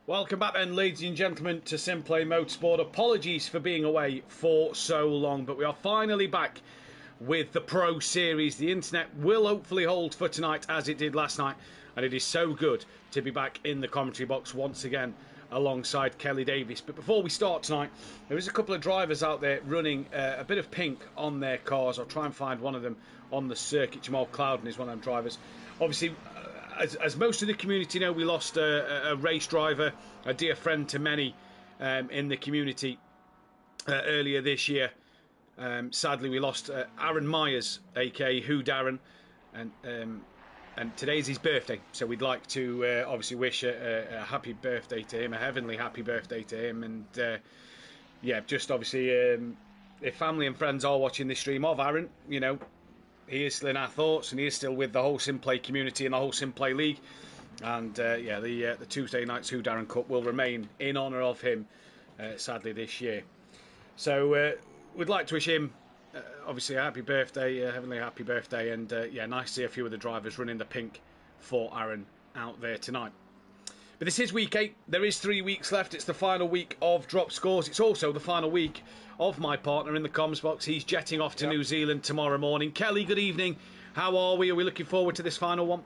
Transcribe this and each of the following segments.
Welcome back then, ladies and gentlemen, to SimPlay Motorsport. Apologies for being away for so long, but we are finally back with the Pro Series. The internet will hopefully hold for tonight as it did last night, and it is so good to be back in the commentary box once again alongside Kelly Davis. But before we start tonight, there is a couple of drivers out there running a bit of pink on their cars. I'll try and find one of them on the circuit. Jamal Clouden is one of them drivers. Obviously, as most of the community know, we lost a race driver, a dear friend to many in the community earlier this year. Sadly, we lost Aaron Myers, aka Who Darren, and today's his birthday, so we'd like to obviously wish a happy birthday to him, a heavenly happy birthday to him, and yeah, just obviously if family and friends are watching this stream of Aaron, you know, he is still in our thoughts, and he is still with the whole SimPlay community and the whole SimPlay League. And yeah, the Tuesday night's Who Darren Cup will remain in honour of him, sadly, this year. So we'd like to wish him, obviously, a happy birthday, a heavenly happy birthday, and yeah, nice to see a few of the drivers running the pink for Aaron out there tonight. But this is week 8. There is 3 weeks left. It's the final week of drop scores. It's also the final week of my partner in the comms box. He's jetting off to New Zealand tomorrow morning. Kelly, good evening. How are we? Are we looking forward to this final one?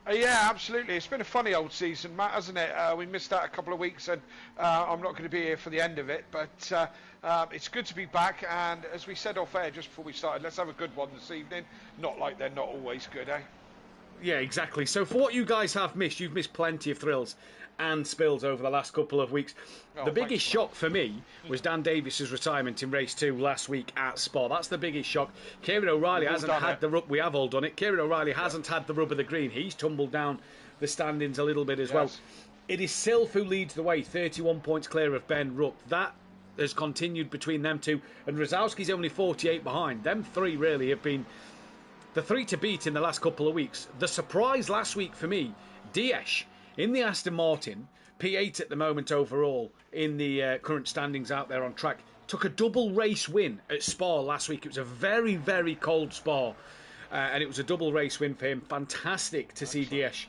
Yeah, absolutely. It's been a funny old season, Matt, hasn't it? We missed out a couple of weeks, and I'm not going to be here for the end of it. But it's good to be back. And as we said off air just before we started, let's have a good one this evening. Not like they're not always good, eh? Yeah, exactly. So for what you guys have missed, you've missed plenty of thrills and spills over the last couple of weeks. The biggest shock for me was Dan Davis's retirement in race 2 last week at Spa. That's the biggest shock. Kieran O'Reilly hasn't had the rub. We have all done it. Kieran O'Reilly hasn't had the rub of the green. He's tumbled down the standings a little bit as well. It is Silf who leads the way, 31 points clear of Ben Rupp. That has continued between them two, and Rosowski's only 48 behind. Them three really have been the three to beat in the last couple of weeks. The surprise last week for me, Diaz in the Aston Martin, P8 at the moment overall in the current standings out there on track, took a double race win at Spa last week. It was a very, very cold Spa, and it was a double race win for him. Fantastic to see Diaz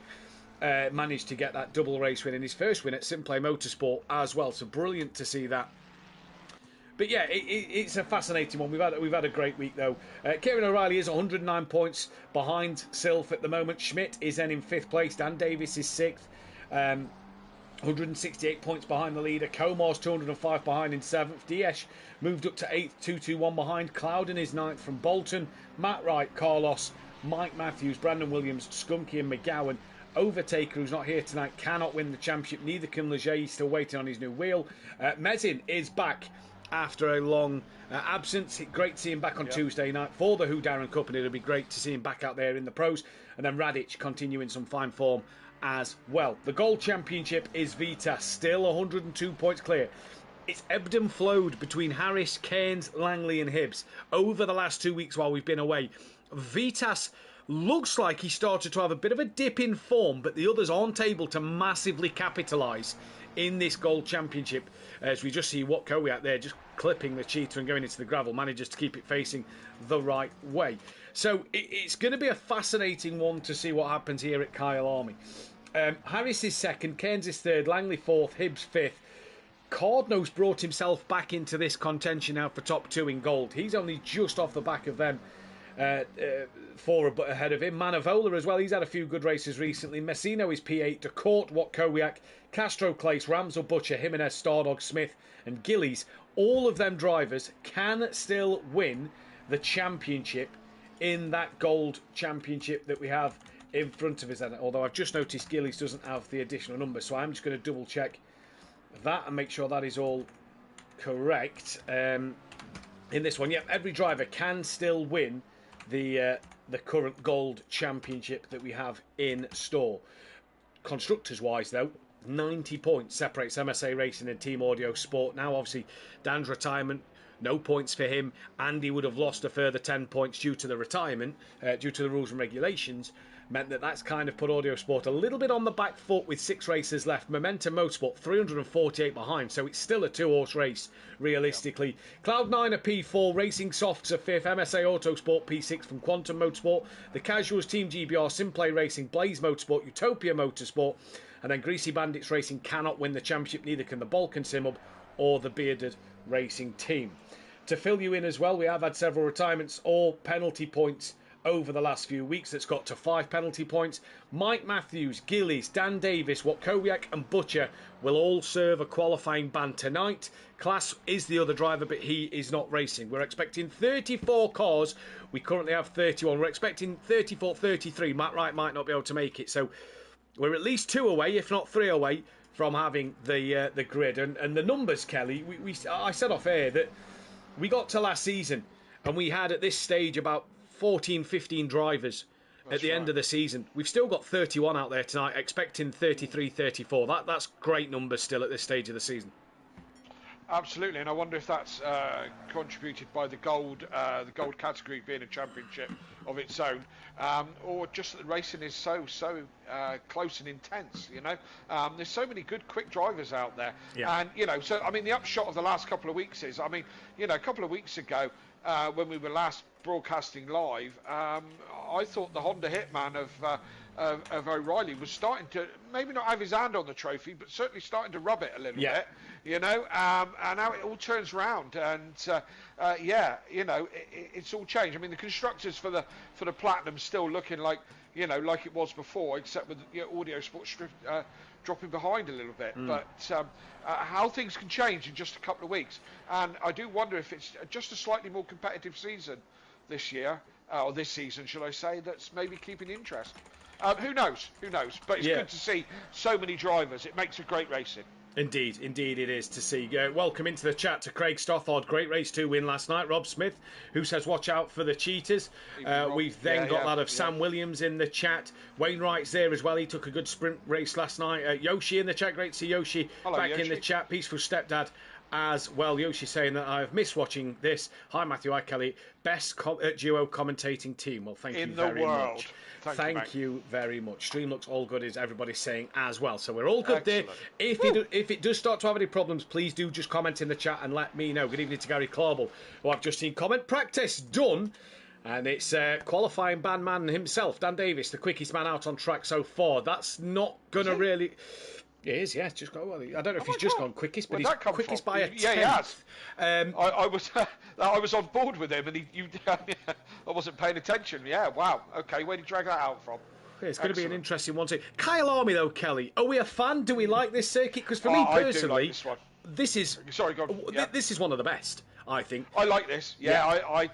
manage to get that double race win in his first win at SimPlay Motorsport as well. So brilliant to see that. But yeah, it's a fascinating one. We've had a great week though. Kieran O'Reilly is 109 points behind Silf at the moment. Schmidt is then in 5th place. Dan Davis is 6th. 168 points behind the leader. Comar's 205 behind in 7th. Diaz moved up to 8th, 221 behind. Clouden is 9th from Bolton. Matt Wright, Carlos, Mike Matthews, Brandon Williams, Skunky and McGowan. Overtaker, who's not here tonight, cannot win the championship. Neither can Leger. He's still waiting on his new wheel. Mezin is back after a long absence. Great to see him back on Tuesday night for the Who Darren Cup, and it'll be great to see him back out there in the pros. And then Radic continuing some fine form as well. The Gold Championship is Vitas, still 102 points clear. It's ebbed and flowed between Harris, Cairns, Langley and Hibbs over the last 2 weeks while we've been away. Vitas looks like he started to have a bit of a dip in form, but the others aren't able to massively capitalise in this Gold Championship, as we just see Watko out there just clipping the cheater and going into the gravel, manages to keep it facing the right way. So it's going to be a fascinating one to see what happens here at Kyalami. Harris is 2nd, Cairns is 3rd, Langley 4th, Hibbs 5th. Cardno's brought himself back into this contention now for top 2 in gold. He's only just off the back of them. 4 ahead of him. Manavola as well, he's had a few good races recently. Messino is P8, DeCourt, Watkowiak, Castro Clace, Ramsel, Butcher, Jimenez, Stardog, Smith and Gillies. All of them drivers can still win the championship in that Gold Championship that we have in front of us. Although I've just noticed Gillies doesn't have the additional number, so I'm just going to double check that and make sure that is all correct. In this one, every driver can still win the current Gold Championship that we have in store. Constructors wise though, 90 points separates MSA Racing and Team Audio Sport. Now obviously Dan's retirement, no points for him. Andy would have lost a further 10 points due to the retirement, due to the rules and regulations. meant that that's kind of put Audiosport a little bit on the back foot with 6 races left. Momentum Motorsport 348 behind, so it's still a 2-horse race realistically. Cloud9 are P4, Racing Softs are 5th, MSA Autosport P6 from Quantum Motorsport, the Casuals Team GBR, SimPlay Racing, Blaze Motorsport, Utopia Motorsport, and then Greasy Bandits Racing cannot win the championship, neither can the Balkan Sim Hub or the Bearded Racing Team. To fill you in as well, we have had several retirements, all penalty points over the last few weeks. That's got to 5 penalty points. Mike Matthews, Gillies, Dan Davis, Watkowiak and Butcher will all serve a qualifying ban tonight. Class is the other driver, but he is not racing. We're expecting 34 cars. We currently have 31. We're expecting 34, 33. Matt Wright might not be able to make it. So we're at least 2 away, if not 3 away, from having the grid. And the numbers, Kelly, I said off air that we got to last season and we had at this stage about 14, 15 drivers at the end of the season. We've still got 31 out there tonight, expecting 33, 34. That's great numbers still at this stage of the season. Absolutely, and I wonder if that's contributed by the gold category being a championship of its own, or just that the racing is so close and intense. You know, there's so many good, quick drivers out there, and you know, so I mean, the upshot of the last couple of weeks is, I mean, you know, a couple of weeks ago when we were last broadcasting live, I thought the Honda Hitman of O'Reilly was starting to maybe not have his hand on the trophy, but certainly starting to rub it a little bit, you know, and now it all turns round, and you know, it's all changed. I mean, the constructors for the Platinum still looking like, you know, like it was before, except with, you know, Audiosport dropping behind a little bit. But how things can change in just a couple of weeks, and I do wonder if it's just a slightly more competitive season this year, or this season, should I say, that's maybe keeping interest. Who knows? Who knows? But it's good to see so many drivers. It makes a great racing. Indeed it is to see. Welcome into the chat to Craig Stothard. Great race 2 win last night. Rob Smith, who says watch out for the cheaters. We've then got that of Sam Williams in the chat. Wainwright's there as well. He took a good sprint race last night. Yoshi in the chat. Great to see Yoshi. Hello, back Yoshi in the chat. Peaceful Stepdad as well. Yoshi saying that I've missed watching this. Hi Matthew, hi Kelly. Best duo commentating team. Well, thank you very much. Thank you very much. Stream looks all good, as everybody's saying as well. So we're all good there. If it does start to have any problems, please do just comment in the chat and let me know. Good evening to Gary Clauble, who I've just seen comment. Practice done. And it's qualifying ban man himself, Dan Davis, the quickest man out on track so far. That's not going to really... It is, yeah. Just go. Well, I don't know if he's just gone quickest, but he's quickest by a tenth. Yeah, he has. I was on board with him, and I wasn't paying attention. Yeah, wow. Okay, where did you drag that out from? Yeah, it's going to be an interesting one too. Kyalami though, Kelly. Are we a fan? Do we like this circuit? Because for me personally, I do like this one. This is this is one of the best, I think. I like this. Yeah, I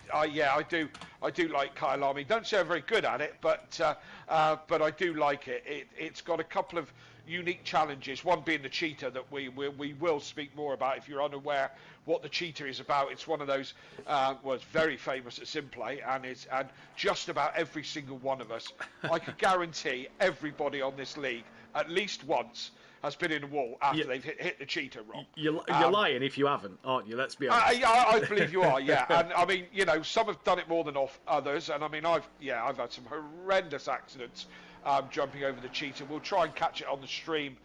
do like Kyalami. Don't say I'm very good at it, but I do like it. It's got a couple of unique challenges, one being the cheetah that we will speak more about if you're unaware what the cheetah is about. It's one of those was very famous at SimPlay, and just about every single one of us, I could guarantee everybody on this league at least once has been in a wall after they've hit the cheetah wrong. You're lying if you haven't, aren't you? Let's be honest. I believe you are, yeah. And I mean, you know, some have done it more than others, and I mean, I've had some horrendous accidents jumping over the cheetah. We'll try and catch it on the stream,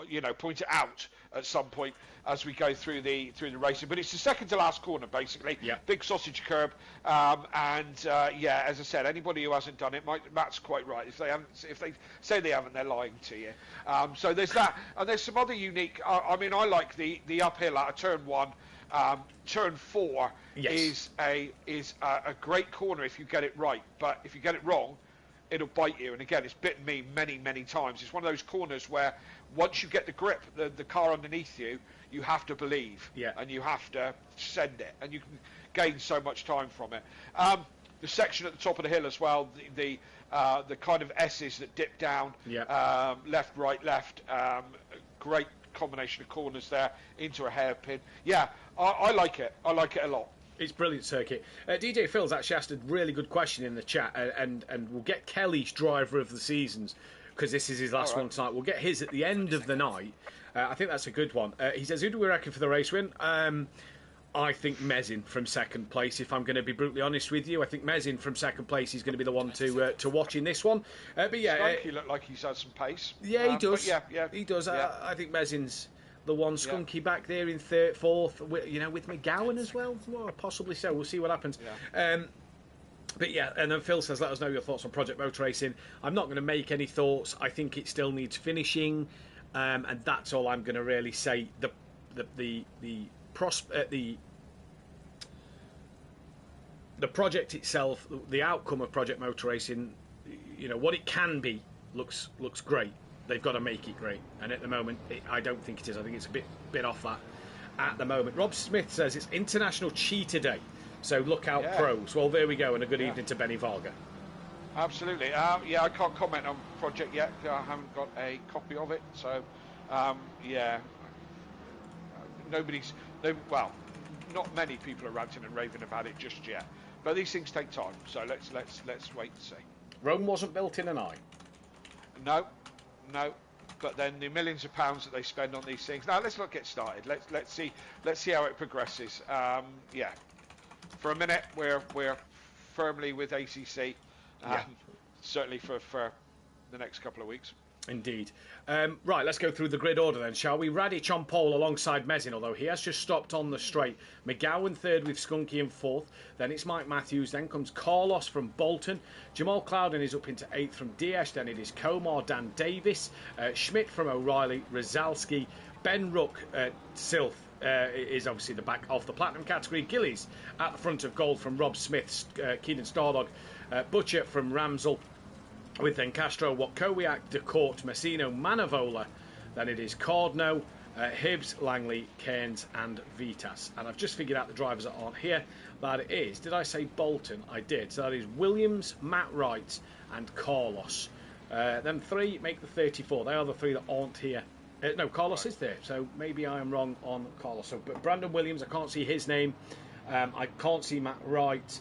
you know, point it out at some point as we go through the racing. But it's the second to last corner, basically. Yeah. Big sausage curb, as I said, anybody who hasn't done it, Matt's quite right. If they say they haven't, they're lying to you. So there's that, and there's some other unique. I mean, I like the uphill out of turn 1. Turn 4 is a great corner if you get it right, but if you get it wrong, it'll bite you. And again, it's bitten me many times. It's one of those corners where once you get the grip, the car underneath you, you have to believe, and you have to send it, and you can gain so much time from it. The section at the top of the hill as well, the kind of S's that dip down, left, right, left, great combination of corners there into a hairpin. Yeah, I like it. I like it a lot. It's brilliant circuit. DJ Phil's actually asked a really good question in the chat, and we'll get Kelly's driver of the seasons, because this is his last one tonight. We'll get his at the end of the night. I think that's a good one. He says, who do we reckon for the race win? I think Mezin from second place, if I'm going to be brutally honest with you. I think Mezin from second place is going to be the one to watch in this one. But yeah, Skunky looked like he's had some pace. Yeah, he does. Yeah, he does. Yeah. I think Mezin's the one. Skunky back there in third, fourth. With McGowan as well. Possibly so. We'll see what happens. Yeah. But yeah, and then Phil says, let us know your thoughts on Project Motor Racing. I'm not going to make any thoughts. I think it still needs finishing, and that's all I'm going to really say. The project itself, the outcome of Project Motor Racing, what it can be, looks great. They've got to make it great, and at the moment, I don't think it is. I think it's a bit off that at the moment. Rob Smith says it's International Cheetah Day. So look out, pros. Well, there we go, and a good evening to Benny Varga. Absolutely. I can't comment on Project yet. I haven't got a copy of it. So, not many people are ranting and raving about it just yet. But these things take time. So let's wait and see. Rome wasn't built in an eye. No. But then the millions of pounds that they spend on these things. Now let's not get started. Let's see how it progresses. For a minute, we're firmly with ACC, certainly for the next couple of weeks. Indeed. Right, let's go through the grid order then, shall we? Radic on pole alongside Mezin, although he has just stopped on the straight. McGowan third with Skunky in fourth. Then it's Mike Matthews. Then comes Carlos from Bolton. Jamal Clouden is up into eighth from Diaz. Then it is Komar, Dan Davis. Schmidt from O'Reilly. Rozalski. Ben Ruck, Silth. Is obviously the back of the platinum category. Gillies at the front of gold from Rob Smith, Keenan Stardog, Butcher from Ramsell, with then Castro, Watkowiak, DeCourt, Messino, Manavola. Then it is Cardno, Hibbs, Langley, Cairns and Vitas. And I've just figured out the drivers that aren't here. That is, did I say Bolton? I did. So that is Williams, Matt Wright and Carlos. Them three make the 34. They are the three that aren't here. No, Carlos is there, so maybe I am wrong on Carlos. So, but Brandon Williams, I can't see his name. I can't see Matt Wright.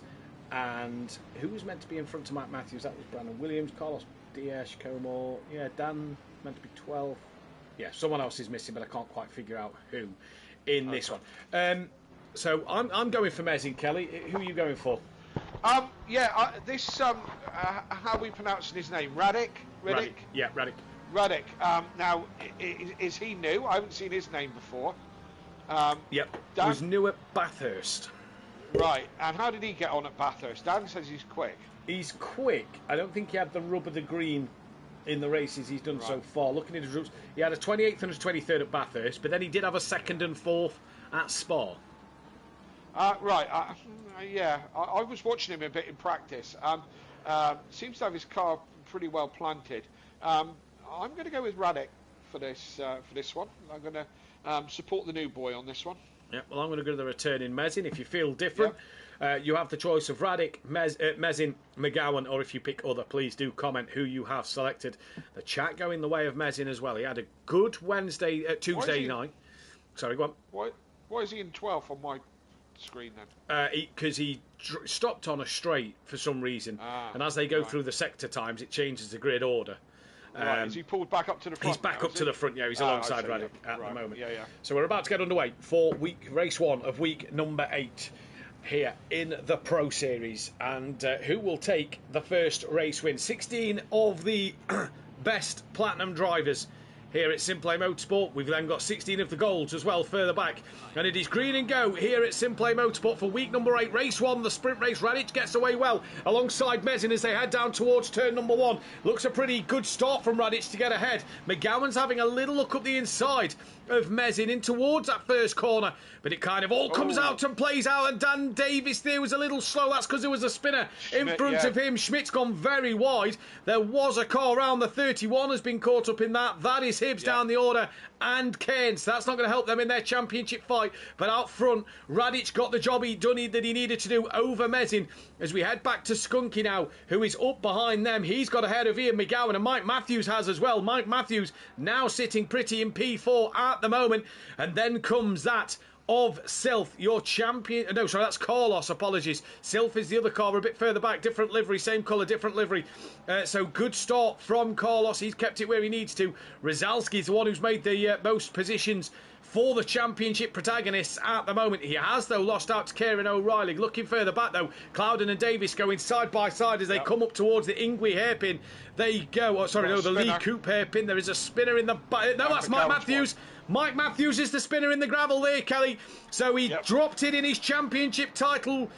And who was meant to be in front of Matt Matthews? That was Brandon Williams, Carlos Diaz, Comor. Yeah, Dan meant to be 12. Yeah, someone else is missing, but I can't quite figure out who in this one. So I'm going for Mezin, Kelly. Who are you going for? How we pronouncing his name? Radic? Yeah, Radic. Radic. Now, is he new? I haven't seen his name before. Yep. He was new at Bathurst. Right. And how did he get on at Bathurst? Dan says he's quick. He's quick. I don't think he had the rub of the green in the races he's done so far. Looking at his routes, he had a 28th and a 23rd at Bathurst, but then he did have a 2nd and 4th at Spa. Right. I was watching him a bit in practice. Seems to have his car pretty well planted. I'm going to go with Radic for this one. I'm going to support the new boy on this one. Yeah, well, I'm going to go to the returning Mezin. If you feel different, you have the choice of Radic, Mezin, McGowan, or if you pick other, please do comment who you have selected. The chat going the way of Mezin as well. He had a good Tuesday night. Sorry, go on. Why is he in 12th on my screen then? Because he stopped on a straight for some reason, and as they go through the sector times, it changes the grid order. Is he pulled back up to the front? He's back up to the front, yeah. He's alongside Radic at the moment. Yeah. So we're about to get underway for race 1 of week number 8 here in the Pro Series. And who will take the first race win? 16 of the best platinum drivers here at SimPlay Motorsport. We've then got 16 of the golds as well further back. And it is green and go here at SimPlay Motorsport for week number 8. Race 1, the sprint race. Radic gets away well alongside Mezin as they head down towards turn number 1. Looks a pretty good start from Radic to get ahead. McGowan's having a little look up the inside of Mezin in towards that first corner. But it kind of all comes out and plays out. And Dan Davis there was a little slow. That's because there was a spinner in front of him. Schmidt's gone very wide. There was a car around the 31 has been caught up in that. That is Hibbs down the order and Cairns. That's not going to help them in their championship fight. But out front, Radic got the job that he needed to do over Mezin. As we head back to Skunky now, who is up behind them. He's got ahead of Ian McGowan, and Mike Matthews has as well. Mike Matthews now sitting pretty in P4 at the moment. And then comes that of Sylph, your champion. No, sorry, that's Carlos. Apologies. Sylph is the other car, a bit further back. Different livery, same colour, different livery. So good start from Carlos. He's kept it where he needs to. Rizalski's the one who's made the most positions for the championship protagonists at the moment. He has, though, lost out to Kieran O'Reilly. Looking further back, though, Clouden and Davis going side by side as they come up towards the Ingwe hairpin. There you go. Oh, sorry, no, the Lee Coupe hairpin. There is a spinner in the... No, that's Mike Matthews. Mike Matthews is the spinner in the gravel there, Kelly. So he dropped it in his championship title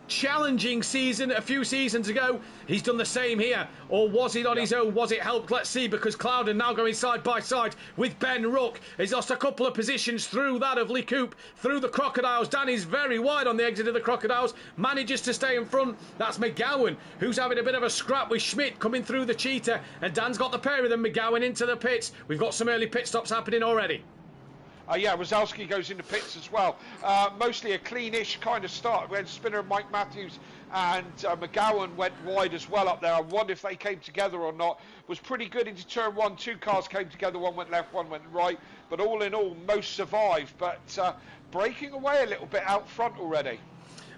challenging season a few seasons ago. He's done the same here. Or was it on his own? Was it helped? Let's see, because Clouden now going side by side with Ben Rook. He's lost a couple of positions through that of Lee Coupe, through the Crocodiles. Danny's very wide on the exit of the Crocodiles, manages to stay in front. That's McGowan, who's having a bit of a scrap with Schmidt coming through the Cheetah, and Dan's got the pair of them. McGowan into the pits. We've got some early pit stops happening already. Yeah, Rizalski goes into pits as well. Mostly a cleanish kind of start when Spinner, Mike Matthews and McGowan went wide as well up there. I wonder if they came together or not. Was pretty good into turn one. Two cars came together, one went left, one went right. But all in all, most survived. But breaking away a little bit out front already.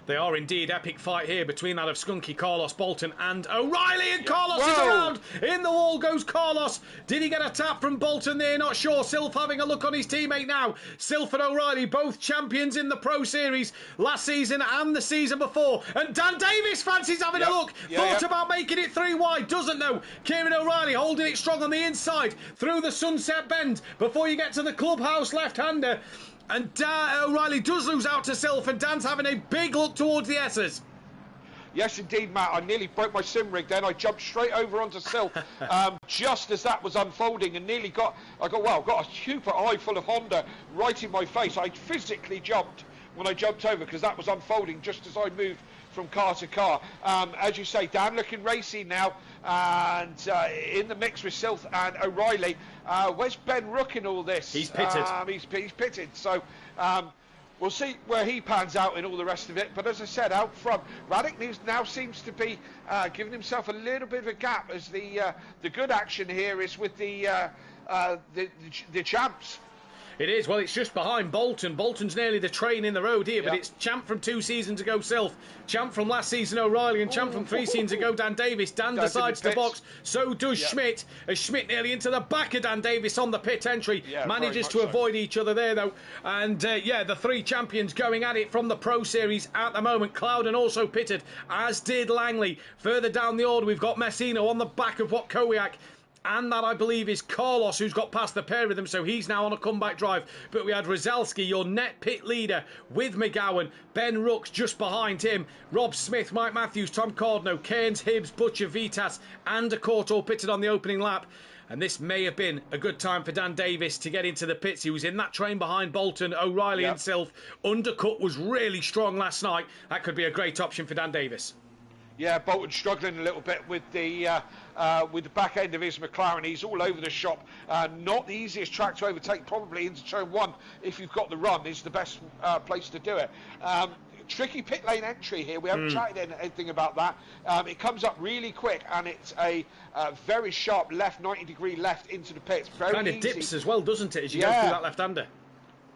They are indeed. Epic fight here between that of Skunky, Carlos, Bolton and O'Reilly. And Carlos is around. In the wall goes Carlos. Did he get a tap from Bolton there? Not sure. Sylph having a look on his teammate now. Sylph and O'Reilly, both champions in the Pro Series last season and the season before. And Dan Davis fancies having a look. Thought about making it 3 wide. Doesn't know. Kieran O'Reilly holding it strong on the inside through the Sunset Bend before you get to the clubhouse left-hander. And O'Reilly does lose out to Sylph, and Dan's having a big look towards the S's. Yes, indeed, Matt. I nearly broke my sim rig then. I jumped straight over onto Sylph just as that was unfolding and nearly got a super eye full of Honda right in my face. I physically jumped when I jumped over because that was unfolding just as I moved from car to car. As you say, Dan looking racy now, and in the mix with Sylph and O'Reilly. Where's Ben Rook in all this? He's pitted. He's pitted, so we'll see where he pans out in all the rest of it. But as I said, out front, Radek now seems to be giving himself a little bit of a gap, as the good action here is with the champs. It is. Well, it's just behind Bolton. Bolton's nearly the train in the road here, but it's champ from 2 seasons ago, Sylph. Champ from last season, O'Reilly, and champ from 3 seasons ago, Dan Davis. Dan decides to box. So does Schmidt. As Schmidt nearly into the back of Dan Davis on the pit entry. Manages to avoid each other there, though. And, the 3 champions going at it from the Pro Series at the moment. Clouden also pitted, as did Langley. Further down the order, we've got Messino on the back of Kowiak. And that, I believe, is Carlos, who's got past the pair of them, so he's now on a comeback drive. But we had Rizalski, your net pit leader, with McGowan. Ben Rooks just behind him. Rob Smith, Mike Matthews, Tom Cardno, Cairns, Hibbs, Butcher, Vitas, and a Court all pitted on the opening lap. And this may have been a good time for Dan Davis to get into the pits. He was in that train behind Bolton, O'Reilly and Sylph. Undercut was really strong last night. That could be a great option for Dan Davis. Yeah, Bolton struggling a little bit with the back end of his McLaren. He's all over the shop. Not the easiest track to overtake, probably into turn 1 if you've got the run, is the best place to do it. Tricky pit lane entry here. We haven't chatted anything about that. It comes up really quick, and it's a very sharp left, 90-degree left into the pits. Very kind of easy. Dips as well, doesn't it, as you go through that left-hander?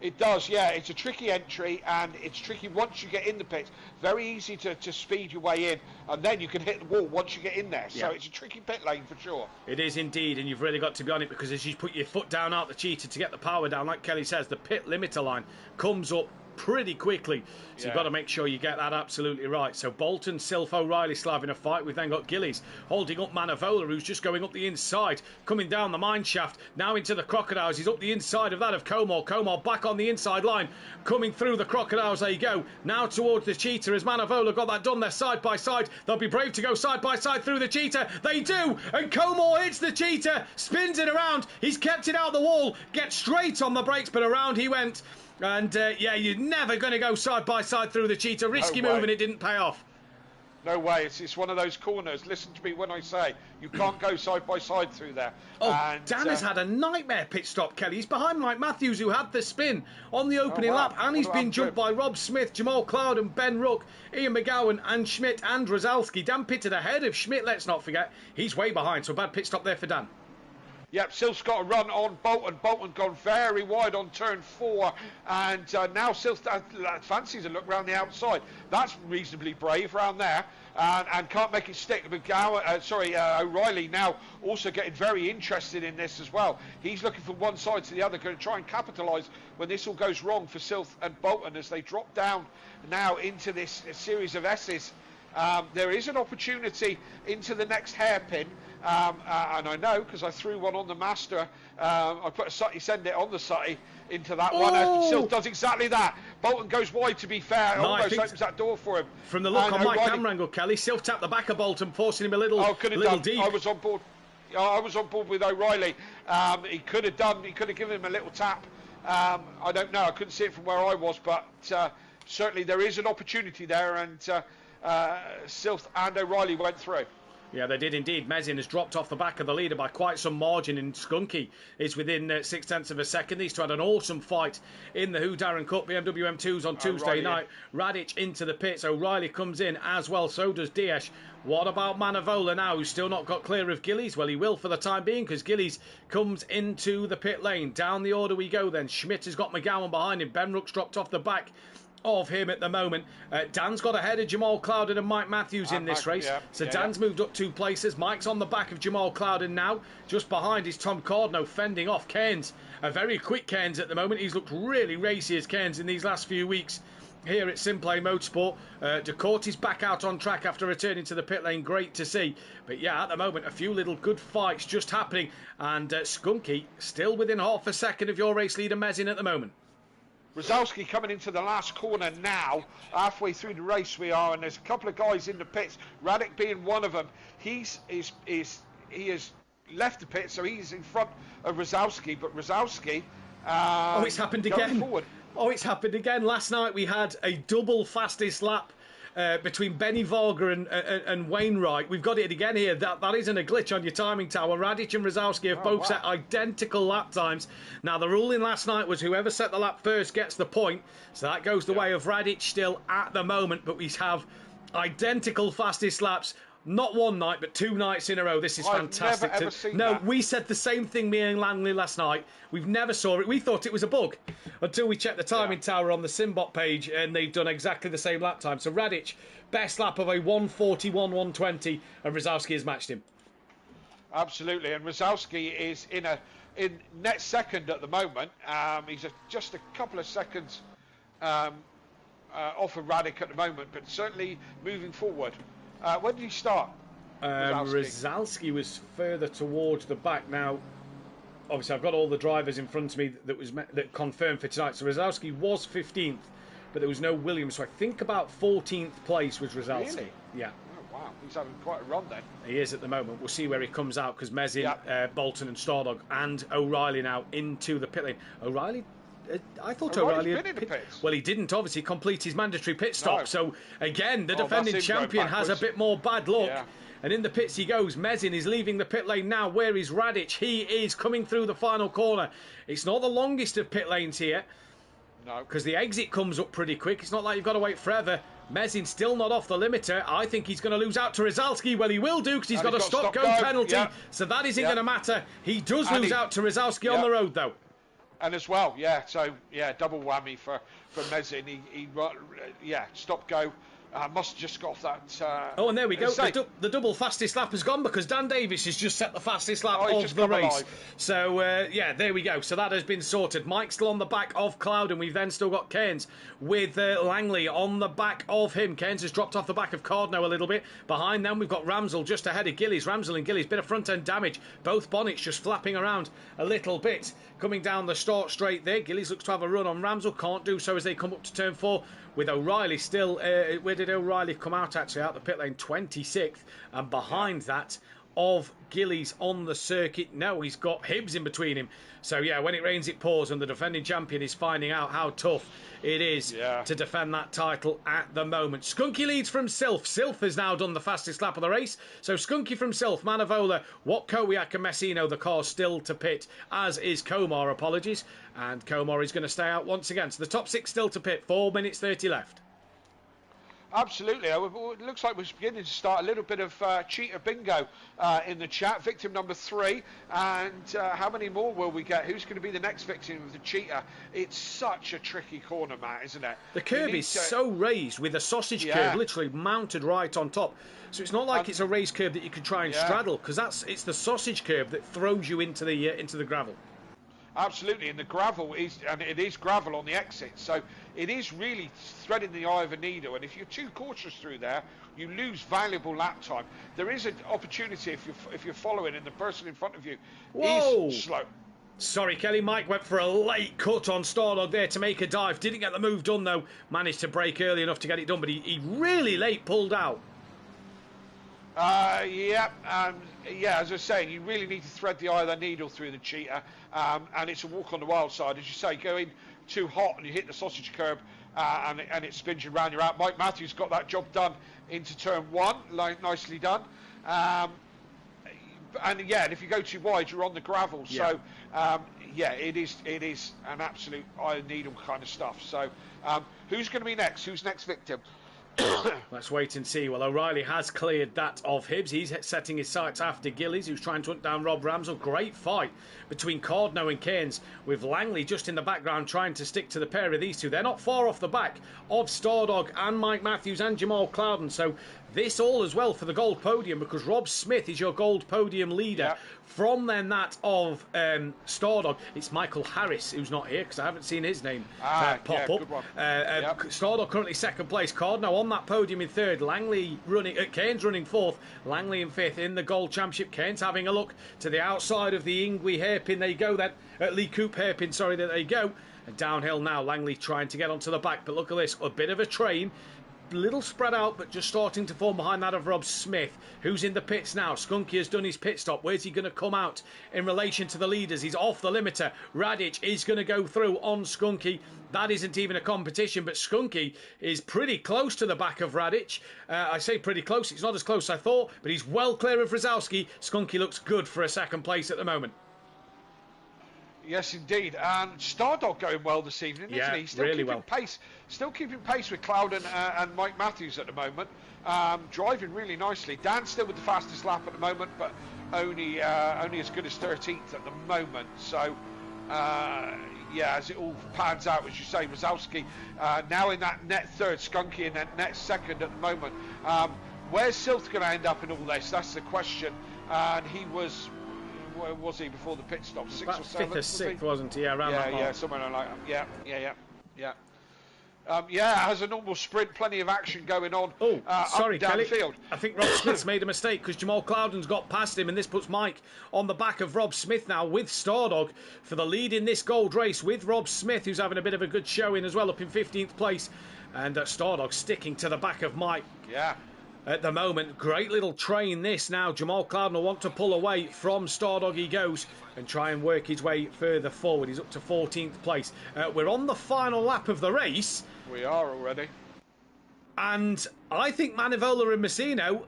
It does, yeah. It's a tricky entry, and it's tricky once you get in the pits. Very easy to speed your way in, and then you can hit the wall once you get in there. So it's a tricky pit lane for sure. It is indeed, and you've really got to be on it, because as you put your foot down out the Cheetah to get the power down, like Kelly says, the pit limiter line comes up pretty quickly, so you've got to make sure you get that absolutely right. So Bolton, Sylph, O'Reilly still having a fight. We've then got Gillies holding up Manavola, who's just going up the inside, coming down the mine shaft, now into the Crocodiles. He's up the inside of that of Comor. Comor back on the inside line, coming through the Crocodiles. There you go, now towards the Cheetah as Manavola got that done. They're side by side. They'll be brave to go side by side through the Cheetah. They do, and Comor hits the Cheetah, spins it around. He's kept it out the wall, gets straight on the brakes, but around he went. And, you're never going to go side by side through the Cheetah. Risky move, and it didn't pay off. No way. It's one of those corners. Listen to me when I say you can't go side by side through there. And Dan has had a nightmare pit stop, Kelly. He's behind Mike Matthews, who had the spin on the opening lap. And he's been jumped by Rob Smith, Jamal Cloud and Ben Rook, Ian McGowan and Schmidt and Rizalski. Dan pitted ahead of Schmidt, let's not forget. He's way behind, so bad pit stop there for Dan. Yep, Silph's got a run on Bolton. Bolton gone very wide on turn 4, and now Silph fancies a look round the outside. That's reasonably brave round there, and can't make it stick. O'Reilly now also getting very interested in this as well. He's looking from one side to the other, going to try and capitalise when this all goes wrong for Silph and Bolton as they drop down now into this series of S's. There is an opportunity into the next hairpin, and I know because I threw one on the master. I put a sutty, send it on the sutty into that one. Silph does exactly that. Bolton goes wide, to be fair. No, almost opens that door for him. From the look on my camera angle, Kelly, Silph tapped the back of Bolton, forcing him a little deep. I was on board. I was on board with O'Reilly. He could have given him a little tap. I don't know. I couldn't see it from where I was, but certainly there is an opportunity there, and Silph and O'Reilly went through. Yeah, they did indeed. Mezin has dropped off the back of the leader by quite some margin, and Skunky is within 0.6 of a second. These two had an awesome fight in the Who Darren Cup BMW M2s on Tuesday night. Radic into the pits. O'Reilly comes in as well. So does Diaz. What about Manavola now, who's still not got clear of Gillies? Well, he will for the time being, because Gillies comes into the pit lane. Down the order we go then. Schmidt has got McGowan behind him. Benrook's dropped off the back of him at the moment. Dan's got ahead of Jamal Clouden and Mike Mathews in this race. Dan's moved up 2 places. Mike's on the back of Jamal Clouden now. Just behind is Tom Cordno fending off Cairns. A very quick Cairns at the moment. He's looked really racy as Cairns in these last few weeks here at SimPlay Motorsport. DeCourty's back out on track after returning to the pit lane. Great to see. But yeah, at the moment, a few little good fights just happening. And Skunky still within half a second of your race leader Mezin at the moment. Rozalski coming into the last corner now, halfway through the race we are, and there's a couple of guys in the pits, Radic being one of them. He has left the pit, so he's in front of Rozalski, but Rozalski it's happened again. Forward. Oh, it's happened again. Last night we had a double fastest lap between Benny Varga and Wainwright. We've got it again here. That isn't a glitch on your timing tower. Radic and Rozalski have both set identical lap times. Now, the ruling last night was whoever set the lap first gets the point. So that goes the way of Radic still at the moment. But we have identical fastest laps. Not one night, but 2 nights in a row. This is fantastic. Never, ever seen that. We said the same thing, me and Langley, last night. We've never saw it. We thought it was a bug until we checked the timing tower on the Simbot page, and they've done exactly the same lap time. So Radic, best lap of a 1:41.120, and Rozalski has matched him. Absolutely, and Rozalski is in net second at the moment. He's just a couple of seconds off of Radic at the moment, but certainly moving forward. When did he start? Rozalski was further towards the back. Now, obviously, I've got all the drivers in front of me that confirmed for tonight. So Rozalski was 15th, but there was no Williams. So I think about 14th place was Rozalski. Really? Yeah. Oh, wow, he's having quite a run then. He is at the moment. We'll see where he comes out, because Mezin, Bolton and Stardog and O'Reilly now into the pit lane. O'Reilly... I thought O'Reilly had been in the pits. Well, he didn't obviously complete his mandatory pit stop. No. So again, the defending champion has a bit more bad luck. Yeah. And in the pits he goes. Mezin is leaving the pit lane now. Where is Radic? He is coming through the final corner. It's not the longest of pit lanes here. No. Because the exit comes up pretty quick. It's not like you've got to wait forever. Mezin still not off the limiter. I think he's going to lose out to Rozalski. Well, he will do, because he's got a stop-go penalty. Yeah. So that isn't going to matter. He does lose out to Rozalski on the road, though. And as well, double whammy for Mezin. He stop go. Must have just got off that. And there we go. The double fastest lap has gone, because Dan Davis has just set the fastest lap of the race. Alive. So, there we go. So that has been sorted. Mike's still on the back of Cloud, and we've then still got Cairns with Langley on the back of him. Cairns has dropped off the back of Cardno a little bit. Behind them, we've got Ramsell just ahead of Gillies. Ramsell and Gillies, bit of front-end damage. Both bonnets just flapping around a little bit. Coming down the start straight there. Gillies looks to have a run on Ramsell. Can't do so as they come up to turn 4. With O'Reilly still, where did O'Reilly come out actually? Out the pit lane, 26th. And behind that of Gillies on the circuit. No, he's got Hibbs in between him. So, when it rains, it pours. And the defending champion is finding out how tough it is to defend that title at the moment. Skunky leads from Silph. Silph has now done the fastest lap of the race. So, Skunky from Silph, Manavola, Watkowiak and Messino, the car still to pit, as is Komar, apologies. And Komar is going to stay out once again. So, the top 6 still to pit. 4 minutes 30 left. Absolutely. It looks like we're beginning to start a little bit of cheater bingo in the chat. Victim number 3. And how many more will we get? Who's going to be the next victim of the cheater? It's such a tricky corner, Matt, isn't it? The curb is so raised with a sausage curve literally mounted right on top. So it's not like it's a raised curb that you can try and straddle, because it's the sausage curve that throws you into the gravel. Absolutely, and the gravel it is gravel on the exit, so it is really threading the eye of a needle. And if you're too cautious through there, you lose valuable lap time. There is an opportunity if you're following, and the person in front of you is slow. Sorry, Kelly. Mike went for a late cut on Stardog there to make a dive. Didn't get the move done though. Managed to brake early enough to get it done, but he really late pulled out. Yeah, as I was saying, you really need to thread the eye of the needle through the cheater, and it's a walk on the wild side. As you say, going too hot and you hit the sausage curb, and it spins you around, you're out. Mike Matthews got that job done into turn 1, nicely done. And if you go too wide, you're on the gravel. Yeah. So, it is an absolute eye of the needle kind of stuff. So, who's going to be next? Who's next victim? Let's wait and see. Well, O'Reilly has cleared that of Hibbs. He's setting his sights after Gillies, who's trying to hunt down Rob Ramsell. Great fight between Cardno and Keynes, with Langley just in the background trying to stick to the pair of these two. They're not far off the back of Stardog and Mike Matthews and Jamal Clouden. So this all as well for the gold podium, because Rob Smith is your gold podium leader. Yeah. From then that of Stardog, it's Michael Harris, who's not here because I haven't seen his name pop up. Good one. Stardog currently second place. Cardno on that podium in third. Keynes running fourth. Langley in fifth in the gold championship. Keynes having a look to the outside of the Ingwe hairpin. There you go then. Lee Coop hairpin, sorry, there you go. And downhill now, Langley trying to get onto the back. But look at this, a bit of a train. Little spread out, but just starting to form behind that of Rob Smith, who's in the pits now. Skunky has done his pit stop. Where's he going to come out in relation to the leaders? He's off the limiter. Radic is going to go through on Skunky. That isn't even a competition, but Skunky is pretty close to the back of Radic. I say pretty close. It's not as close as I thought, but he's well clear of Rosowski. Skunky looks good for a second place at the moment. Yes, indeed. And Stardog going well this evening, isn't he? Still really keeping well. Pace. Still keeping pace with Clouden and Mike Matthews at the moment. Driving really nicely. Dan's still with the fastest lap at the moment, but only as good as 13th at the moment. So, as it all pans out, as you say, Rosowski now in that net third, Skunky in that net second at the moment. Where's Silth going to end up in all this? That's the question. And he was... Where was he before the pit stop? 6 or 7? 5th or 6th, wasn't he? Around that mark. Somewhere like that. Yeah. Has a normal sprint, plenty of action going on. Sorry, down Kelly. the field. I think Rob Smith's made a mistake because Jamal Clouden's got past him, and this puts Mike on the back of Rob Smith now with Stardog for the lead in this gold race with Rob Smith, who's having a bit of a good showing as well, up in 15th place, and Stardog sticking to the back of Mike. Yeah. At the moment, great little train this now. Jamal Clouden will want to pull away from Stardog. He goes and try and work his way further forward. He's up to 14th place. We're on the final lap of the race. We are already. And I think Manivola and Messino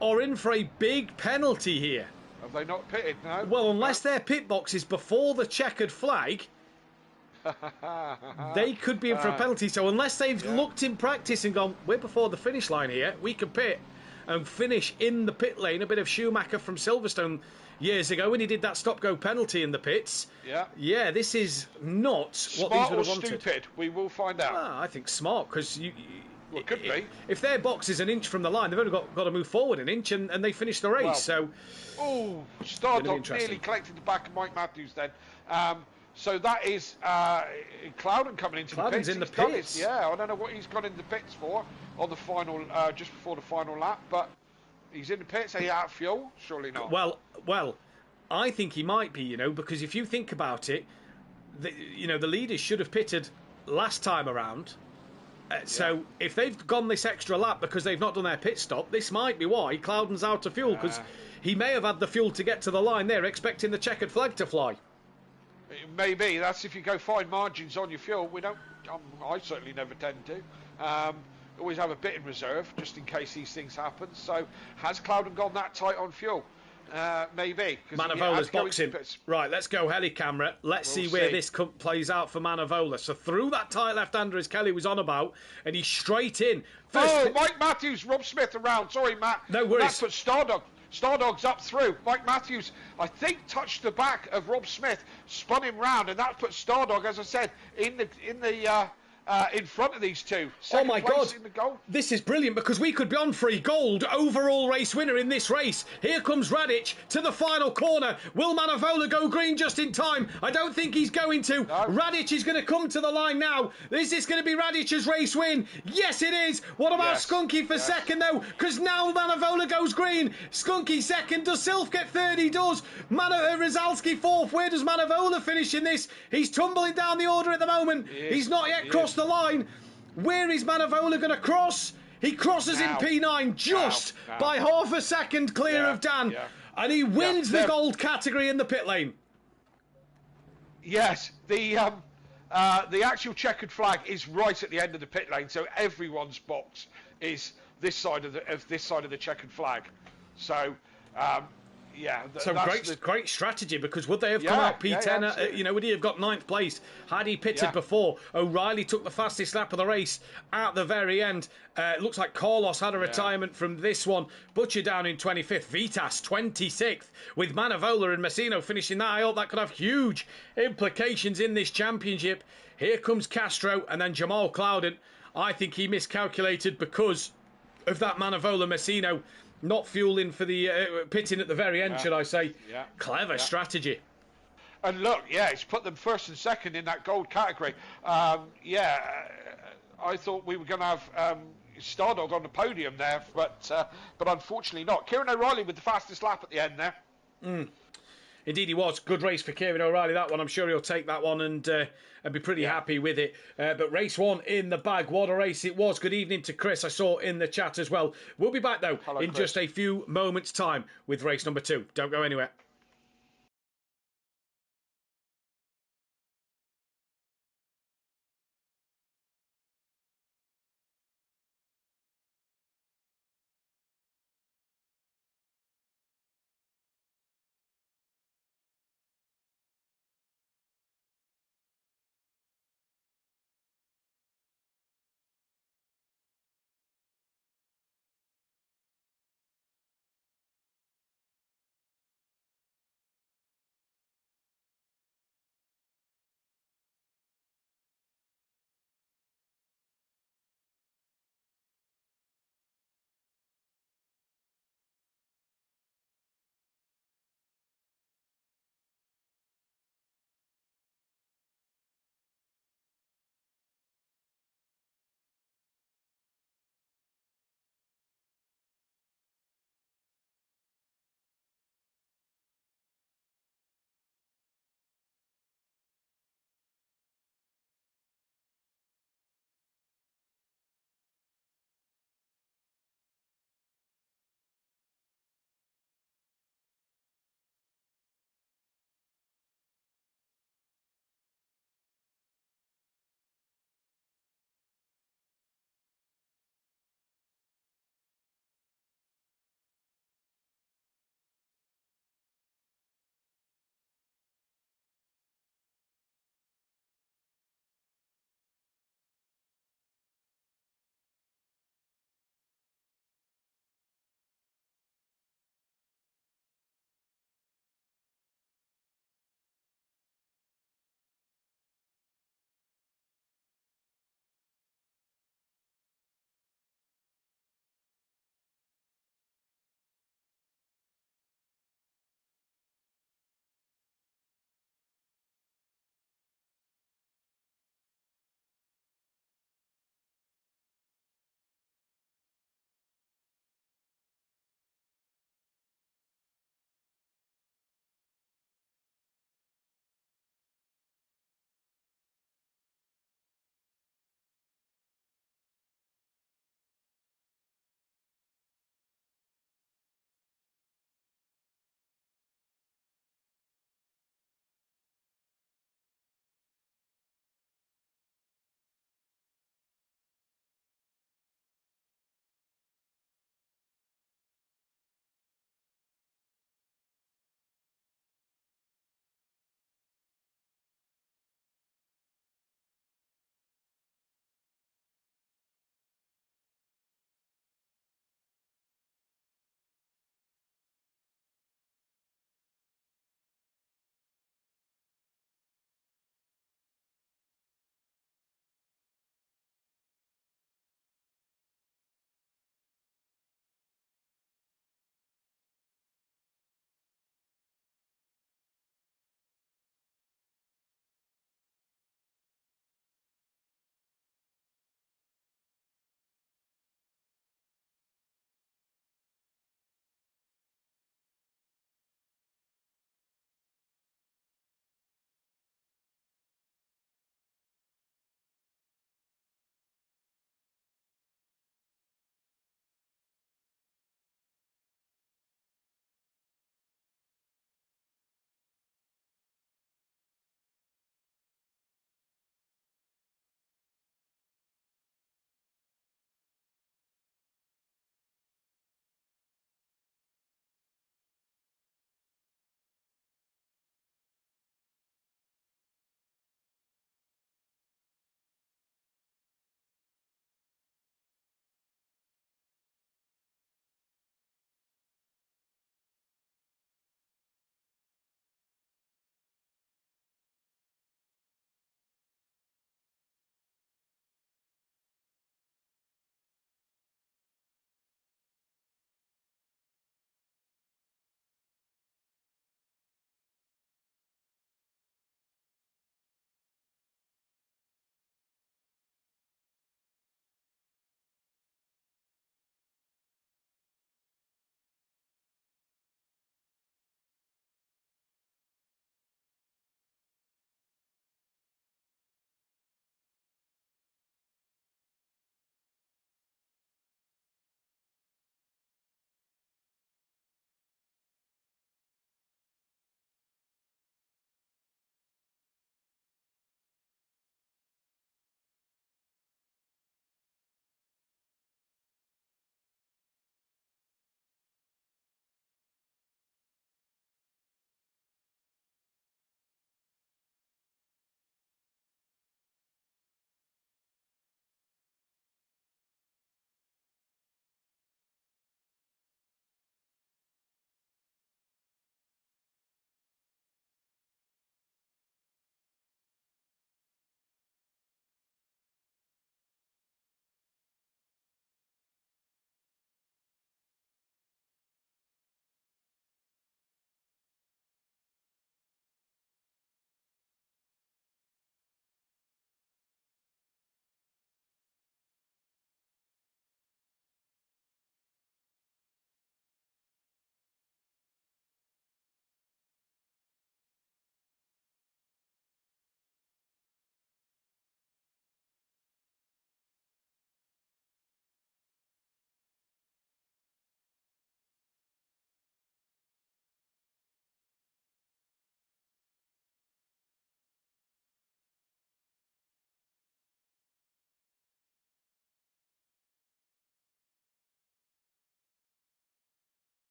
are in for a big penalty here. Have they not pitted? No. Well, unless their pit box is before the checkered flag, they could be in for a penalty. So unless they've looked in practice and gone, we're before the finish line here, we can pit and finish in the pit lane. A bit of Schumacher from Silverstone years ago when he did that stop-go penalty in the pits. Yeah, this is not smart what these would have or wanted. Stupid? We will find out. I think smart, because it could be. If their box is an inch from the line, they've only got to move forward an inch and they finish the race. Stardog nearly collected the back of Mike Matthews then. So that is Clouden coming into Clouden's the pits. in the pits. I don't know what he's gone in the pits for on the final, just before the final lap, but he's in the pits. Are he out of fuel? Surely not. Well, I think he might be, because if you think about it, the leaders should have pitted last time around. So if they've gone this extra lap because they've not done their pit stop, this might be why Clouden's out of fuel, because he may have had the fuel to get to the line there, expecting the checkered flag to fly. Maybe that's if you go fine margins on your fuel. We don't. I certainly never tend to. Always have a bit in reserve just in case these things happen. So has Clouden gone that tight on fuel? Maybe. Manivola's boxing. Right, let's go heli camera. Let's see where this plays out for Manovola. So through that tight left-hander as Kelly was on about, and he's straight in. Mike Matthews, Rob Smith around. Sorry, Matt. No worries. That put Stardog's up through. Mike Matthews, I think, touched the back of Rob Smith, spun him round, and that put Stardog, as I said, in front of these two. Oh my God, this is brilliant because we could be on free gold, overall race winner in this race. Here comes Radic to the final corner. Will Manovola go green just in time? I don't think he's going to. No. Radic is going to come to the line now. Is this going to be Radic's race win? Yes, it is. What about Skunky for second though? Because now Manovola goes green. Skunky second. Does Sylph get third? He does. Rizalski fourth. Where does Manovola finish in this? He's tumbling down the order at the moment. He's not yet crossed the line. Where is Manovola going to cross? He crosses in P9 just by half a second clear of Dan, and he wins the gold category in the pit lane. Yes, the actual checkered flag is right at the end of the pit lane, so everyone's box is this side of the checkered flag. So. Great strategy, because would they have come out P10? Would he have got 9th place had he pitted before? O'Reilly took the fastest lap of the race at the very end. It looks like Carlos had a retirement from this one. Butcher down in 25th. Vitas 26th, with Manovola and Messino finishing that. I hope that could have huge implications in this championship. Here comes Castro and then Jamal Clouden. I think he miscalculated because of that Manovola Messino not fueling for the pitting at the very end, should I say. Clever strategy. And look, it's put them first and second in that gold category. I thought we were going to have Stardog on the podium there, but unfortunately not. Kieran O'Reilly with the fastest lap at the end there. Indeed he was. Good race for Kieran O'Reilly, that one. I'm sure he'll take that one and be pretty happy with it. But race one in the bag. What a race it was. Good evening to Chris, I saw in the chat as well. We'll be back, though, in just a few moments' time with race number 2. Don't go anywhere.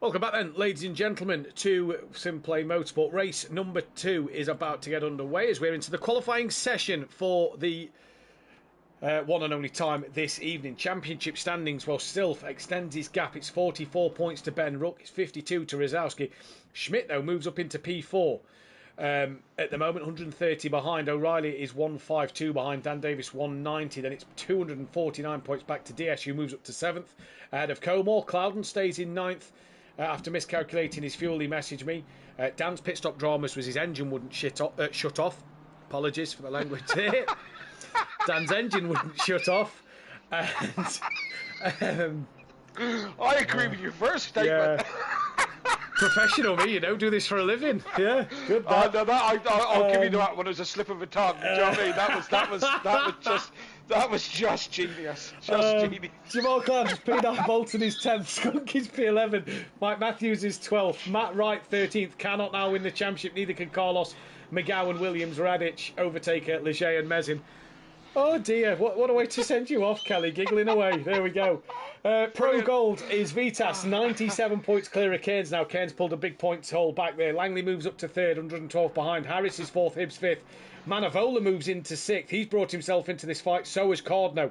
Welcome back then, ladies and gentlemen, to SimPlay Motorsport. Race number 2 is about to get underway as we're into the qualifying session for the one and only time this evening. Championship standings, well, Stilf extends his gap. It's 44 points to Ben Ruck. It's 52 to Rosowski. Schmidt, though, moves up into P4. At the moment, 130 behind. O'Reilly is 152 behind. Dan Davis 190. Then it's 249 points back to DS, who moves up to 7th. Ahead of Comore. Clouden stays in 9th. After miscalculating his fuel, he messaged me. Dan's pit stop dramas was his engine wouldn't shut off. Apologies for the language there. Dan's engine wouldn't shut off. And, I agree with your first statement. Yeah. Professional me, you know, do this for a living. Yeah, good. No, I'll give you that one as a slip of a tongue. Do you know what I mean? That was just genius. Genius. Jamal Clark's P9, Bolton is 10th, Skunk is P11, Mike Matthews is 12th, Matt Wright 13th, cannot now win the championship, neither can Carlos, McGowan, Williams, Radic, Overtaker, Leger and Mezin. Oh dear, what a way to send you off, Kelly, giggling away. There we go. Pro Gold is Vitas, 97 points clear of Cairns now. Cairns pulled a big points hole back there. Langley moves up to 3rd, 112 behind. Harris is 4th, Hibbs 5th. Manavola moves into 6th. He's brought himself into this fight. So has Cardno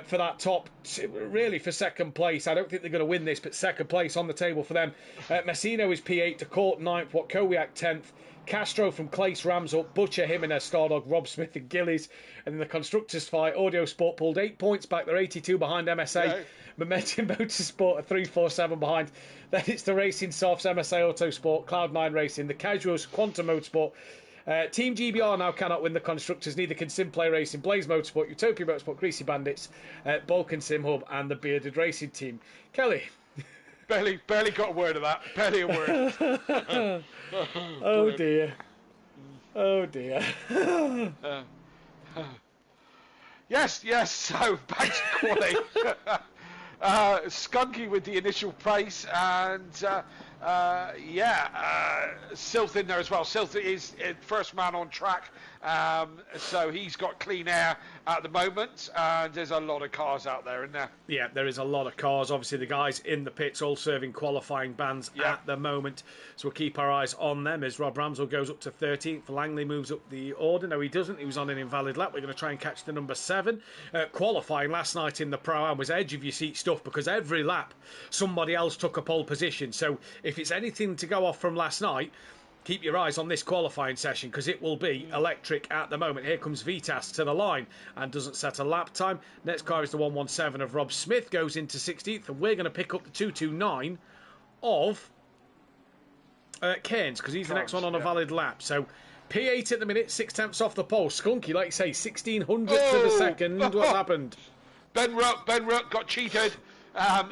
for that top, really for 2nd place. I don't think they're going to win this, but 2nd place on the table for them. Messino is P8 to Court 9th. Watkowiak 10th. Castro from Clace rams up, Butcher, Jimenez, Stardog, Rob Smith and Gillies. And in the Constructors fight, Audio Sport pulled 8 points back. They're 82 behind MSA. Yeah. Momentum Motorsport are 347 behind. Then it's the Racing Softs, MSA Autosport, Cloud9 Racing, the Casuals, Quantum Motorsport. Team GBR now cannot win the Constructors, neither can SimPlay Racing, Blaze Motorsport, Utopia Motorsport, Greasy Bandits, Balkan Sim Hub and the Bearded Racing Team. Kelly. Barely got a word of that. Barely a word. Oh dear. Oh dear. Yes. So back to quality. Skunky with the initial pace, and Silth in there as well. Silth is first man on track, so he's got clean air at the moment, and there's a lot of cars out there, isn't there? Yeah, there is a lot of cars. Obviously, the guys in the pits all serving qualifying bans at the moment, so we'll keep our eyes on them as Rob Ramsell goes up to 13th. Langley moves up the order. No, he doesn't. He was on an invalid lap. We're going to try and catch the number 7. Qualifying last night in the Pro-Am was edge of your seat stuff because every lap somebody else took a pole position. So if it's anything to go off from last night, keep your eyes on this qualifying session because it will be electric at the moment. Here comes Vitas to the line and doesn't set a lap time. Next car is the 117 of Rob Smith, goes into 16th, and we're going to pick up the 229 of Cairns because he's the next one on a valid lap. So P8 at the minute, 6/10 off the pole. Skunky, like you say, 1600ths of a second. What's happened? Ben Ruck got cheated.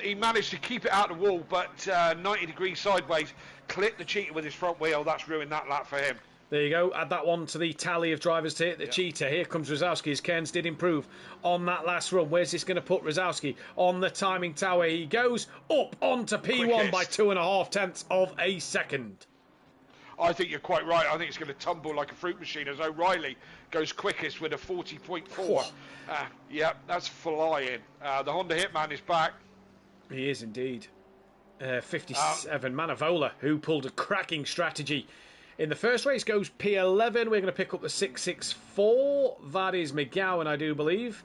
He managed to keep it out of the wall, but 90 degrees sideways, clipped the cheater with his front wheel. That's ruined that lap for him. There you go. Add that one to the tally of drivers to hit the cheater. Here comes Rosowski as Cairns did improve on that last run. Where's this going to put Rosowski? On the timing tower he goes up onto P1 by 2.5 tenths of a second. I think you're quite right. I think it's going to tumble like a fruit machine as O'Reilly goes quickest with a 40.4. That's flying. The Honda Hitman is back. He is indeed. 57, Manavola, who pulled a cracking strategy. In the first race goes P11. We're going to pick up the 664. That is McGowan, I do believe,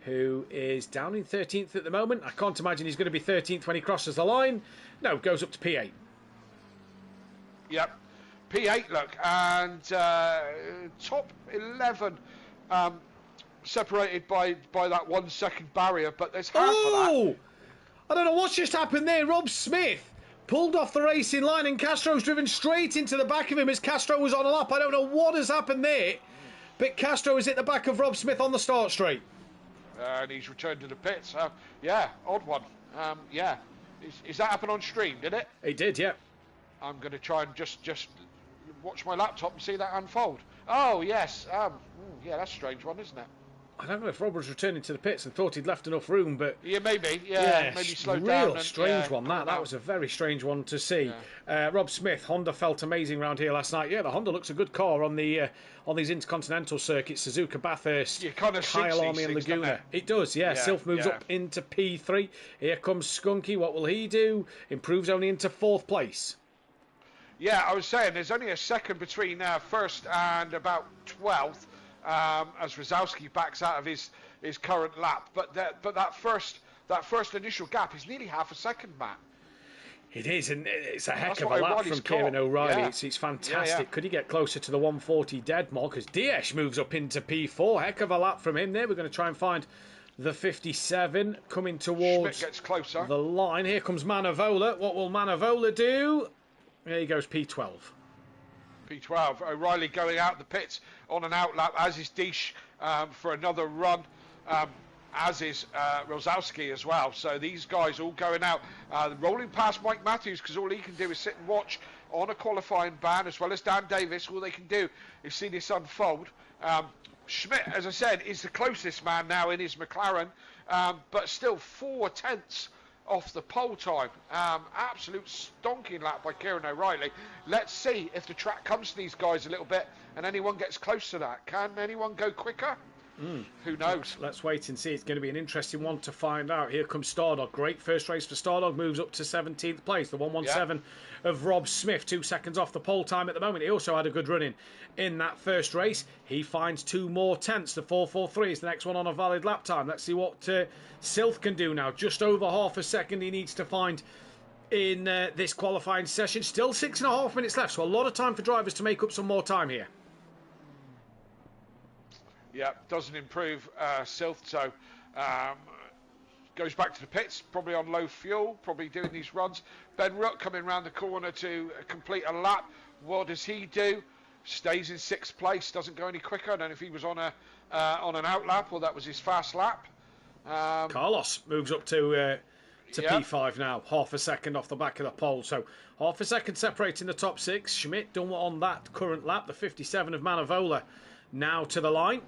who is down in 13th at the moment. I can't imagine he's going to be 13th when he crosses the line. No, goes up to P8. Yep. P8, look, and top 11 separated by that 1 second barrier, but there's half of that. I don't know what's just happened there. Rob Smith pulled off the racing line and Castro's driven straight into the back of him as Castro was on a lap. I don't know what has happened there, but Castro is at the back of Rob Smith on the start straight. And he's returned to the pits. Odd one. Is that happen on stream, did it? It did, yeah. I'm going to try and just watch my laptop and see that unfold. Oh, yes. That's a strange one, isn't it? I don't know if Rob was returning to the pits and thought he'd left enough room, but yeah, maybe slowed down. Real strange one. That was a very strange one to see. Yeah. Rob Smith, Honda felt amazing around here last night. Yeah, the Honda looks a good car on the on these intercontinental circuits, Suzuka, Bathurst, Kyalami and Laguna. It does, yeah. Sylph moves up into P3. Here comes Skunky. What will he do? Improves only into 4th place. Yeah, I was saying there's only a second between first and about 12th. As Rosowski backs out of his current lap, but that first initial gap is nearly half a second, Matt. It is, and it's a heck of a lap from Kieran O'Reilly. Yeah. It's fantastic. Could he get closer to the 140 dead mark? Because Daivs moves up into P4. Heck of a lap from him there. We're going to try and find the 57 coming towards Schmidt gets closer. The line. Here comes Manavola. What will Manavola do? There he goes, P12. P12. O'Reilly going out the pits on an out lap, as is Deesh for another run, as is Rosowski as well. So these guys all going out, rolling past Mike Mathews, because all he can do is sit and watch on a qualifying ban, as well as Dan Davis. All they can do is see this unfold. Schmidt, as I said, is the closest man now in his McLaren, but still 4/10 off the pole time. Absolute stonking lap by Kieran O'Reilly. Let's see if the track comes to these guys a little bit and anyone gets close to that. Can anyone go quicker? Who knows? Let's wait and see. It's going to be an interesting one to find out. Here comes Stardog. Great first race for Stardog. Moves up to 17th place. The 117 of Rob Smith. 2 seconds off the pole time at the moment. He also had a good run in that first race. He finds 2 more tenths. The 4:43 is the next one on a valid lap time. Let's see what Sylph can do now. Just over half a second he needs to find in this qualifying session. Still 6.5 minutes left. So a lot of time for drivers to make up some more time here. Yeah, doesn't improve Sylph, so goes back to the pits, probably on low fuel, probably doing these runs. Ben Rutt coming round the corner to complete a lap. What does he do? Stays in 6th place, doesn't go any quicker. I don't know if he was on an out lap or that was his fast lap. Carlos moves up to P5 now, half a second off the back of the pole. So half a second separating the top 6. Schmidt done on that current lap. The 57 of Manavola now to the line.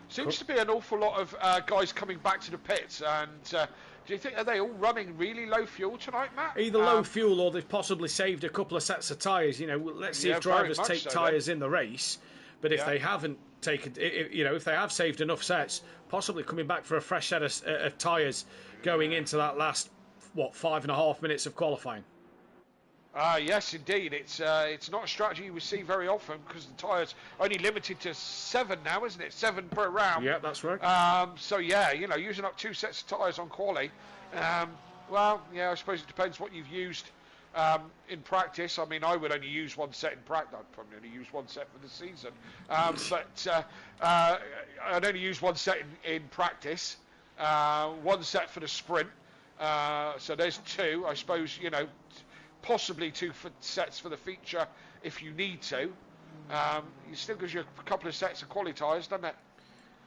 Seems to be an awful lot of guys coming back to the pits, and do you think, are they all running really low fuel tonight, Matt? Either low fuel or they've possibly saved a couple of sets of tyres. You know, let's see if drivers take tyres in the race. But if they haven't taken, if they have saved enough sets, possibly coming back for a fresh set of tyres going into that last 5.5 minutes of qualifying. Yes, indeed. It's not a strategy we see very often because the tyres are only limited to 7 now, isn't it? 7 per round. Yeah, that's right. So yeah, using up 2 sets of tyres on quali. Well, yeah, I suppose it depends what you've used in practice. I mean, I would only use 1 set in practice. I'd probably only use 1 set for the season. But I'd only use 1 set in practice. 1 set for the sprint. So there's 2. I suppose, possibly 2 sets for the feature if you need to. It still gives you a couple of sets of quality tyres, doesn't it?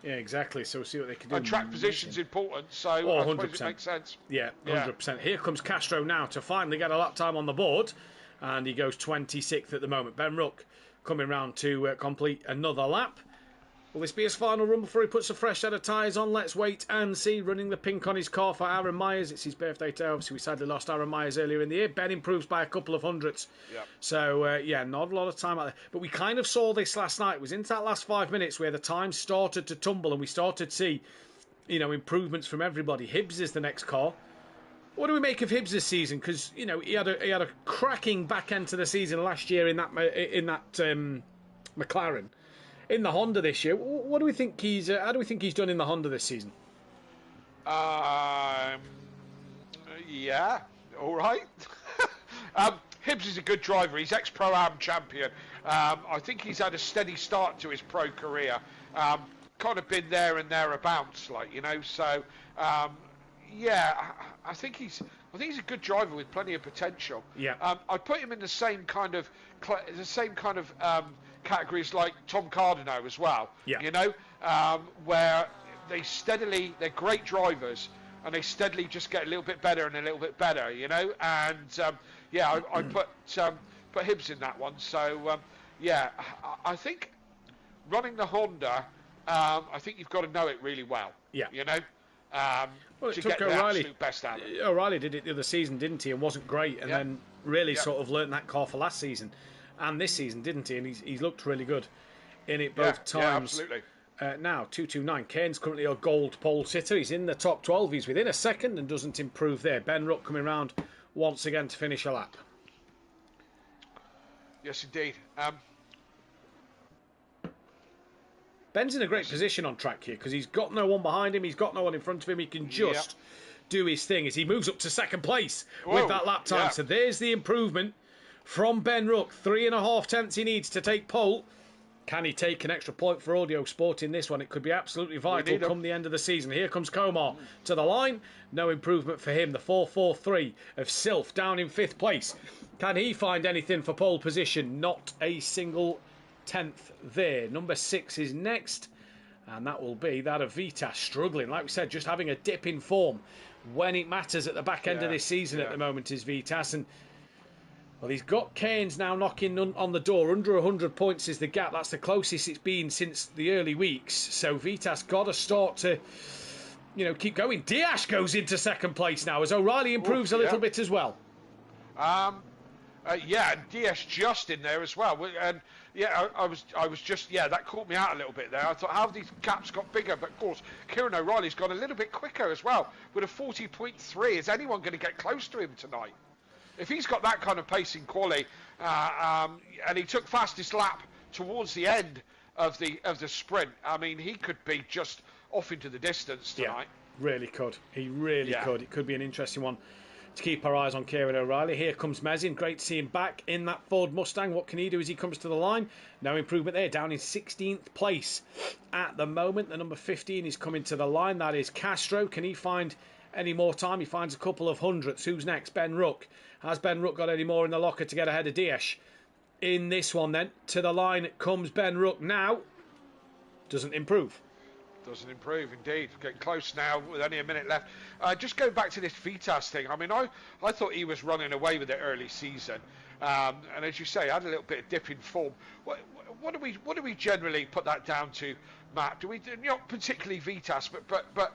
Yeah, exactly. So we'll see what they can do. And track position's important, so I suppose it makes sense. Yeah, 100%. Here comes Castro now to finally get a lap time on the board, and he goes 26th at the moment. Ben Ruck coming round to complete another lap. Will this be his final run before he puts a fresh set of tyres on? Let's wait and see. Running the pink on his car for Aaron Myers. It's his birthday today. Obviously, we sadly lost Aaron Myers earlier in the year. Ben improves by a couple of hundredths. Yep. So, not a lot of time out there. But we kind of saw this last night. It was into that last 5 minutes where the time started to tumble and we started to see, improvements from everybody. Hibbs is the next car. What do we make of Hibbs this season? Because, he had a cracking back end to the season last year in that McLaren. In the Honda this year, what do we think he's? How do we think he's done in the Honda this season? Yeah, all right. Hibbs is a good driver. He's ex-Pro-Am champion. I think he's had a steady start to his pro career. Kind of been there and thereabouts, So, I think he's a good driver with plenty of potential. Yeah. I'd put him in the same kind of categories like Tom Cardino as well. Yeah. Where they're great drivers and they steadily just get a little bit better and a little bit better, and I put Hibbs in that one. So I think running the Honda I think you've got to know it really well. Yeah. You know, well, to it took get the O'Reilly. Absolute best out of it. O'Reilly did it the other season, didn't he? And wasn't great, and then really sort of learnt that car for last season and this season, didn't he? And he's looked really good in it both times. Yeah, absolutely. Now 229. Kane's currently a gold pole sitter. He's in the top 12. He's within a second and doesn't improve there. Ben Ruck coming round once again to finish a lap. Yes, indeed. Ben's in a great position on track here because he's got no one behind him, he's got no one in front of him, he can just do his thing as he moves up to second place with that lap time. Yeah. So there's the improvement from Ben Ruck. 3.5 tenths he needs to take pole. Can he take an extra point for Audio Sport in this one? It could be absolutely vital come the end of the season. Here comes Komar to the line. No improvement for him. The 4.43 of Sylph down in 5th place. Can he find anything for pole position? Not a single tenth there. Number 6 is next, and that will be that of Vitas, struggling. Like we said, just having a dip in form when it matters at the back end of this season at the moment is Vitas. And well, he's got Cairns now knocking on the door. Under 100 points is the gap. That's the closest it's been since the early weeks. So Vitas got to start to, keep going. Diash goes into second place now as O'Reilly improves a little bit as well. And Diaz just in there as well. And I was just, that caught me out a little bit there. I thought, how have these gaps got bigger? But of course, Kieran O'Reilly's gone a little bit quicker as well with a 40.3. Is anyone going to get close to him tonight? If he's got that kind of pace in quali, and he took fastest lap towards the end of the sprint, I mean, he could be just off into the distance tonight. Yeah, really could. He really could. It could be an interesting one to keep our eyes on Kieran O'Reilly. Here comes Mezin. Great to see him back in that Ford Mustang. What can he do as he comes to the line? No improvement there. Down in 16th place at the moment. The number 15 is coming to the line. That is Castro. Can he find any more time? He finds a couple of hundredths. Who's next? Ben Ruck. Has Ben Ruck got any more in the locker to get ahead of Diash? In this one then, to the line comes Ben Ruck now. Doesn't improve. Doesn't improve, indeed. Getting close now with only a minute left. Just going back to this Vitas thing, I mean, I thought he was running away with it early season. And as you say, had a little bit of dip in form. What do we generally put that down to, Matt? Do we, not particularly Vitas, but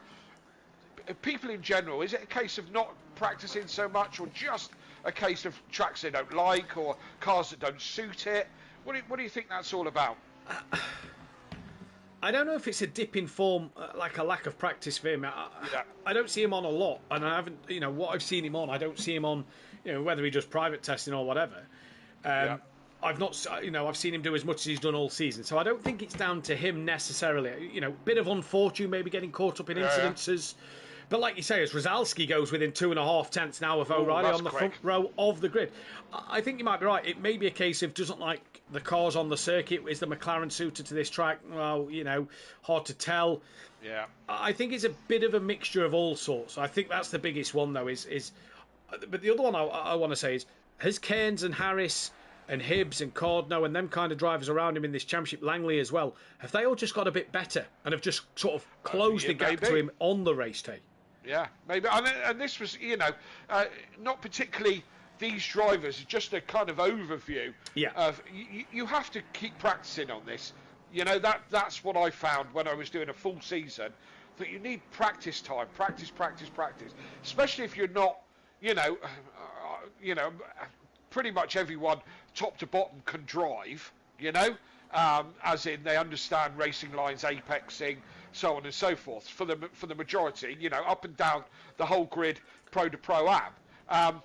people in general? Is it a case of not practicing so much, or just a case of tracks they don't like, or cars that don't suit it? What do you think that's all about? I don't know if it's a dip in form, like a lack of practice for him. I don't see him on a lot, and I haven't, what I've seen him on, I don't see him on, whether he does private testing or whatever. I've not, I've seen him do as much as he's done all season, so I don't think it's down to him necessarily. Bit of unfortune, maybe getting caught up in incidences. But like you say, as Rozalski goes within 2.5 tenths now of O'Reilly on the front row of the grid, I think you might be right. It may be a case of doesn't like the cars on the circuit. Is the McLaren suited to this track? Well, hard to tell. Yeah. I think it's a bit of a mixture of all sorts. I think that's the biggest one, though, but the other one I want to say is, has Cairns and Harris and Hibbs and Cordno and them kind of drivers around him in this championship, Langley as well, have they all just got a bit better and have just sort of closed the gap to him on the race day? Yeah, maybe. And this was, not particularly these drivers, just a kind of overview of you have to keep practicing on this. That's what I found when I was doing a full season, that you need practice time, practice, especially if you're not, pretty much everyone top to bottom can drive, as in they understand racing lines, apexing, so on and so forth. For the majority, up and down the whole grid, pro to pro am.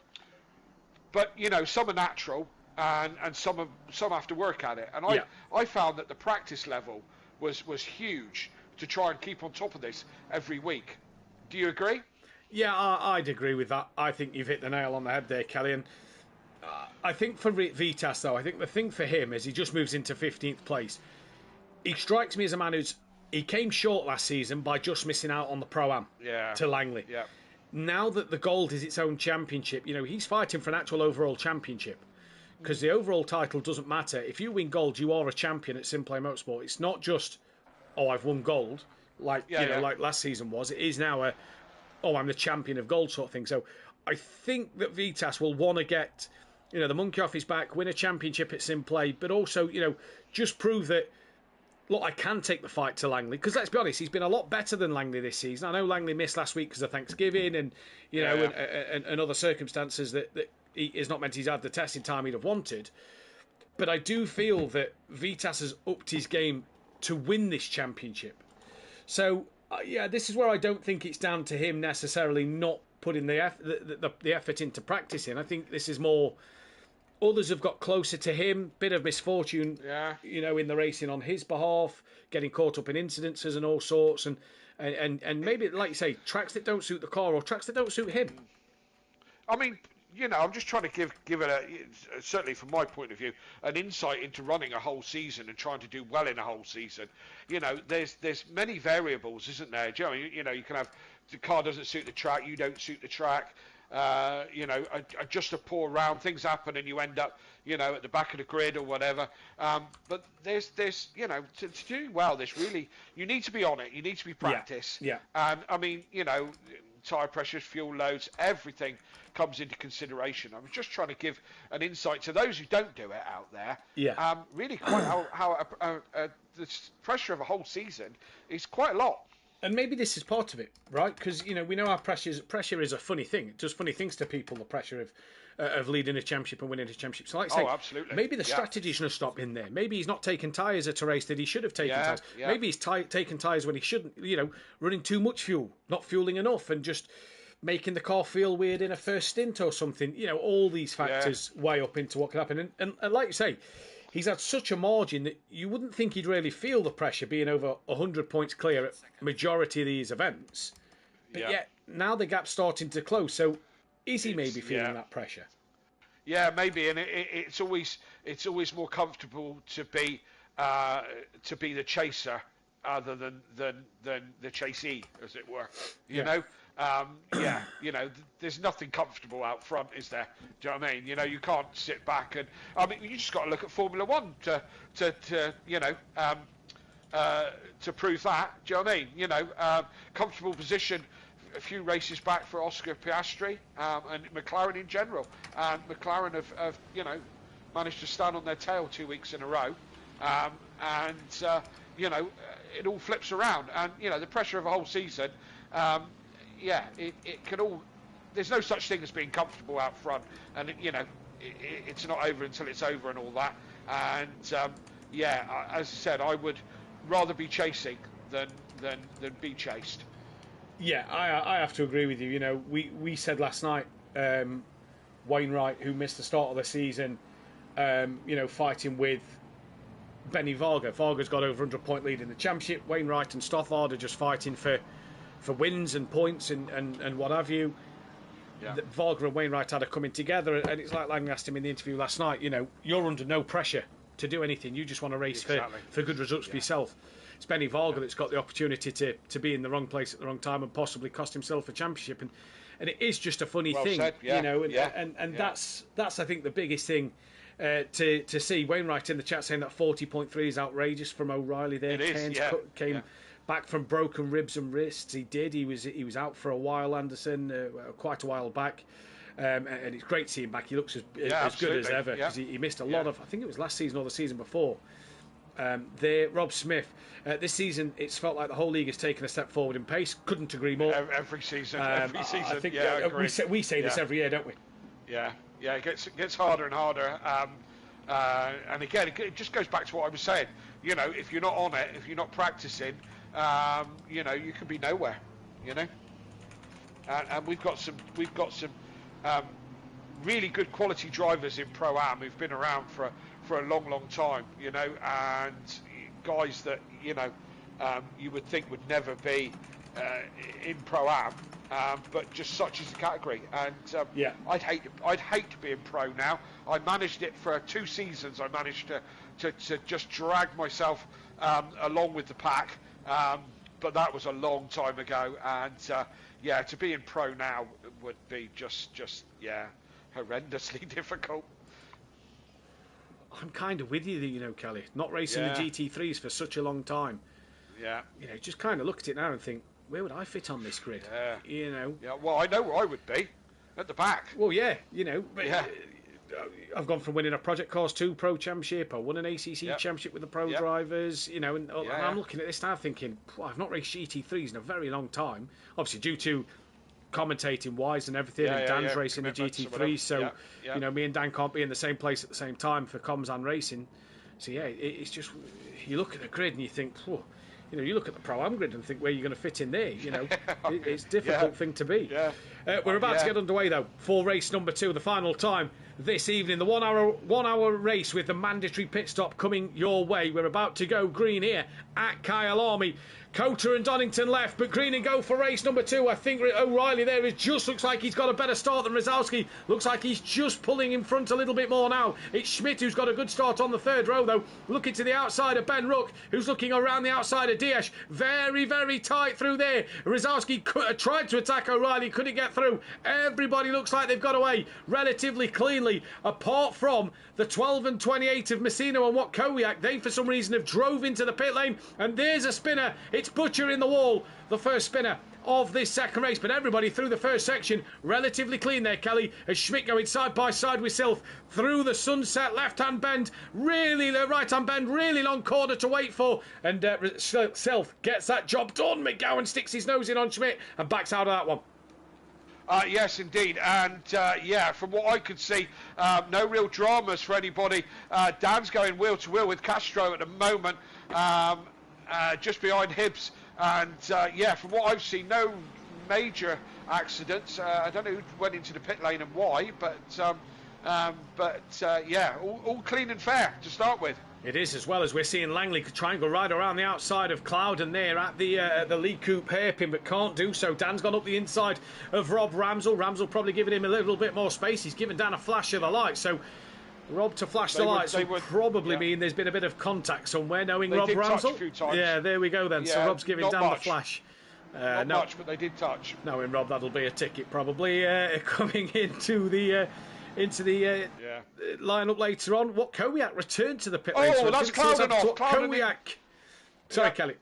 But some are natural, and some have to work at it. And I found that the practice level was huge to try and keep on top of this every week. Do you agree? Yeah, I'd agree with that. I think you've hit the nail on the head there, Kelly. And I think for Vitas, though, I think the thing for him is he just moves into 15th place. He strikes me as a man he came short last season by just missing out on the Pro-Am to Langley. Yeah. Now that the Gold is its own championship, he's fighting for an actual overall championship. Because the overall title doesn't matter. If you win Gold, you are a champion at SimPlay Motorsport. It's not just, I've won Gold, like last season was. It is now I'm the champion of Gold sort of thing. So I think that Vitas will want to get, the monkey off his back, win a championship at SimPlay, but also, just prove that look, I can take the fight to Langley, because let's be honest, he's been a lot better than Langley this season. I know Langley missed last week because of Thanksgiving and and other circumstances that he is not meant he's had the testing time he'd have wanted. But I do feel that Vitas has upped his game to win this championship. So, this is where I don't think it's down to him necessarily not putting the effort into practicing. I think this is more others have got closer to him, bit of misfortune, in the racing on his behalf, getting caught up in incidences and all sorts, and maybe, like you say, tracks that don't suit the car or tracks that don't suit him. I mean, I'm just trying to give it certainly from my point of view, an insight into running a whole season and trying to do well in a whole season. There's many variables, isn't there? Do you know, you can have the car doesn't suit the track, you don't suit the track. Just a poor round, things happen and you end up, at the back of the grid or whatever. But there's to do well, you need to be on it. You need to be practice. Yeah. And I mean, tyre pressures, fuel loads, everything comes into consideration. I was just trying to give an insight to those who don't do it out there. Yeah. Really quite how the pressure of a whole season is quite a lot. And maybe this is part of it, right? Because, we know our pressure is a funny thing. It does funny things to people, the pressure of leading a championship and winning a championship. So like I say, absolutely. Maybe the strategy shouldn't have stopped in there. Maybe he's not taking tyres at a race that he should have taken tyres. Yeah. Maybe he's taking tyres when he shouldn't, running too much fuel, not fueling enough, and just making the car feel weird in a first stint or something. All these factors weigh up into what could happen. And like you say, he's had such a margin that you wouldn't think he'd really feel the pressure being over 100 points clear at majority of these events. But yet, now the gap's starting to close. So is he maybe feeling that pressure? Yeah, maybe. And it's always more comfortable to be the chaser other than the chasee, as it were. You know? There's nothing comfortable out front, is there? Do you know what I mean? You can't sit back and you just got to look at Formula One to prove that. Do you know what I mean? Comfortable position a few races back for Oscar Piastri and McLaren in general. And McLaren have managed to stand on their tail 2 weeks in a row, it all flips around, and the pressure of a whole season. It can all. There's no such thing as being comfortable out front, and it's not over until it's over and all that. And as I said, I would rather be chasing than be chased. Yeah, I have to agree with you. We said last night, Wainwright, who missed the start of the season, fighting with Benny Varga. Varga's got over 100-point lead in the championship. Wainwright and Stothard are just fighting for wins and points and what have you. Yeah. Varga and Wainwright had a coming together, and it's like Langley asked him in the interview last night, you're under no pressure to do anything. You just want to race for good results for yourself. It's Benny Varga that's got the opportunity to be in the wrong place at the wrong time and possibly cost himself a championship. And it is just a funny thing, said, that's I think the biggest thing to see. Wainwright in the chat saying that 40.3 is outrageous from O'Reilly there. Came back from broken ribs and wrists. He did. He was out for a while, Anderson, quite a while back. And it's great to see him back. He looks as good as ever, because he missed a lot of, I think it was last season or the season before. Rob Smith, this season it's felt like the whole league has taken a step forward in pace. Couldn't agree more. Every season. I think we say this every year, don't we? Yeah, it gets harder and harder. And again, it just goes back to what I was saying. If you're not on it, if you're not practicing, you can be nowhere. And we've got some really good quality drivers in Pro-Am who've been around for a long time, and guys that you would think would never be in Pro-Am, but just such is the category. And I'd hate to be in Pro now. I managed it for 2 seasons. I managed to just drag myself along with the pack, but that was a long time ago. And to be in Pro now would be just horrendously difficult. I'm kind of with you, Kelly. Not racing the GT3s for such a long time. Yeah. Just kind of look at it now and think, where would I fit on this grid? Yeah. Yeah, well, I know where I would be. At the back. Well, but I've gone from winning a Project Cars 2 Pro Championship. I won an ACC Championship with the Pro drivers. You know, and I'm looking at this now thinking, I've not raced GT3s in a very long time. Obviously, due to commentating wise and everything, and Dan's racing the GT3, so you know, me and Dan can't be in the same place at the same time for comms and racing. So yeah, it's just, you look at the grid and you think, you know, you look at the Pro-Am grid and think where you're going to fit in there. You know, it's a difficult thing to be. We're about to get underway though for race number 2, the final time this evening, the 1 hour race with the mandatory pit stop coming your way. We're about to go green here at Kyalami. Coulter and Donington left, but green and go for race number 2. I think O'Reilly there just looks like he's got a better start than Rysowski. Looks like he's just pulling in front a little bit more now. It's Schmidt who's got a good start on the 3rd row though. Looking to the outside of Ben Ruck, who's looking around the outside of Diaz. Very, very tight through there. Rysowski tried to attack O'Reilly, couldn't get through. Everybody looks like they've got away relatively cleanly, apart from the 12 and 28 of Messina and Watkowiak. They for some reason have drove into the pit lane, and there's a spinner. It's Butcher in the wall, the first spinner of this second race, but everybody through the first section relatively clean there, Kelly, as Schmidt going side by side with Sylph through the sunset left-hand bend, really the right-hand bend, really long corner to wait for, and Sylph gets that job done. McGowan sticks his nose in on Schmidt and backs out of that one. Yes, indeed. And, from what I could see, no real dramas for anybody. Dan's going wheel to wheel with Castro at the moment, just behind Hibbs. And, from what I've seen, no major accidents. I don't know who went into the pit lane and why, but all clean and fair to start with. It is, as well as we're seeing Langley try and go right around the outside of Clouden there at the Lee Coupe hairpin, but can't do so. Dan's gone up the inside of Rob Ramsell. Ramsell probably giving him a little bit more space. He's given Dan a flash of the light, so Rob to flash the lights would probably mean there's been a bit of contact somewhere, knowing Rob Ramsell. Yeah, there we go then. So Rob's giving Dan the flash. Not much, but they did touch. Knowing Rob, that'll be a ticket probably coming into the line-up later on. Watkowiak returned to the pit lane. Oh, that's Clouden off. Watkowiak. Sorry, Kelly.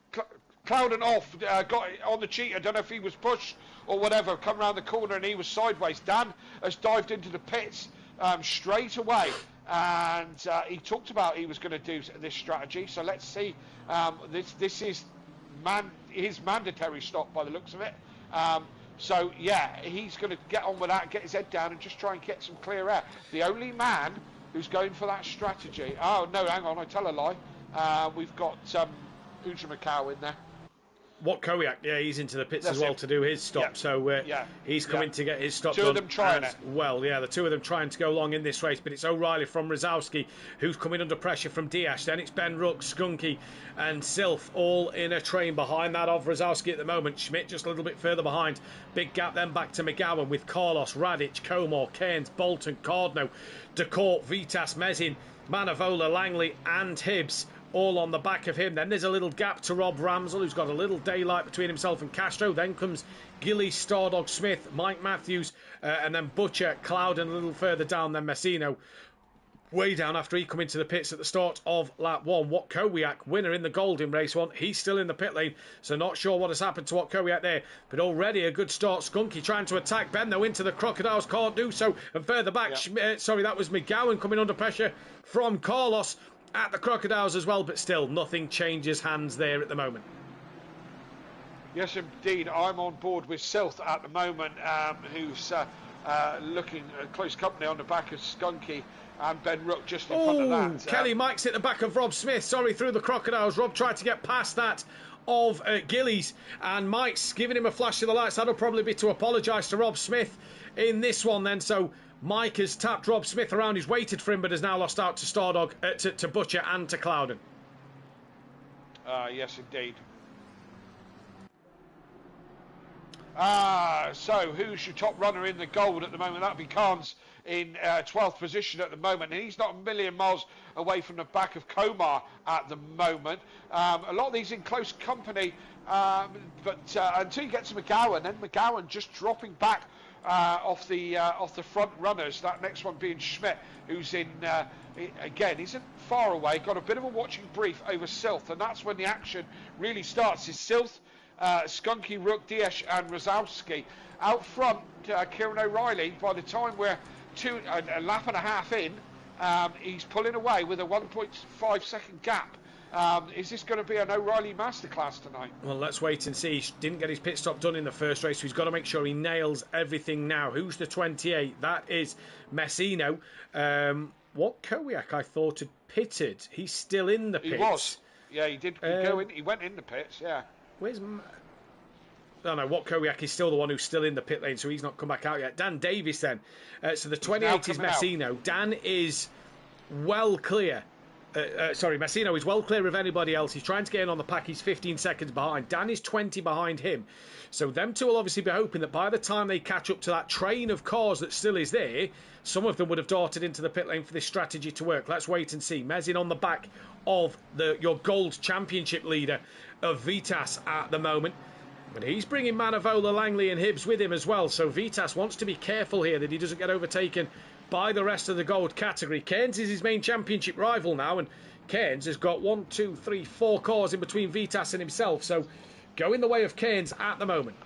Clouden off. Got on the cheat. I don't know if he was pushed or whatever. Come around the corner and he was sideways. Dan has dived into the pits straight away. And he talked about he was going to do this strategy. So let's see. This is his mandatory stop by the looks of it. So, he's going to get on with that, get his head down and just try and get some clear air. The only man who's going for that strategy... Oh, no, hang on, I tell a lie. We've got Uja Macau in there. Watkowiak, he's into the pits as well to do his stop. So he's coming to get his stop done. Two of them trying it. Well, the two of them trying to go long in this race, but it's O'Reilly from Rysowski who's coming under pressure from Diaz. Then it's Ben Ruck, Skunky and Sylph all in a train behind that of Rysowski at the moment. Schmidt just a little bit further behind. Big gap then back to McGowan with Carlos, Radic, Comore, Cairns, Bolton, Cardno, DeCourt, Vitas, Mezin, Manavola, Langley and Hibbs. All on the back of him. Then there's a little gap to Rob Ramsell, who's got a little daylight between himself and Castro. Then comes Gilly, Stardog, Smith, Mike Matthews, and then Butcher, Clouden a little further down, then Messino way down after he come into the pits at the start of lap 1. Watkowiak, winner in the Golden Race 1. He's still in the pit lane, so not sure what has happened to Watkowiak there, but already a good start. Skunky trying to attack Ben, though, into the Crocodiles, can't do so. And further back, that was McGowan coming under pressure from Carlos at the Crocodiles as well, but still nothing changes hands there at the moment. Yes, indeed. I'm on board with Sylph at the moment, who's looking at close company on the back of Skunky and Ben Ruck just in front of that. Kelly Mike's at the back of Rob Smith, through the Crocodiles. Rob tried to get past that of Gillies, and Mike's giving him a flash of the lights. That'll probably be to apologise to Rob Smith in this one then. So Mike has tapped Rob Smith around. He's waited for him, but has now lost out to Stardog, to Butcher and to Clouden. Yes, indeed. So who's your top runner in the gold at the moment? That'll be Carnes in 12th position at the moment, and he's not a million miles away from the back of Komar at the moment. A lot of these in close company, but until you get to McGowan, then McGowan just dropping back off the front runners. That next one being Schmidt, who's in again, isn't far away. Got a bit of a watching brief over Sylph, and that's when the action really starts. Is Sylph, Skunky, Rook, Diaz, and Rysowski out front. Kieran O'Reilly. By the time we're a lap and a half in, he's pulling away with a 1.5 second gap. Is this going to be an O'Reilly masterclass tonight? Well, let's wait and see. He didn't get his pit stop done in the first race, so he's got to make sure he nails everything now. Who's the 28? That is Messino. What Kodiak I thought had pitted? He's still in the pits. He was. Yeah, he did go in. He went in the pits, yeah. Where's... Oh no, what Kodiak is still the one who's still in the pit lane, so he's not come back out yet. Dan Davis then. So the 28 is Messino. Out. Dan is well clear. Messino is well clear of anybody else. He's trying to get in on the pack. He's 15 seconds behind. Dan is 20 behind him. So them two will obviously be hoping that by the time they catch up to that train of cars that still is there, some of them would have darted into the pit lane for this strategy to work. Let's wait and see. Mezin on the back of your gold championship leader of Vitas at the moment. But he's bringing Manavola, Langley and Hibbs with him as well. So Vitas wants to be careful here that he doesn't get overtaken by the rest of the gold category. Cairns is his main championship rival now, and Cairns has got 1, 2, 3, 4 cars in between Vitas and himself. So going the way of Cairns at the moment.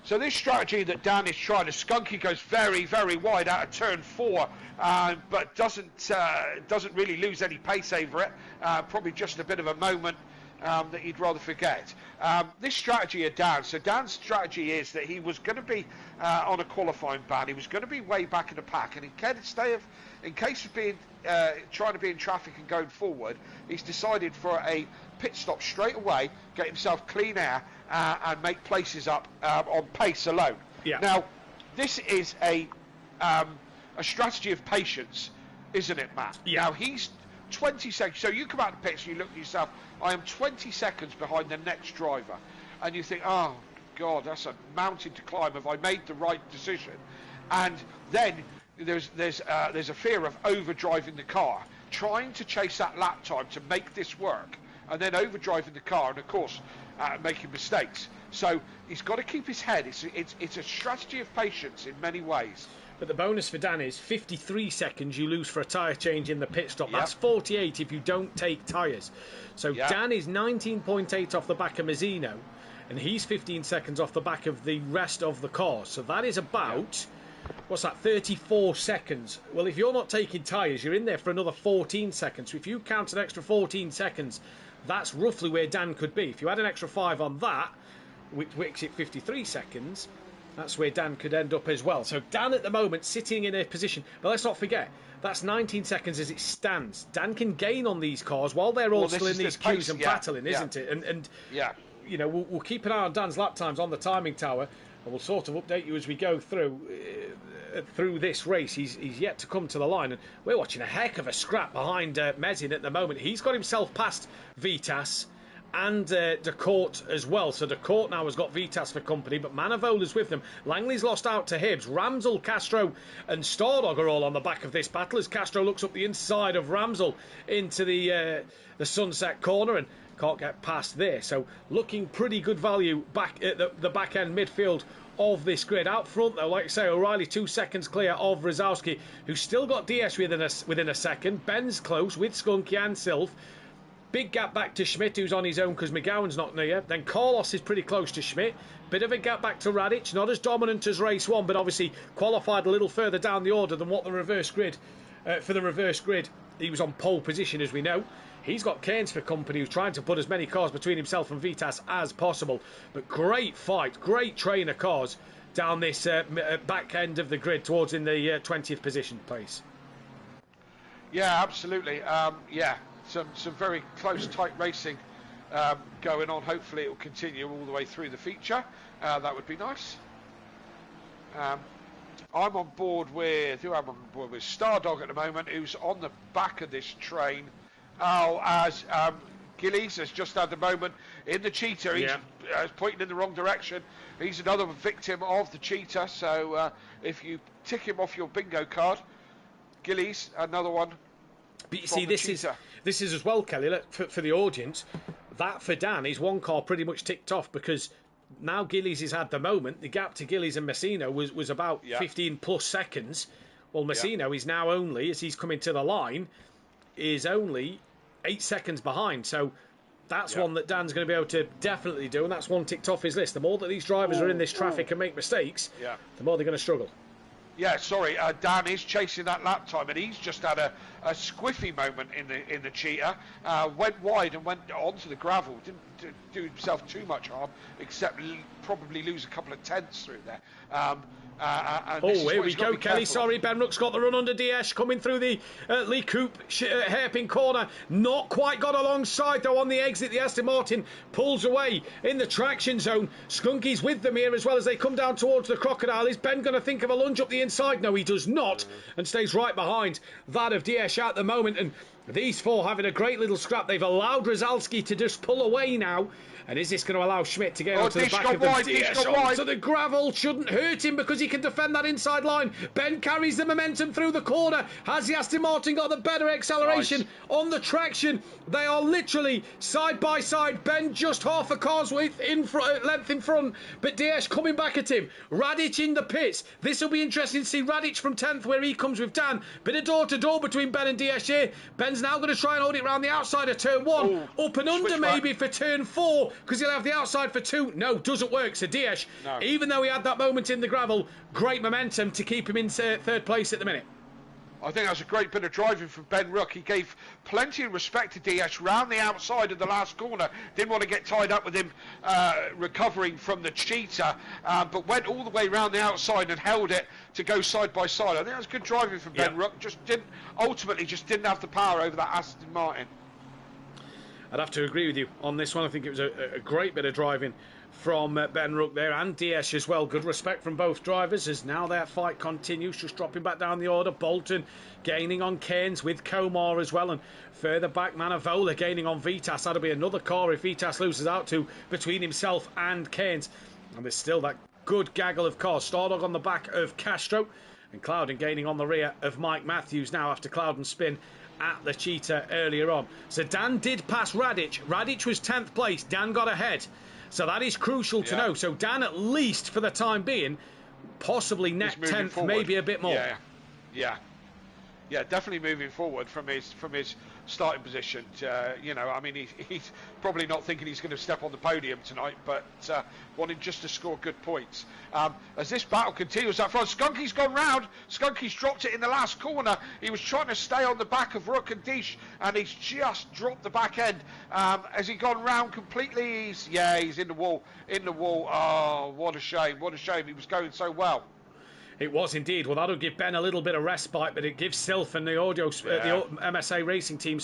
So this strategy that Dan is trying, Skunky goes very, very wide out of turn 4, but doesn't really lose any pace over it. Probably just a bit of a moment that he'd rather forget. This strategy of Dan, so Dan's strategy is that he was going to be on a qualifying ban. He was going to be way back in the pack, and in case of being trying to be in traffic and going forward, he's decided for a pit stop straight away, get himself clean air, and make places up on pace alone. Yeah. Now, this is a strategy of patience, isn't it, Matt? Yeah. Now, he's 20 seconds. So you come out of the pits and you look at yourself, I am 20 seconds behind the next driver. And you think, oh, God, that's a mountain to climb. Have I made the right decision? And then there's a fear of overdriving the car, trying to chase that lap time to make this work, and then overdriving the car, and of course making mistakes. So he's got to keep his head. It's a strategy of patience in many ways. But the bonus for Dan is 53 seconds you lose for a tyre change in the pit stop. Yep. That's 48 if you don't take tyres. So yep. Dan is 19.8 off the back of Mazzino, and he's 15 seconds off the back of the rest of the cars. So that is about, what's that, 34 seconds. Well, if you're not taking tyres, you're in there for another 14 seconds. So if you count an extra 14 seconds, that's roughly where Dan could be. If you add an extra 5 on that, which makes it 53 seconds, that's where Dan could end up as well. So Dan at the moment sitting in a position, but let's not forget, that's 19 seconds as it stands. Dan can gain on these cars while they're all still in these queues and battling, isn't it? And you know, we'll keep an eye on Dan's lap times on the timing tower, and we'll sort of update you as we go through this race. He's yet to come to the line, and we're watching a heck of a scrap behind Mezin at the moment. He's got himself past Vitas and De Court as well. So De Court now has got Vitas for company, but Manavola's with them. Langley's lost out to Hibbs. Ramsell, Castro and Stardog are all on the back of this battle as Castro looks up the inside of Ramsell into the sunset corner and can't get past there. So looking pretty good value back at the back end midfield of this grid. Out front though, like I say, O'Reilly 2 seconds clear of Rosowski, who's still got DS within a second. Ben's close with Skunky and Sylv. Big gap back to Schmidt, who's on his own because McGowan's not near. Then Carlos is pretty close to Schmidt. Bit of a gap back to Radic. Not as dominant as race 1, but obviously qualified a little further down the order than what the reverse grid. For the reverse grid, he was on pole position, as we know. He's got Cairns for company, who's trying to put as many cars between himself and Vitas as possible. But great fight, great train of cars down this back end of the grid towards in the 20th position place. Yeah, absolutely. Some very close, tight racing going on. Hopefully it will continue all the way through the feature. That would be nice. I'm on board with Stardog at the moment, who's on the back of this train. As Gillies has just had the moment in the cheetah. He's pointing in the wrong direction. He's another victim of the cheetah. So if you tick him off your bingo card, Gillies, another one. But you see, this is as well, Kelly, for the audience, that for Dan is one car pretty much ticked off, because now Gillies has had the moment. The gap to Gillies and Messino was about 15 plus seconds. Well, Messino is now only, as he's coming to the line, is only 8 seconds behind. So that's one that Dan's going to be able to definitely do, and that's one ticked off his list. The more that these drivers are in this traffic and make mistakes, the more they're going to struggle. Yeah, sorry, Dan is chasing that lap time, and he's just had a squiffy moment in the cheetah. Went wide and went onto the gravel. Didn't do himself too much harm, except probably lose a couple of tenths through there. Here we go, Kelly. Sorry, Benrook's got the run under Diaz, coming through the Lee Coupe hairpin corner. Not quite got alongside, though, on the exit. The Aston Martin pulls away in the traction zone. Skunky's with them here as well as they come down towards the Crocodile. Is Ben going to think of a lunge up the inside? No, he does not, and stays right behind that of Diaz at the moment. And these four having a great little scrap. They've allowed Rozalski to just pull away now. And is this going to allow Schmidt to get onto the back of the Diaz? So the gravel shouldn't hurt him because he can defend that inside line. Ben carries the momentum through the corner. Has the Aston Martin got the better acceleration on the traction? They are literally side by side. Ben just half a car's length in front, but Diaz coming back at him. Radic in the pits. This will be interesting to see Radic from 10th where he comes with Dan. Bit of door-to-door between Ben and Diaz here. Ben's now going to try and hold it round the outside of turn 1. Up and under maybe for turn 4. Because he'll have the outside for 2. No, doesn't work. So Diaz, even though he had that moment in the gravel, great momentum to keep him in third place at the minute. I think that's a great bit of driving from Ben Rook. He gave plenty of respect to Diaz round the outside of the last corner. Didn't want to get tied up with him recovering from the cheetah, but went all the way round the outside and held it to go side by side. I think that's good driving from Ben Rook. Ultimately just didn't have the power over that Aston Martin. I'd have to agree with you on this one. I think it was a great bit of driving from Ben Rook there, and Diaz as well. Good respect from both drivers as now their fight continues, just dropping back down the order. Bolton gaining on Keynes with Komar as well, and further back Manavola gaining on Vitas. That'll be another car if Vitas loses out to between himself and Keynes. And there's still that good gaggle of cars. Stardog on the back of Castro, and Clouden gaining on the rear of Mike Matthews now after Clouden spin at the cheetah earlier on. So Dan did pass Radic. Radic was 10th place. Dan got ahead. So that is crucial to know. So Dan, at least for the time being, possibly net 10th, forward. Maybe a bit more. Yeah, definitely moving forward from his starting position. You know, I mean, he's probably not thinking he's going to step on the podium tonight, but wanting just to score good points. As this battle continues up front, Skunky's gone round. Skunky's dropped it in the last corner. He was trying to stay on the back of Rook and Dish, and he's just dropped the back end. Has he gone round completely? He's in the wall. Oh, what a shame. What a shame. He was going so well. It was indeed. Well, that'll give Ben a little bit of respite, but it gives Sylph and the the MSA Racing Team,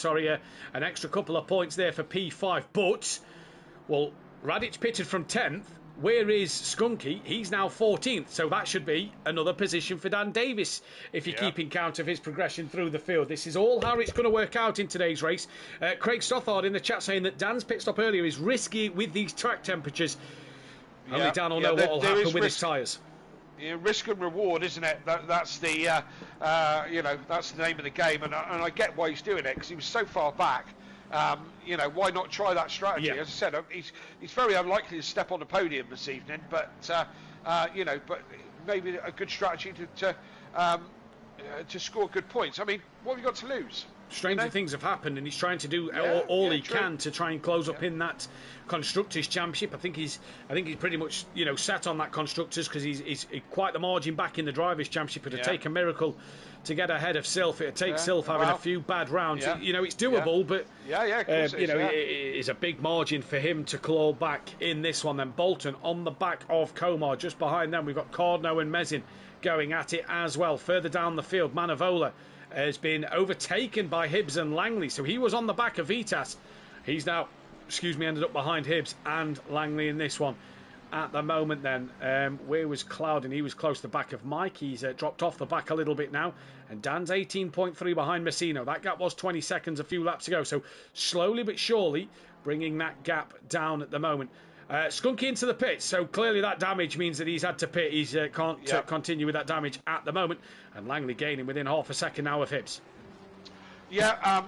an extra couple of points there for P5. But, well, Radic pitted from 10th. Where is Skunky? He's now 14th, so that should be another position for Dan Davis if you're keeping count of his progression through the field. This is all how it's going to work out in today's race. Craig Stothard in the chat saying that Dan's pit stop earlier is risky with these track temperatures. Only Dan will know what will happen with his tyres. Yeah, risk and reward, isn't it? That's the that's the name of the game, and I get why he's doing it because he was so far back. Why not try that strategy? As I said, he's very unlikely to step on the podium this evening, but but maybe a good strategy to score good points. I mean, what have you got to lose? Stranger things have happened, and he's trying to do all he can to try and close up in that Constructors' Championship. I think he's pretty much set on that Constructors because he's quite the margin back in the Drivers' Championship. It'll take a miracle to get ahead of Sylph. It'll take Sylph having a few bad rounds. It's doable, but it is a big margin for him to claw back in this one. Then Bolton on the back of Komar. Just behind them, we've got Cardno and Mezin going at it as well. Further down the field, Manavola has been overtaken by Hibbs and Langley, so he was on the back of Vitas. He's now, ended up behind Hibbs and Langley in this one. At the moment then, where was Clouden? He was close to the back of Mike. He's dropped off the back a little bit now, and Dan's 18.3 behind Messino. That gap was 20 seconds a few laps ago, so slowly but surely bringing that gap down at the moment. Skunky into the pits, so clearly that damage means that he's had to pit. He can't continue with that damage at the moment, and Langley gaining within half a second now of Hibbs.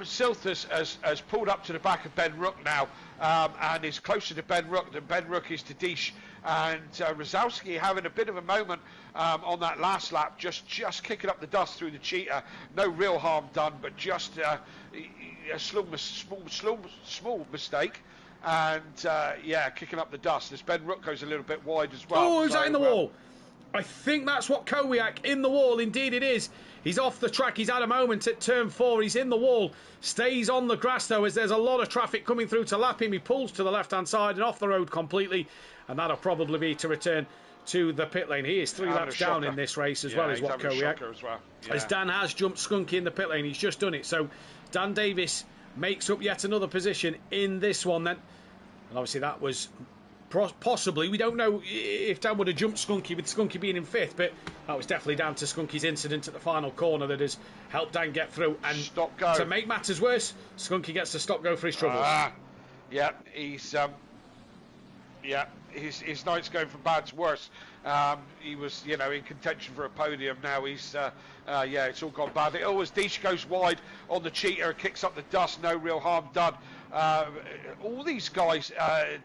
Sylph has pulled up to the back of Ben Rook now, and is closer to Ben Rook than Ben Rook is to Dish, and Rozalski having a bit of a moment on that last lap, just kicking up the dust through the cheetah. No real harm done, but just a small mistake. And kicking up the dust as Ben Rook goes a little bit wide as well. Oh, who's that in the wall? I think that's what Kowiak in the wall. Indeed it is. He's off the track. He's had a moment at turn 4. He's in the wall. Stays on the grass, though, as there's a lot of traffic coming through to lap him. He pulls to the left-hand side and off the road completely. And that'll probably be to return to the pit lane. He is 3 laps down in this race as well, is what Kowiak. As Dan has jumped Skunky in the pit lane. He's just done it. So Dan Davis makes up yet another position in this one then. And obviously that was... possibly, we don't know if Dan would have jumped Skunky with Skunky being in 5th, but that was definitely down to Skunky's incident at the final corner that has helped Dan get through. And to make matters worse, Skunky gets to stop go for his troubles. Yeah, his night's going from bad to worse. He was, in contention for a podium. Now he's, it's all gone bad. As Deesh goes wide on the cheater, kicks up the dust, no real harm done. All these guys,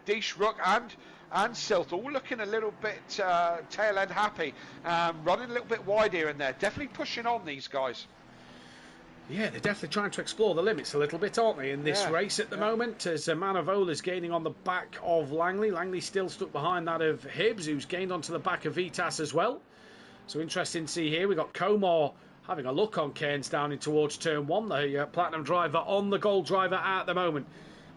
Deesh, Rook and Silt, all looking a little bit tail end happy, running a little bit wide here and there. Definitely pushing on, these guys. Yeah, they're definitely trying to explore the limits a little bit, aren't they, in this race at the moment, as Manavola's gaining on the back of Langley. Langley's still stuck behind that of Hibbs, who's gained onto the back of Vitas as well. So interesting to see here. We've got Comar having a look on Cairns down in towards turn 1, the Platinum driver on the Gold driver at the moment.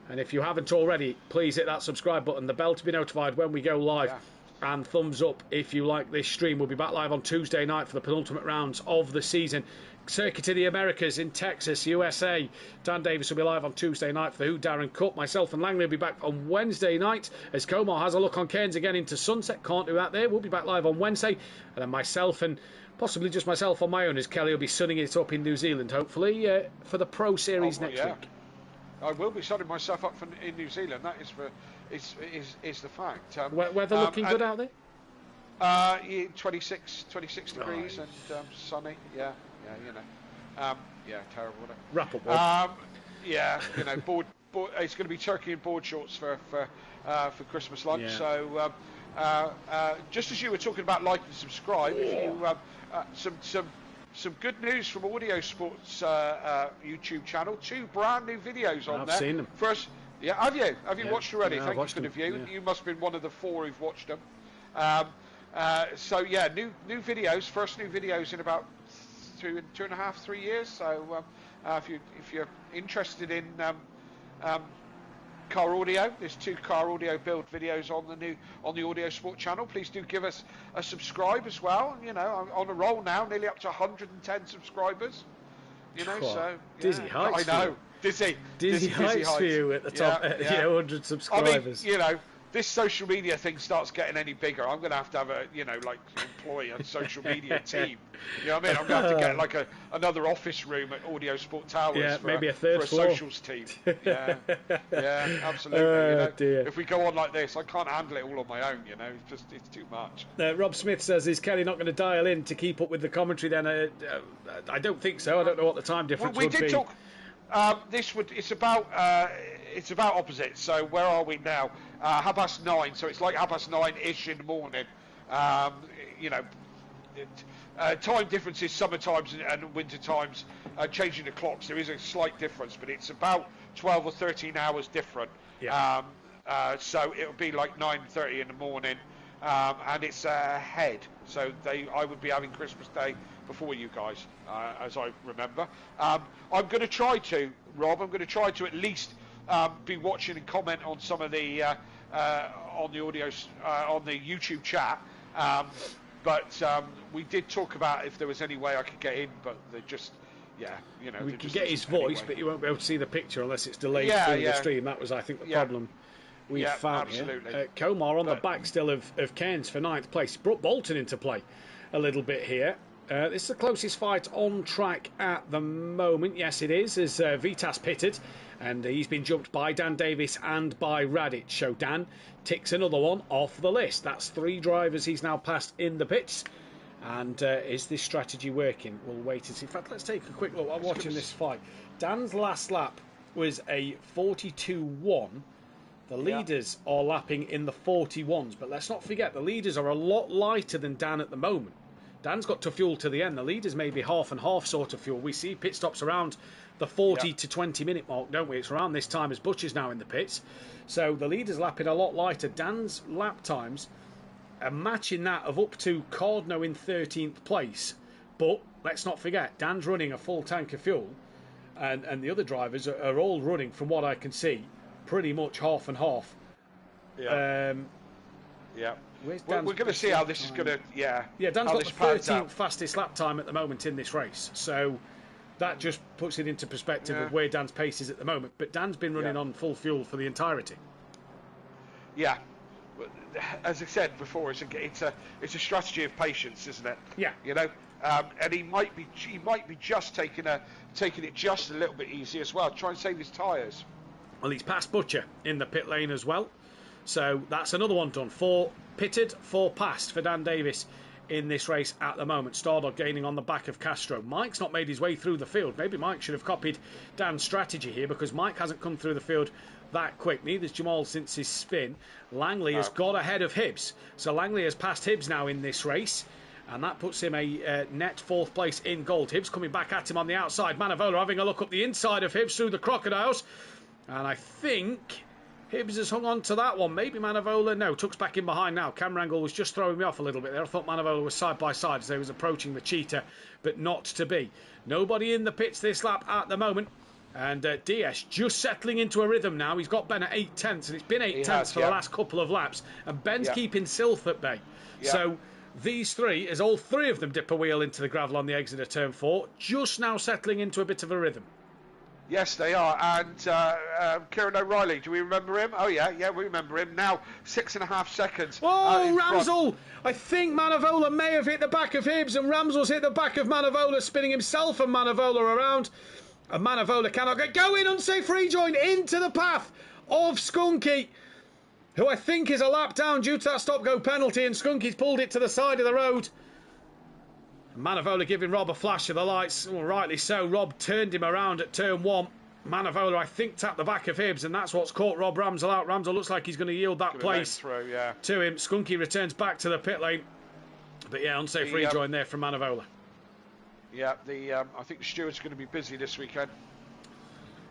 And if you haven't already, please hit that subscribe button, the bell to be notified when we go live. And thumbs up if you like this stream. We'll be back live on Tuesday night for the penultimate rounds of the season. Circuit of the Americas in Texas, USA. Dan Davis will be live on Tuesday night for the Who Darren Cup. Myself and Langley will be back on Wednesday night as Comar has a look on Cairns again into Sunset. Can't do that there. We'll be back live on Wednesday. And then myself and possibly just myself on my own as Kelly will be sunning it up in New Zealand, hopefully, for the Pro Series next week. I will be sunning myself up in New Zealand. That is the fact. Weather looking good out there? 26 degrees and sunny. Terrible. Wrap up. Board. It's going to be turkey and board shorts for Christmas lunch. Yeah. So just as you were talking about like and subscribe, if you some good news from Audio Sports YouTube channel. 2 brand new videos on there. I've seen them. First, have you? Have you watched already? Thank you for the view. You must have been one of the 4 who've watched them. New videos. First new videos in about 2.5, 3 years. So if you're interested in car audio, there's 2 car audio build videos on the Audio Sport channel. Please do give us a subscribe as well. I'm on a roll now, nearly up to 110 subscribers. Dizzy heights. I know, dizzy heights for you at the top. 100 subscribers. I mean, this social media thing starts getting any bigger, I'm going to have a, employ a social media team. You know what I mean? I'm going to have to get another office room at Audio Sport Towers for, maybe a third floor. Socials team. Absolutely. If we go on like this, I can't handle it all on my own. It's too much. Rob Smith says, is Kelly not going to dial in to keep up with the commentary then? I don't think so. I don't know what the time difference would be. We did talk. It's about opposite. So where are we now? 9:30. So it's like 9:30-ish in the morning. Time differences, summer times and winter times, changing the clocks. There is a slight difference, but it's about 12 or 13 hours different. So it'll be like 9:30 in the morning, and it's ahead. So I would be having Christmas Day before you guys, as I remember. I'm going to try to, Rob. I'm going to try to at least be watching and comment on some of the on the audios on the YouTube chat. But we did talk about if there was any way I could get in, but they just, we can get his voice, but you won't be able to see the picture unless it's delayed through the stream. That was, I think, the problem we found here. Comar on the back still of Cairns for 9th place. Brought Bolton into play a little bit here. This is the closest fight on track at the moment. Yes, it is, as Vitas pitted, and he's been jumped by Dan Davis and by Radic. So Dan ticks another one off the list. That's 3 drivers he's now passed in the pits. And is this strategy working? We'll wait and see. In fact, let's take a quick look while watching this fight. Dan's last lap was a 42.1. The leaders are lapping in the 41s, but let's not forget the leaders are a lot lighter than Dan at the moment. Dan's got to fuel to the end. The leaders may be half and half sort of fuel. We see pit stops around the 40 to 20 minute mark, don't we? It's around this time as Butcher's now in the pits. So the leaders lapping a lot lighter. Dan's lap times a match in that of up to Cardno in 13th place. But let's not forget, Dan's running a full tank of fuel, and the other drivers are all running, from what I can see, pretty much half and half. Yeah. We're going to see how this is going to, Yeah, Dan's got the 13th fastest lap time at the moment in this race. So that just puts it into perspective of where Dan's pace is at the moment. But Dan's been running on full fuel for the entirety. Yeah. As I said before, it's a strategy of patience, isn't it? Yeah. You know, and he might be just taking it just a little bit easy as well. Try and save his tyres. Well, he's passed Butcher in the pit lane as well. So that's another one done. 4 pitted, 4 passed for Dan Davis in this race at the moment. Stardog gaining on the back of Castro. Mike's not made his way through the field. Maybe Mike should have copied Dan's strategy here, because Mike hasn't come through the field that quick. Neither's Jamal since his spin. Langley has got ahead of Hibbs. So Langley has passed Hibbs now in this race, and that puts him a net 4th place in gold. Hibbs coming back at him on the outside. Manavola having a look up the inside of Hibbs through the crocodiles, and I think Hibbs has hung on to that one. Maybe Manavola, no, Tuck's back in behind now. Camera angle was just throwing me off a little bit there. I thought Manavola was side by side as they was approaching the cheetah, but not to be. Nobody in the pits this lap at the moment. And DS just settling into a rhythm now. He's got Ben at 8 tenths, and it's been 8 tenths for the last couple of laps. And Ben's keeping Sylph at bay. So these three, as all three of them dip a wheel into the gravel on the exit of turn 4, just now settling into a bit of a rhythm. Yes, they are. And Kieran O'Reilly, do we remember him? Oh, yeah, we remember him. Now, 6.5 seconds. Oh, Ramsell! I think Manavola may have hit the back of Hibbs, and Ramsell's hit the back of Manavola, spinning himself and Manavola around. And Manavola cannot get going. Unsafe rejoin into the path of Skunky, who I think is a lap down due to that stop-go penalty, and Skunky's pulled it to the side of the road. Manavola giving Rob a flash of the lights. Well, rightly so. Rob turned him around at turn 1. Manavola, I think, tapped the back of Hibbs, and that's what's caught Rob Ramsell out. Ramsell looks like he's going to yield that place to him. Skunky returns back to the pit lane. But yeah, unsafe rejoin there from Manavola. Yeah, I think the stewards are going to be busy this weekend.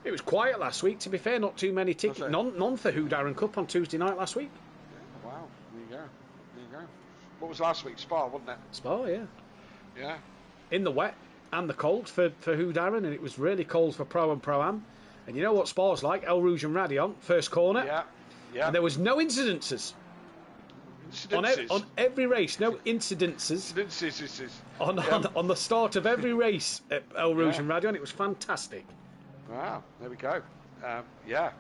It was quiet last week, to be fair. Not too many tickets. None for Who Darren Cup on Tuesday night last week. Yeah, wow, there you go. What was last week? Spa, wasn't it? Spa, yeah. Yeah. In the wet and the cold for Who Darren, and it was really cold for Pro and Pro-Am. And you know what Spa's like? El Rouge and Radion, first corner. Yeah. And there was no incidences. On every race, no incidences. On the start of every race at El Rouge and Radion, it was fantastic. Wow, there we go. Yeah.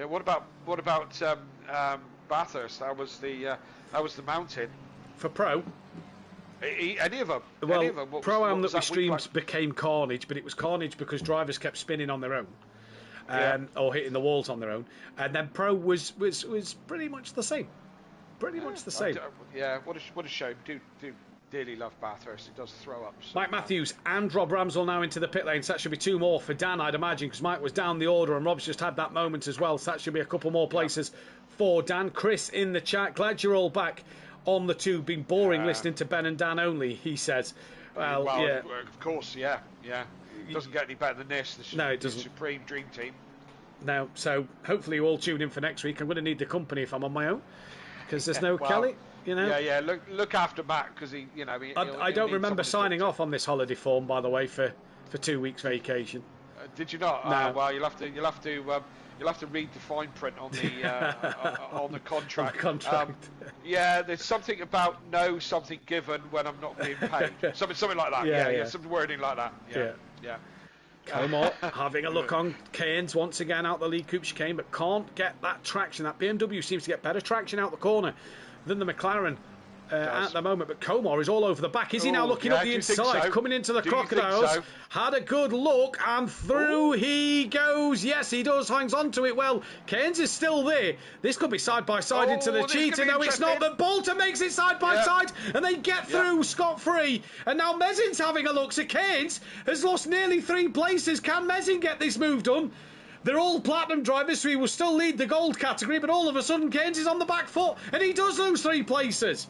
What about Bathurst? That was the mountain for Pro. Any of them? Well, Pro-Am that we streamed became carnage, but it was carnage because drivers kept spinning on their own, or hitting the walls on their own. And then Pro was pretty much the same. Pretty much the same. What a shame. Do dearly love Bathurst. It does throw up. Mike Matthews and Rob Ramsell now into the pit lane. So that should be 2 more for Dan, I'd imagine, because Mike was down the order and Rob's just had that moment as well. So that should be a couple more places for Dan. Chris in the chat, glad you're all back on the tube. Been boring listening to Ben and Dan only, he says. Well, yeah. Of course, yeah. It doesn't get any better than this. No, it doesn't. Supreme Dream Team. No, so hopefully you all tune in for next week. I'm going to need the company if I'm on my own, because there's no Kelly, you know. Yeah. Look after Matt, because he, you know. I don't remember signing off on this holiday form, by the way, for 2 weeks vacation. Did you not? No. Well, you'll have to read the fine print on the on the contract. There's something about something given when I'm not being paid. something like that. Yeah. Some wording like that. Yeah. Comor having a look on Keynes once again out the lead coupe chicane, but can't get that traction. That BMW seems to get better traction out the corner than the McLaren at the moment. But Comor is all over the back. Is he now looking up the inside, coming into the crocodiles? Had a good look and through he goes. Yes, he does. Hangs on to it well. Keynes is still there. This could be side by side into the cheetah. No, it's not. But Bolter makes it side by side, and they get through scot-free. And now Mezin's having a look. So Keynes has lost nearly 3 places. Can Mezin get this move done? They're all platinum drivers, so he will still lead the gold category. But all of a sudden, Keynes is on the back foot, and he does lose 3 places.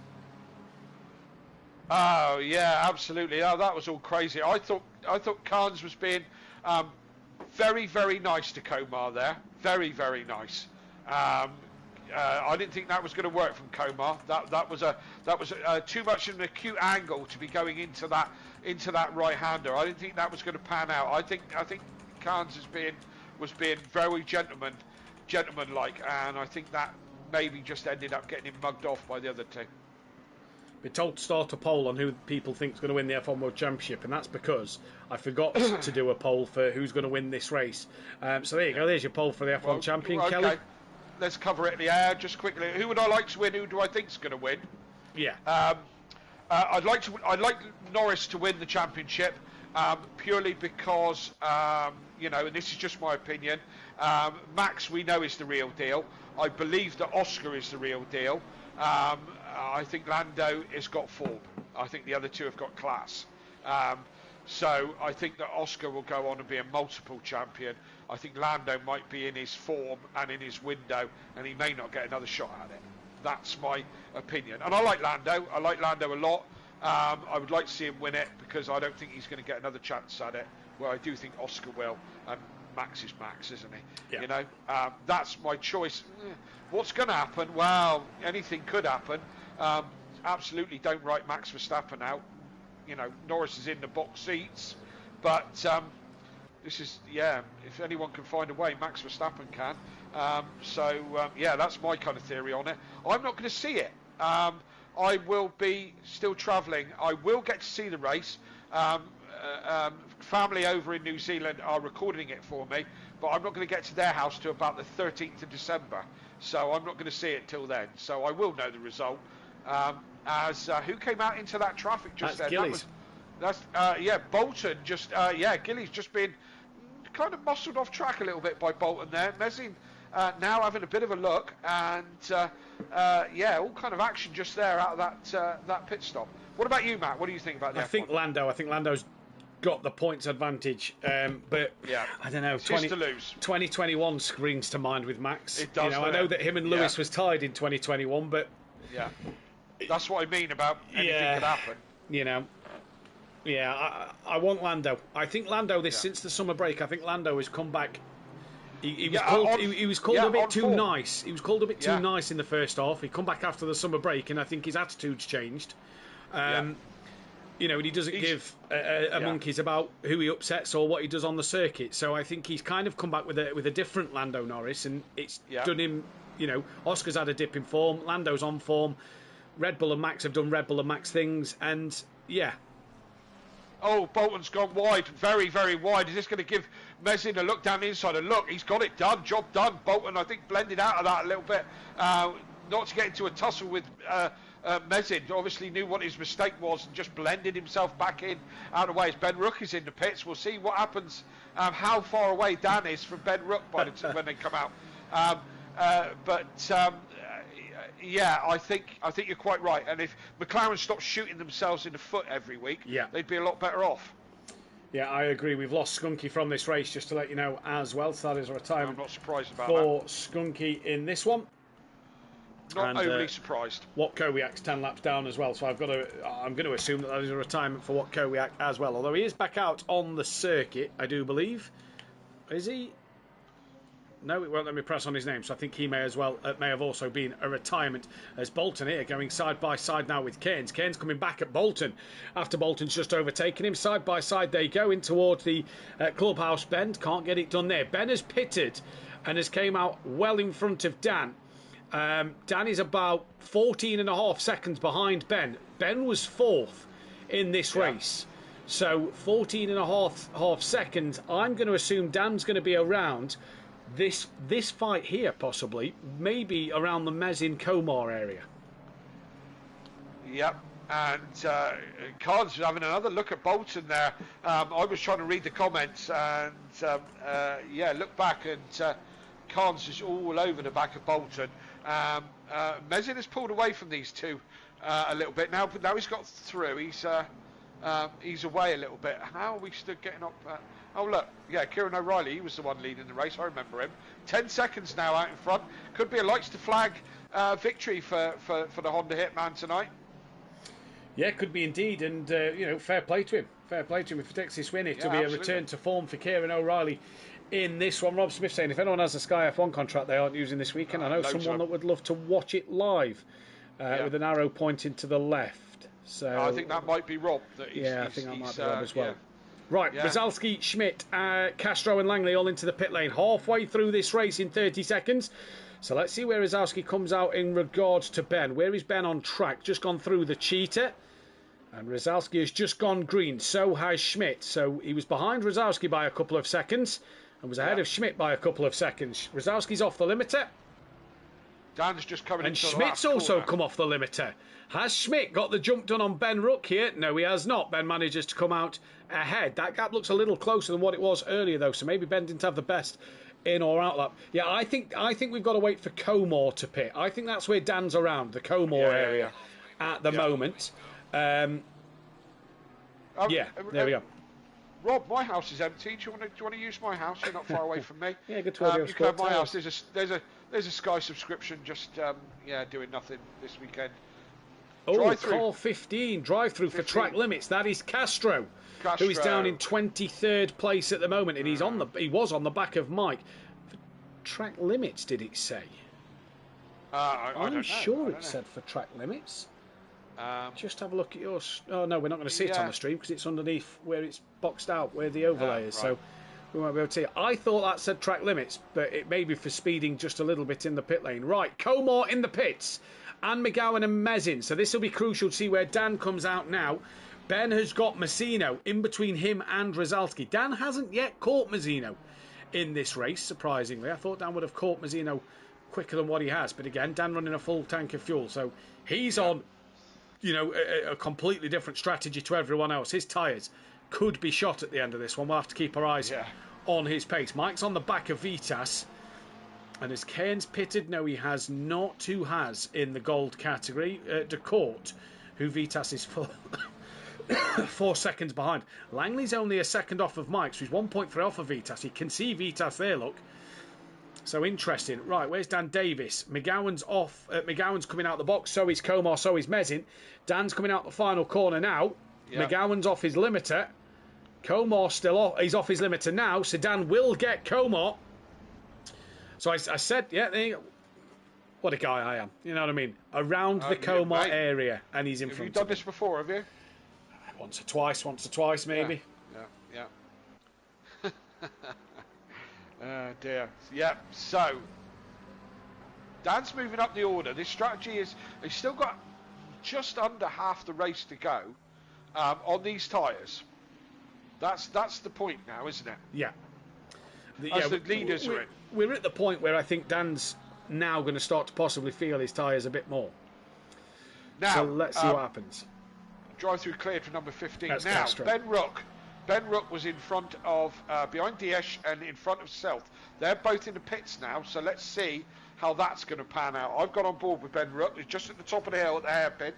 Oh yeah, absolutely. Oh, that was all crazy. I thought Carnes was being very, very nice to Comar there. Very, very nice. I didn't think that was going to work from Komar. That was too much of an acute angle to be going into that right-hander. I didn't think that was going to pan out. I think Carnes was being very gentlemanlike, and I think that maybe just ended up getting him mugged off by the other two. We're told to start a poll on who people think is going to win the F1 World Championship, and that's because I forgot to do a poll for who's going to win this race. So there you go. There's your poll for the F1 champion, okay. Kelly. Let's cover it. Yeah, just quickly. Who would I like to win? Who do I think is going to win? Yeah. I'd like Norris to win the championship, purely because and this is just my opinion. Max, we know, is the real deal. I believe that Oscar is the real deal. I think Lando has got form. I think the other two have got class. So I think that Oscar will go on and be a multiple champion. I think Lando might be in his form and in his window, and he may not get another shot at it. That's my opinion. And I like Lando. I like Lando a lot. I would like to see him win it because I don't think he's going to get another chance at it, where I do think Oscar will. And Max is Max, isn't he? Yeah. You know, that's my choice. What's going to happen? Well, anything could happen. Absolutely don't write Max Verstappen out. You know, Norris is in the box seats, but this is, if anyone can find a way, Max Verstappen can. That's my kind of theory on it. I'm not going to see it. I will be still travelling. I will get to see the race. Family over in New Zealand are recording it for me, but I'm not going to get to their house till about the 13th of December. So I'm not going to see it till then. So I will know the result. Who came out into that traffic just then? Gillies. Bolton just Gillies just been kind of muscled off track a little bit by Bolton there. Mezzin now having a bit of a look, and all kind of action just there out of that pit stop. What about you, Matt? What do you think about that? I think Lando's got the points advantage, but I don't know. 2021 springs to mind with Max. It does. I know that him and Lewis was tied in 2021, but that's what I mean about anything could happen. I want Lando. I think Lando since the summer break. I think Lando has come back. He was called a bit too nice. He was called a bit too nice in the first half. He come back after the summer break, and I think his attitude's changed. And he doesn't give a monkeys about who he upsets or what he does on the circuit. So I think he's kind of come back with a different Lando Norris, and it's done him. Oscar's had a dip in form. Lando's on form. Red Bull and Max have done Red Bull and Max things, and Oh, Bolton's gone wide, very, very wide. Is this going to give Mezzin a look down the inside? And look, he's got it done, job done. Bolton, I think, blended out of that a little bit. Not to get into a tussle with Mezzin. Obviously knew what his mistake was and just blended himself back in out of the way. As Ben Rook is in the pits, we'll see what happens, how far away Dan is from Ben Rook by the when they come out. I think you're quite right. And if McLaren stopped shooting themselves in the foot every week, they'd be a lot better off. Yeah, I agree. We've lost Skunky from this race, just to let you know as well. So that is a retirement. I'm not surprised about for Skunky in this one. Not overly surprised. What Kowiak's 10 laps down as well, so I'm going to assume that is a retirement for What Kowiak as well. Although he is back out on the circuit, I do believe. Is he? No, it won't let me press on his name, so I think he may have also been a retirement. As Bolton here going side by side now with Keynes. Keynes coming back at Bolton after Bolton's just overtaken him. Side by side they go in towards the clubhouse bend. Can't get it done there. Ben has pitted and has came out well in front of Dan. Dan is about 14.5 seconds behind Ben. Ben was fourth in this race. So 14.5 seconds. I'm going to assume Dan's going to be around this fight here, possibly, maybe around the Mezzin Komar area. Yep, and Carnes having another look at Bolton there. I was trying to read the comments, and look back, and Carnes is all over the back of Bolton. Mezzin has pulled away from these two a little bit now, but now he's got through. He's away a little bit. How are we still getting up? Oh look, Kieran O'Reilly, he was the one leading the race. I remember him. 10 seconds now out in front. Could be a lights to flag victory for the Honda Hitman tonight. Yeah, could be indeed, and fair play to him. Fair play to him if he takes this win. It'll be a return to form for Kieran O'Reilly in this one. Rob Smith saying, if anyone has a Sky F1 contract they aren't using this weekend, I know someone that would love to watch it live with an arrow pointing to the left. So I think that might be Rob. I think that might be Rob as well. Yeah. Right, Brzezalski, Schmidt, Castro and Langley all into the pit lane. Halfway through this race in 30 seconds. So let's see where Brzezalski comes out in regards to Ben. Where is Ben on track? Just gone through the cheetah. And Brzezalski has just gone green. So has Schmidt. So he was behind Brzezalski by a couple of seconds. And was ahead of Schmidt by a couple of seconds. Brzezalski's off the limiter. Dan's just coming and Schmidt's also come off the limiter. Has Schmidt got the jump done on Ben Ruck here? No, he has not. Ben manages to come out ahead. That gap looks a little closer than what it was earlier, though, so maybe Ben didn't have the best in or out lap. Yeah, I think we've got to wait for Comore to pit. I think that's where Dan's around, the Comore area at the moment. There we go. Rob, my house is empty. Do you want to use my house? You're not far away from me. Yeah, good to have you can have my house. There's a Sky subscription. Just doing nothing this weekend. Oh, call 15 drive-through for track limits. That is Castro, who is down in 23rd place at the moment, and he was on the back of Mike. For track limits, did it say? I'm sure it said for track limits. Just have a look at yours. Oh no, we're not going to see it on the stream because it's underneath where it's boxed out, where the overlay is. Right. So we won't be able to see it. I thought that said track limits, but it may be for speeding just a little bit in the pit lane. Right, Comore in the pits. And McGowan and Mezin. So this will be crucial to see where Dan comes out now. Ben has got Massino in between him and Brzezalski. Dan hasn't yet caught Massino in this race, surprisingly. I thought Dan would have caught Massino quicker than what he has. But again, Dan running a full tank of fuel. So he's on, a completely different strategy to everyone else. His tyres could be shot at the end of this one. We'll have to keep our eyes on his pace. Mike's on the back of Vitas. And as Cairns pitted, no, he has not. Who has in the gold category? De Court, who Vitas is 4 seconds behind. Langley's only a second off of Mike, so he's 1.3 off of Vitas. He can see Vitas there, look. So interesting. Right, where's Dan Davis? McGowan's off. McGowan's coming out the box. So is Comore, so is Mezin. Dan's coming out the final corner now. Yep. McGowan's off his limiter. Comore still off. He's off his limiter now, so Dan will get Comore. So I said, there you go. What a guy I am. You know what I mean? Around the Comore area, and he's in front of me. Have you done this before, have you? Once or twice, maybe. Yeah. Oh, dear. Yeah, so Dan's moving up the order. This strategy is, he's still got just under half the race to go on these tyres. That's the point now, isn't it? Yeah. As the leaders are in. We're at the point where I think Dan's now going to start to possibly feel his tyres a bit more. Now, so let's see what happens. Drive-through cleared for number 15. That's now, Castro. Ben Ruck was in front of, behind Daivs and in front of Selth. They're both in the pits now, so let's see how that's going to pan out. I've got on board with Ben Ruck. He's just at the top of the hill at the hairpin.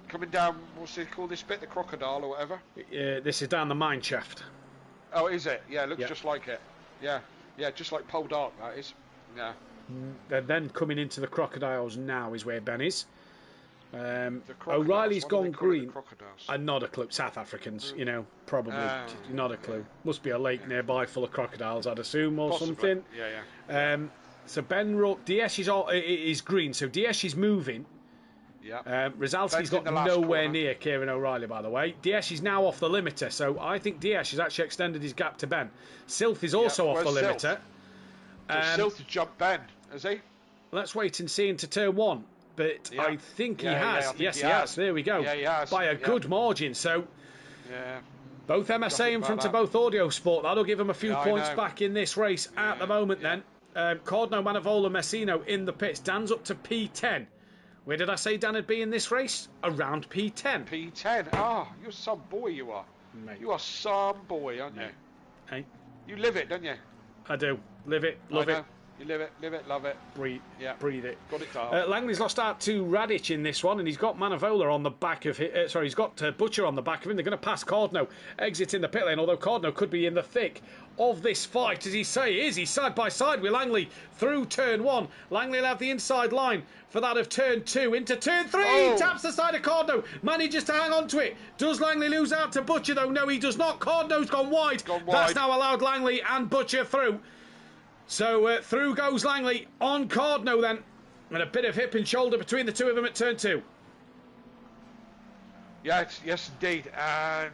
Coming down, what's it called this bit? The crocodile or whatever? This is down the mine shaft. Oh, is it? Yeah, it looks just like it. Yeah, just like Pole Dark, that is. Yeah. They're then coming into the crocodiles now is where Ben is. O'Reilly's gone green. And not a clue. South Africans, probably. Not a clue. Must be a lake nearby full of crocodiles, I'd assume, or possibly. Something. Yeah. So Ben Ruck, Daivs is green, so Daivs is moving. Yeah. Brzezalski's got nowhere near Kieran O'Reilly, by the way. Daivs is now off the limiter, so I think Daivs has actually extended his gap to Ben. Silth is also off the limiter. Silth has jumped Ben, has he? Let's wait and see into turn one. But I think he has. Yes, he has. There we go. Yeah, he has. By a good margin. So both MSA in front of both Audio Sport. That'll give him a few points back in this race at the moment then. Cordno, Manavola, Messino in the pits. Dan's up to P10. Where did I say Dan would be in this race? Around P10. P10. Ah, you're some boy, you are. Mate. You are some boy, aren't you? Hey. You live it, don't you? I do. Live it, love it. You live it, love it. Breathe it. Got it down. Langley's lost out to Radic in this one, and he's got Manavola on the back of him. He's got Butcher on the back of him. They're going to pass Cordno, exit in the pit lane, although Cordno could be in the thick of this fight, as he is. He's side by side with Langley through turn one. Langley will have the inside line for that of turn two. Into turn three, taps the side of Cordno, manages to hang on to it. Does Langley lose out to Butcher, though? No, he does not. Cordno's gone wide. That's now allowed Langley and Butcher through. So through goes Langley on Cardno then. And a bit of hip and shoulder between the two of them at turn 2. Yes, indeed. And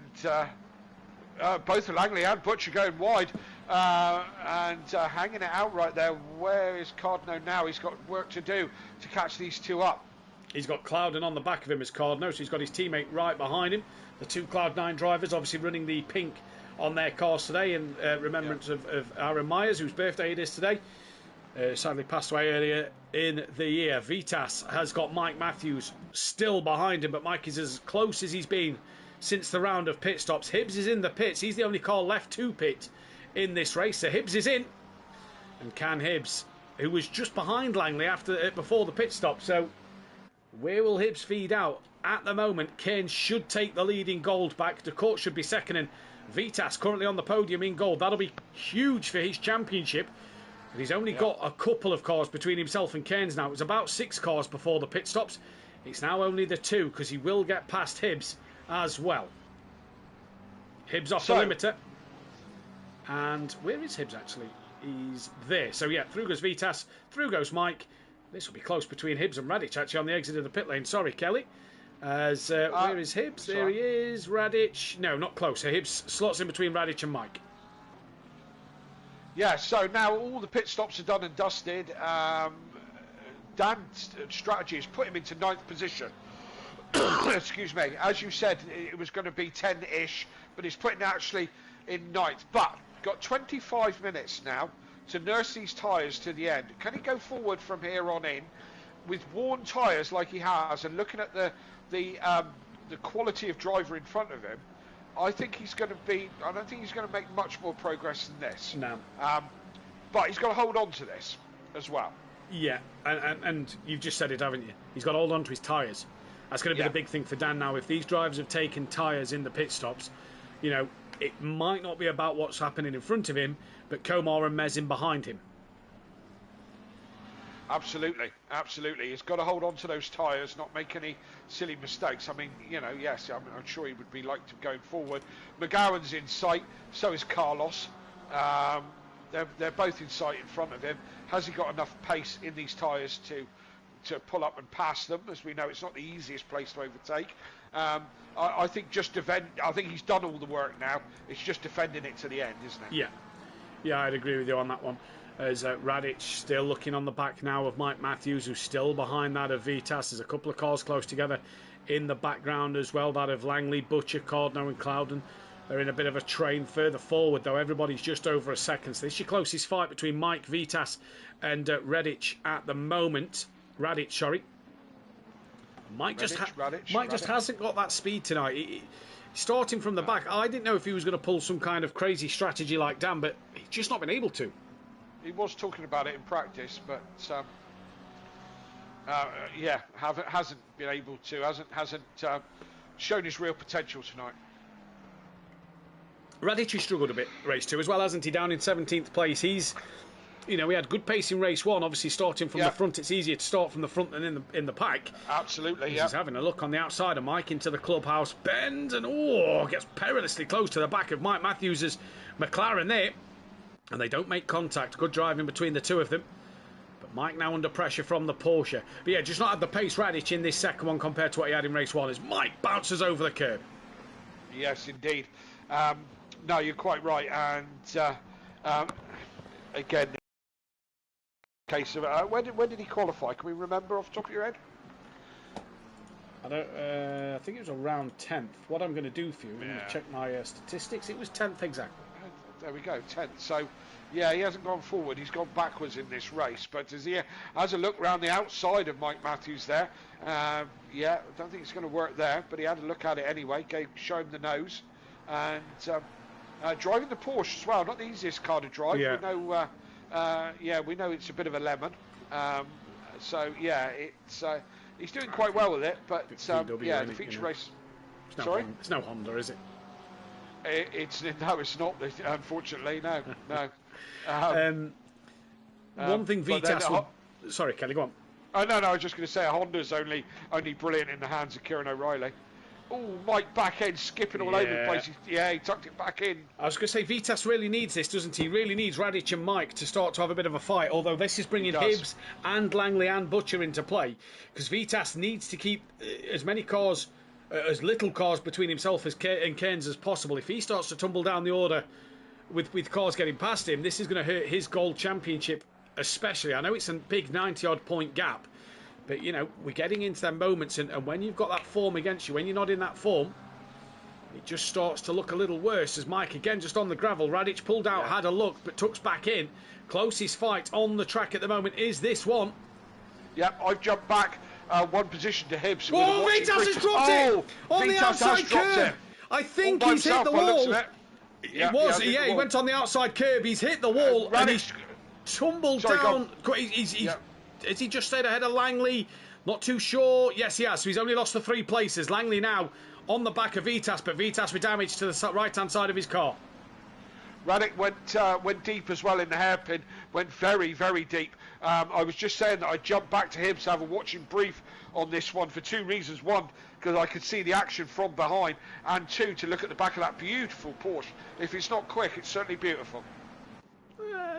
both Langley and Butcher going wide and hanging it out right there. Where is Cardno now? He's got work to do to catch these two up. He's got Clouden on the back of him as Cardno, so he's got his teammate right behind him. The two Cloud9 drivers obviously running the pink on their cars today in remembrance of Aaron Myers, whose birthday it is today. Sadly passed away earlier in the year. Vitas has got Mike Matthews still behind him, but Mike is as close as he's been since the round of pit stops. Hibbs is in the pits. He's the only car left to pit in this race. So Hibbs is in. And Can Hibbs, who was just behind Langley before the pit stop. So where will Hibbs feed out? At the moment, Kane should take the lead in gold back. De Court should be second, and Vitas currently on the podium in gold. That'll be huge for his championship. But he's only got a couple of cars between himself and Keynes now. It was about 6 cars before the pit stops. It's now only the 2 because he will get past Hibbs as well. Hibbs off the limiter. And where is Hibbs actually? He's there. So yeah, through goes Vitas, through goes Mike. This will be close between Hibbs and Radic actually on the exit of the pit lane. Sorry, Kelly. As where is Hibbs? There he is. Radic. No, not close. So Hibbs slots in between Radic and Mike. Yeah, so now all the pit stops are done and dusted. Dan's strategy has put him into 9th position. Excuse me. As you said, it was going to be 10-ish, but he's putting actually in 9th. But got 25 minutes now to nurse these tyres to the end. Can he go forward from here on in with worn tyres like he has, and looking at the quality of driver in front of him? I think he's going to be. I don't think he's going to make much more progress than this. No. But he's got to hold on to this as well. Yeah, and you've just said it, haven't you? He's got to hold on to his tyres. That's going to be the big thing for Dan now. If these drivers have taken tyres in the pit stops, you know, it might not be about what's happening in front of him, but Komar and Mezin behind him. Absolutely. He's got to hold on to those tyres, not make any silly mistakes. I mean, you know, yes, I'm sure he would be like to going forward. McGowan's in sight, so is Carlos. They're both in sight in front of him. Has he got enough pace in these tyres to pull up and pass them? As we know, it's not the easiest place to overtake. I think just defend. I think he's done all the work now. It's just defending it to the end, isn't it? Yeah, I'd agree with you on that one. As Radic still looking on the back now of Mike Matthews, who's still behind that of Vitas. There's a couple of cars close together in the background as well. That of Langley, Butcher, Cardno and Clouden. They're in a bit of a train further forward, though. Everybody's just over a second. So this is your closest fight between Mike, Vitas and Radic at the moment. Radic, sorry. Mike just hasn't got that speed tonight. Starting from the back, I didn't know if he was going to pull some kind of crazy strategy like Dan, but he's just not been able to. He was talking about it in practice, but hasn't been able to. Hasn't shown his real potential tonight. Radic has struggled a bit race 2 as well, hasn't he? Down in 17th place. He's, you know, he had good pace in race 1. Obviously, starting from the front, it's easier to start from the front than in the pack. Absolutely, He's having a look on the outside of Mike into the clubhouse bend, and gets perilously close to the back of Mike Matthews' McLaren there. And they don't make contact. Good driving between the two of them. But Mike now under pressure from the Porsche. But yeah, just not had the pace Radic in this second one compared to what he had in race 1 as Mike bounces over the curb. Yes, indeed. No, you're quite right. And again, case of when did he qualify? Can we remember off the top of your head? I think it was around 10th. What I'm going to do for you, check my statistics. It was 10th exactly. There we go, 10th. So, yeah, he hasn't gone forward. He's gone backwards in this race. But as he has a look round the outside of Mike Matthews there, I don't think it's going to work there. But he had a look at it anyway, showed him the nose. And driving the Porsche as well, not the easiest car to drive. Yeah. We know it's a bit of a lemon. He's doing quite well with it. But, the feature race... It's no Honda, is it? It's not. Unfortunately, no. One thing Vitas sorry, Kelly, go on. Oh no, I was just going to say a Honda's only brilliant in the hands of Kieran O'Reilly. Oh, Mike back end skipping all over the place. He tucked it back in. I was going to say, Vitas really needs this, doesn't he? He really needs Radic and Mike to start to have a bit of a fight, although this is bringing Hibbs and Langley and Butcher into play, because Vitas needs to keep as many cars, as little cars between himself and Cairns as possible. If he starts to tumble down the order with cars getting past him, this is going to hurt his gold championship especially. I know it's a big 90-odd point gap, but, you know, we're getting into them moments, and when you've got that form against you, when you're not in that form, it just starts to look a little worse. As Mike, again, just on the gravel, Radic pulled out, had a look, but tucks back in. Closest fight on the track at the moment is this one. Yep, I've jumped back one position to Hibbs. Oh, Vitas has dropped it! On the outside curb! I think he's hit the wall. He went on the outside curb, he's hit the wall, and he's tumbled down. Has he just stayed ahead of Langley? Not too sure. Yes, he has. So he's only lost the 3 places. Langley now on the back of Vitas, but Vitas with damage to the right-hand side of his car. Radic went deep as well in the hairpin. Went very, very deep. I was just saying that I jumped back to him to have a watching brief on this one for 2 reasons. 1, because I could see the action from behind, and 2, to look at the back of that beautiful Porsche. If it's not quick, it's certainly beautiful.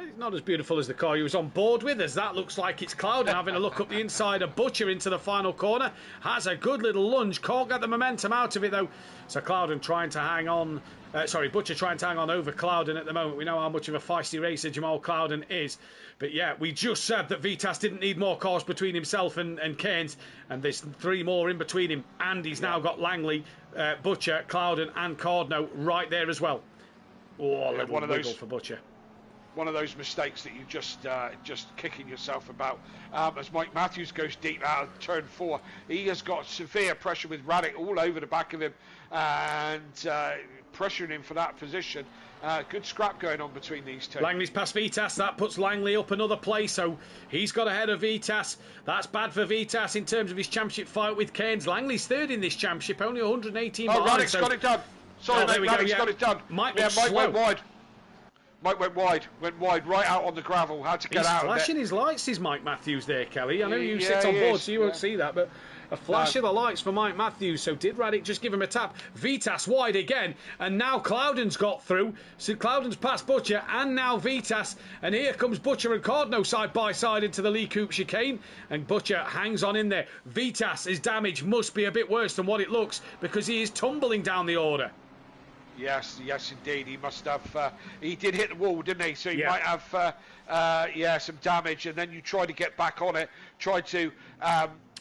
It's not as beautiful as the car he was on board with, as that looks like it's Clouden having a look up the inside of Butcher into the final corner. Has a good little lunge, can't get the momentum out of it though. So Clouden trying to hang on, Butcher trying to hang on over Clouden at the moment. We know how much of a feisty racer Jamal Clouden is. But yeah, we just said that Vitas didn't need more cars between himself and Cairns, and there's 3 more in between him, and he's now got Langley, Butcher, Clouden and Cardno right there as well. Oh, a little wiggle for Butcher. One of those mistakes that you just kicking yourself about. As Mike Matthews goes deep out of turn 4, he has got severe pressure with Radic all over the back of him, and pressuring him for that position. Good scrap going on between these 2. Langley's past Vitas. That puts Langley up another place, so he's got ahead of Vitas. That's bad for Vitas in terms of his championship fight with Cairns. Langley's 3rd in this championship, only 118 behind. Radic's got it done. Sorry, mate, Radic's got it done. Mike went wide. Mike went wide, right out on the gravel. Had to get out of it. He's flashing his lights, is Mike Matthews there, Kelly. I know you sit on board, so you won't see that, but a flash of the lights for Mike Matthews. So did Radic just give him a tap? Vitas wide again, and now Clouden's got through. So Clouden's past Butcher, and now Vitas. And here comes Butcher and Cardno side by side into the Lee Coupe chicane, and Butcher hangs on in there. Vitas, his damage must be a bit worse than what it looks, because he is tumbling down the order. Yes, indeed. He must have. He did hit the wall, didn't he? So he might have, some damage. And then you try to get back on it. Try to.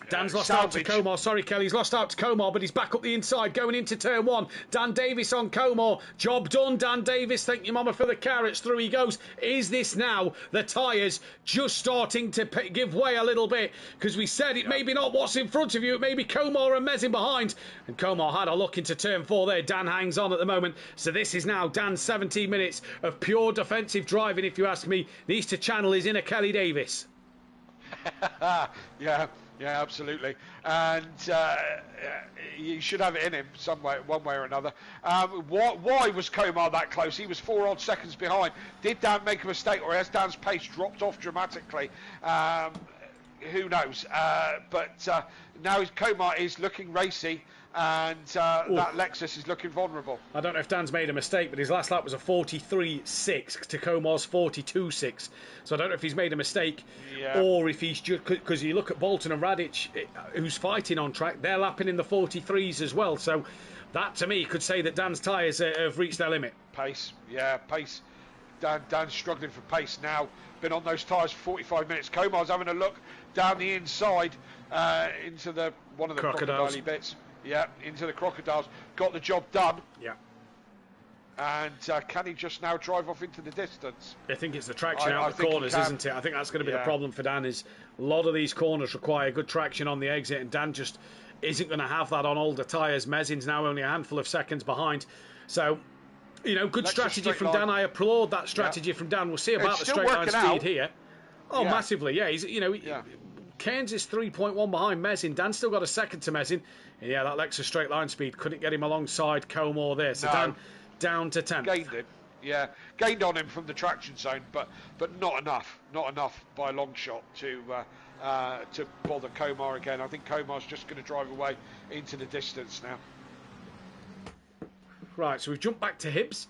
Dan's lost out to Comar. Sorry, Kelly. He's lost out to Comar, but he's back up the inside, going into turn 1. Dan Davis on Comar. Job done, Dan Davis. Thank you, Mama, for the carrots. Through he goes. Is this now the tyres just starting to give way a little bit? Because we said it maybe not what's in front of you. It may be Comar and Mezin behind. And Comar had a look into turn 4 there. Dan hangs on at the moment. So this is now Dan's 17 minutes of pure defensive driving, if you ask me. Needs to channel his inner Kelly Davis. Yeah, absolutely. And you should have it in him some way, one way or another. Why was Comar that close? He was 4 odd seconds behind. Did Dan make a mistake, or has Dan's pace dropped off dramatically? Who knows? But now Comar is looking racy, and that Lexus is looking vulnerable. I don't know if Dan's made a mistake, but his last lap was a 43.6 to Comar's 42.6. So I don't know if he's made a mistake, or if he's just, because you look at Bolton and Radic, who's fighting on track, they're lapping in the 43s as well. So that to me could say that Dan's tyres have reached their limit. Pace. Dan's struggling for pace now. Been on those tyres for 45 minutes. Comar's having a look down the inside into one of the crocodile bits. Yeah, into the crocodiles. Got the job done. Yeah. And can he just now drive off into the distance? I think it's the traction out the corners, isn't it? I think that's going to be the problem for Dan. Is a lot of these corners require good traction on the exit, and Dan just isn't going to have that on older tyres. Mezin's now only a handful of seconds behind. So, good strategy from Dan. I applaud that strategy from Dan. We'll see about the straight line speed here. Oh, massively, yeah. He's, Cairns is 3.1 behind Mezin. Dan's still got a second to Mezin. Yeah, that Lexus straight line speed couldn't get him alongside Comar there. So Dan down to 10th. Gained him. Yeah, gained on him from the traction zone, but not enough by a long shot to bother Comar again. I think Comar's just going to drive away into the distance now. Right, so we've jumped back to Hibbs.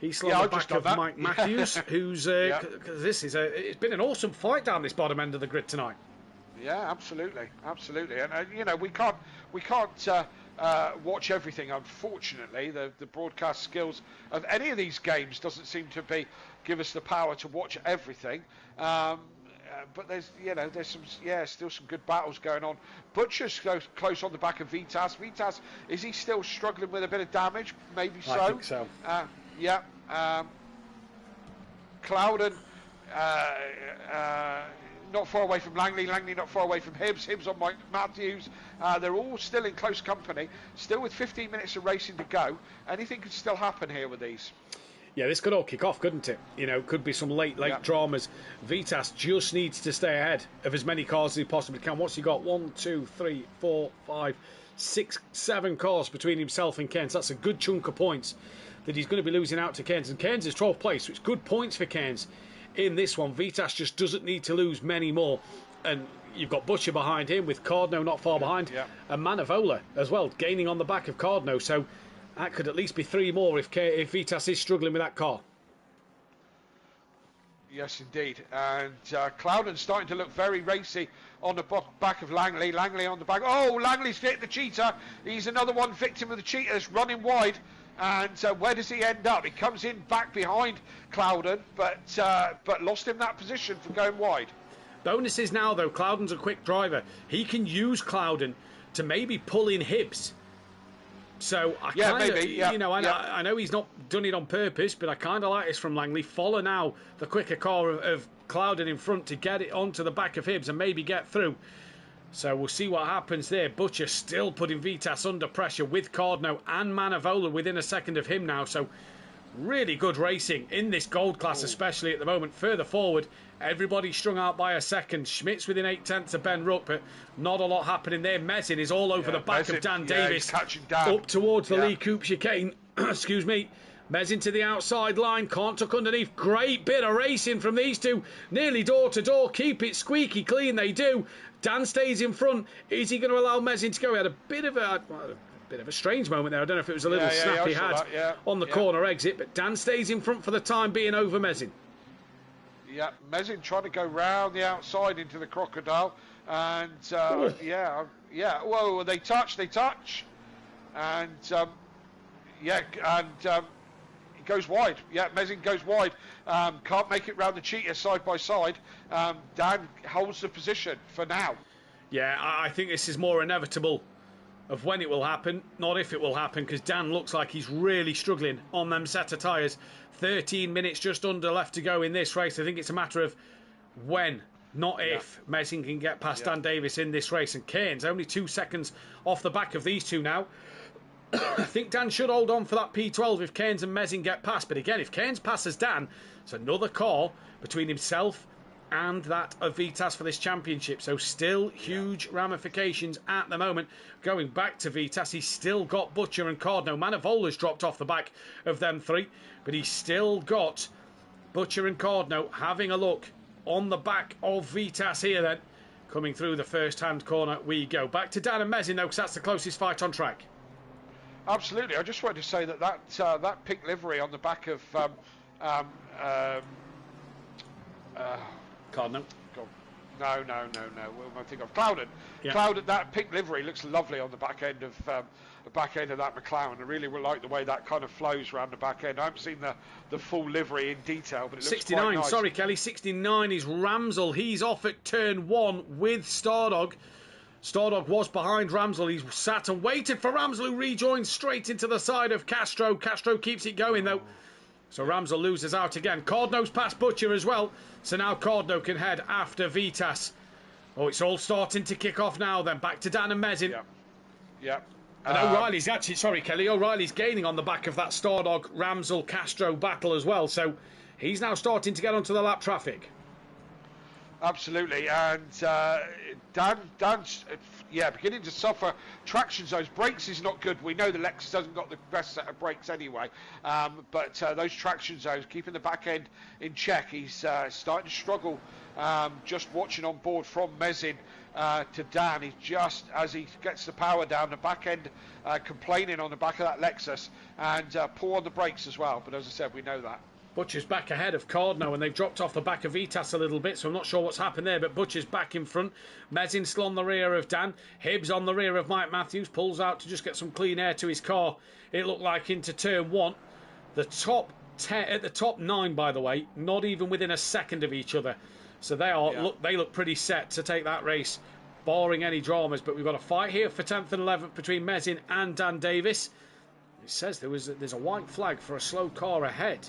He's on the back of Mike Matthews, who's it's been an awesome fight down this bottom end of the grid tonight. Yeah, absolutely, and you know, we can't watch everything. Unfortunately, the broadcast skills of any of these games doesn't seem to give us the power to watch everything. But there's still some good battles going on. Butcher's close on the back of Vitas. Vitas, is he still struggling with a bit of damage? Maybe so. I think so. Clouden not far away from Langley. Langley not far away from Hibbs. Hibbs on Mike Matthews. They're all still in close company. Still with 15 minutes of racing to go. Anything could still happen here with these. Yeah, this could all kick off, couldn't it? You know, could be some late dramas. Vitas just needs to stay ahead of as many cars as he possibly can. What's he got? 1, 2, 3, 4, 5, 6, 7 cars between himself and Keynes. That's a good chunk of points that he's going to be losing out to Keynes. And Keynes is 12th place, so it's good points for Keynes in this one. Vitas just doesn't need to lose many more. And you've got Butcher behind him with Cardno not far behind. And Manavola as well, gaining on the back of Cardno. So that could at least be 3 more if Vitas is struggling with that car. Yes, indeed. And Cloudon's starting to look very racy on the back of Langley. Langley on the back. Oh, Langley's hit the cheetah. He's another one victim of the cheetahs, running wide. And where does he end up? He comes in back behind Cloudon, but lost him that position for going wide. Bonus is now, though, Cloudon's a quick driver. He can use Cloudon to maybe pull in Hibbs. So I know he's not done it on purpose, but I kind of like this from Langley. Follow now the quicker car of Cloudon in front to get it onto the back of Hibbs and maybe get through. So we'll see what happens there. Butcher still putting Vitas under pressure with Cardno and Manavola within a second of him now. So really good racing in this gold class, especially at the moment. Further forward, everybody strung out by a second. Schmidt's within 8/10 of Ben Ruck, but not a lot happening there. Mesin is all over the back of Dan Davis, up towards the Lee Coupe chicane. Excuse me. Mesin to the outside line, can't tuck underneath. Great bit of racing from these two, nearly door to door. Keep it squeaky clean, they do. Dan stays in front. Is he going to allow Mesin to go? He had a bit of a strange moment there. I don't know if it was a little snap he had on the corner exit, but Dan stays in front for the time being over Mesin. Yeah, Mesin trying to go round the outside into the Crocodile, and whoa, they touch, and he goes wide. Yeah, Mesin goes wide. Can't make it round the cheetah side by side. Dan holds the position for now. Yeah, I think this is more inevitable of when it will happen, not if it will happen, because Dan looks like he's really struggling on them set of tyres. 13 minutes just under left to go in this race. I think it's a matter of when, not if, Mesin can get past Dan Davis in this race. And Keynes only 2 seconds off the back of these two now. I think Dan should hold on for that P12 if Keynes and Mesin get past. But again, if Keynes passes Dan, it's another car between himself and that of Vitas for this championship. So still huge ramifications at the moment. Going back to Vitas, he's still got Butcher and Cardno. Manavola's dropped off the back of them three, but he's still got Butcher and Cardno having a look on the back of Vitas here then. Coming through the first-hand corner we go. Back to Dan and Mesin though, because that's the closest fight on track. Absolutely. I just wanted to say that pink livery on the back of Cardno. No. What am I thinking of? Cloudon. Yeah. Cloudon. That pink livery looks lovely on the back end of that McLaren. I really would like the way that kind of flows around the back end. I haven't seen the full livery in detail, but it looks 69. Quite nice. Sorry, Kelly. 69 is Ramsell. He's off at turn 1 with Stardog. Stardog was behind Ramsell. He's sat and waited for Ramsell, who rejoins straight into the side of Castro. Castro keeps it going, though. So Ramsell loses out again. Cardno's past Butcher as well. So now Cardno can head after Vitas. Oh, it's all starting to kick off now then. Back to Dan and Mesin. Yeah. And O'Reilly's actually, sorry, Kelly, O'Reilly's gaining on the back of that Stardog Ramsell Castro battle as well. So he's now starting to get onto the lap traffic. Absolutely, and Dan's beginning to suffer traction zones. Brakes is not good. We know the Lexus hasn't got the best set of brakes anyway, but those traction zones, keeping the back end in check, he's starting to struggle. Just watching on board from Mesin, to Dan. He's just, as he gets the power down, the back end complaining on the back of that Lexus, and poor on the brakes as well. But as I said, we know that. Butcher's back ahead of Cardno, and they've dropped off the back of Vitas a little bit, so I'm not sure what's happened there, but Butcher's back in front. Mezin still on the rear of Dan. Hibbs on the rear of Mike Matthews, pulls out to just get some clean air to his car. It looked like into turn 1. The top 10, at the top 9, by the way, not even within a second of each other. So they are they look pretty set to take that race, barring any dramas. But we've got a fight here for 10th and 11th between Mezin and Dan Davis. It says there's a white flag for a slow car ahead.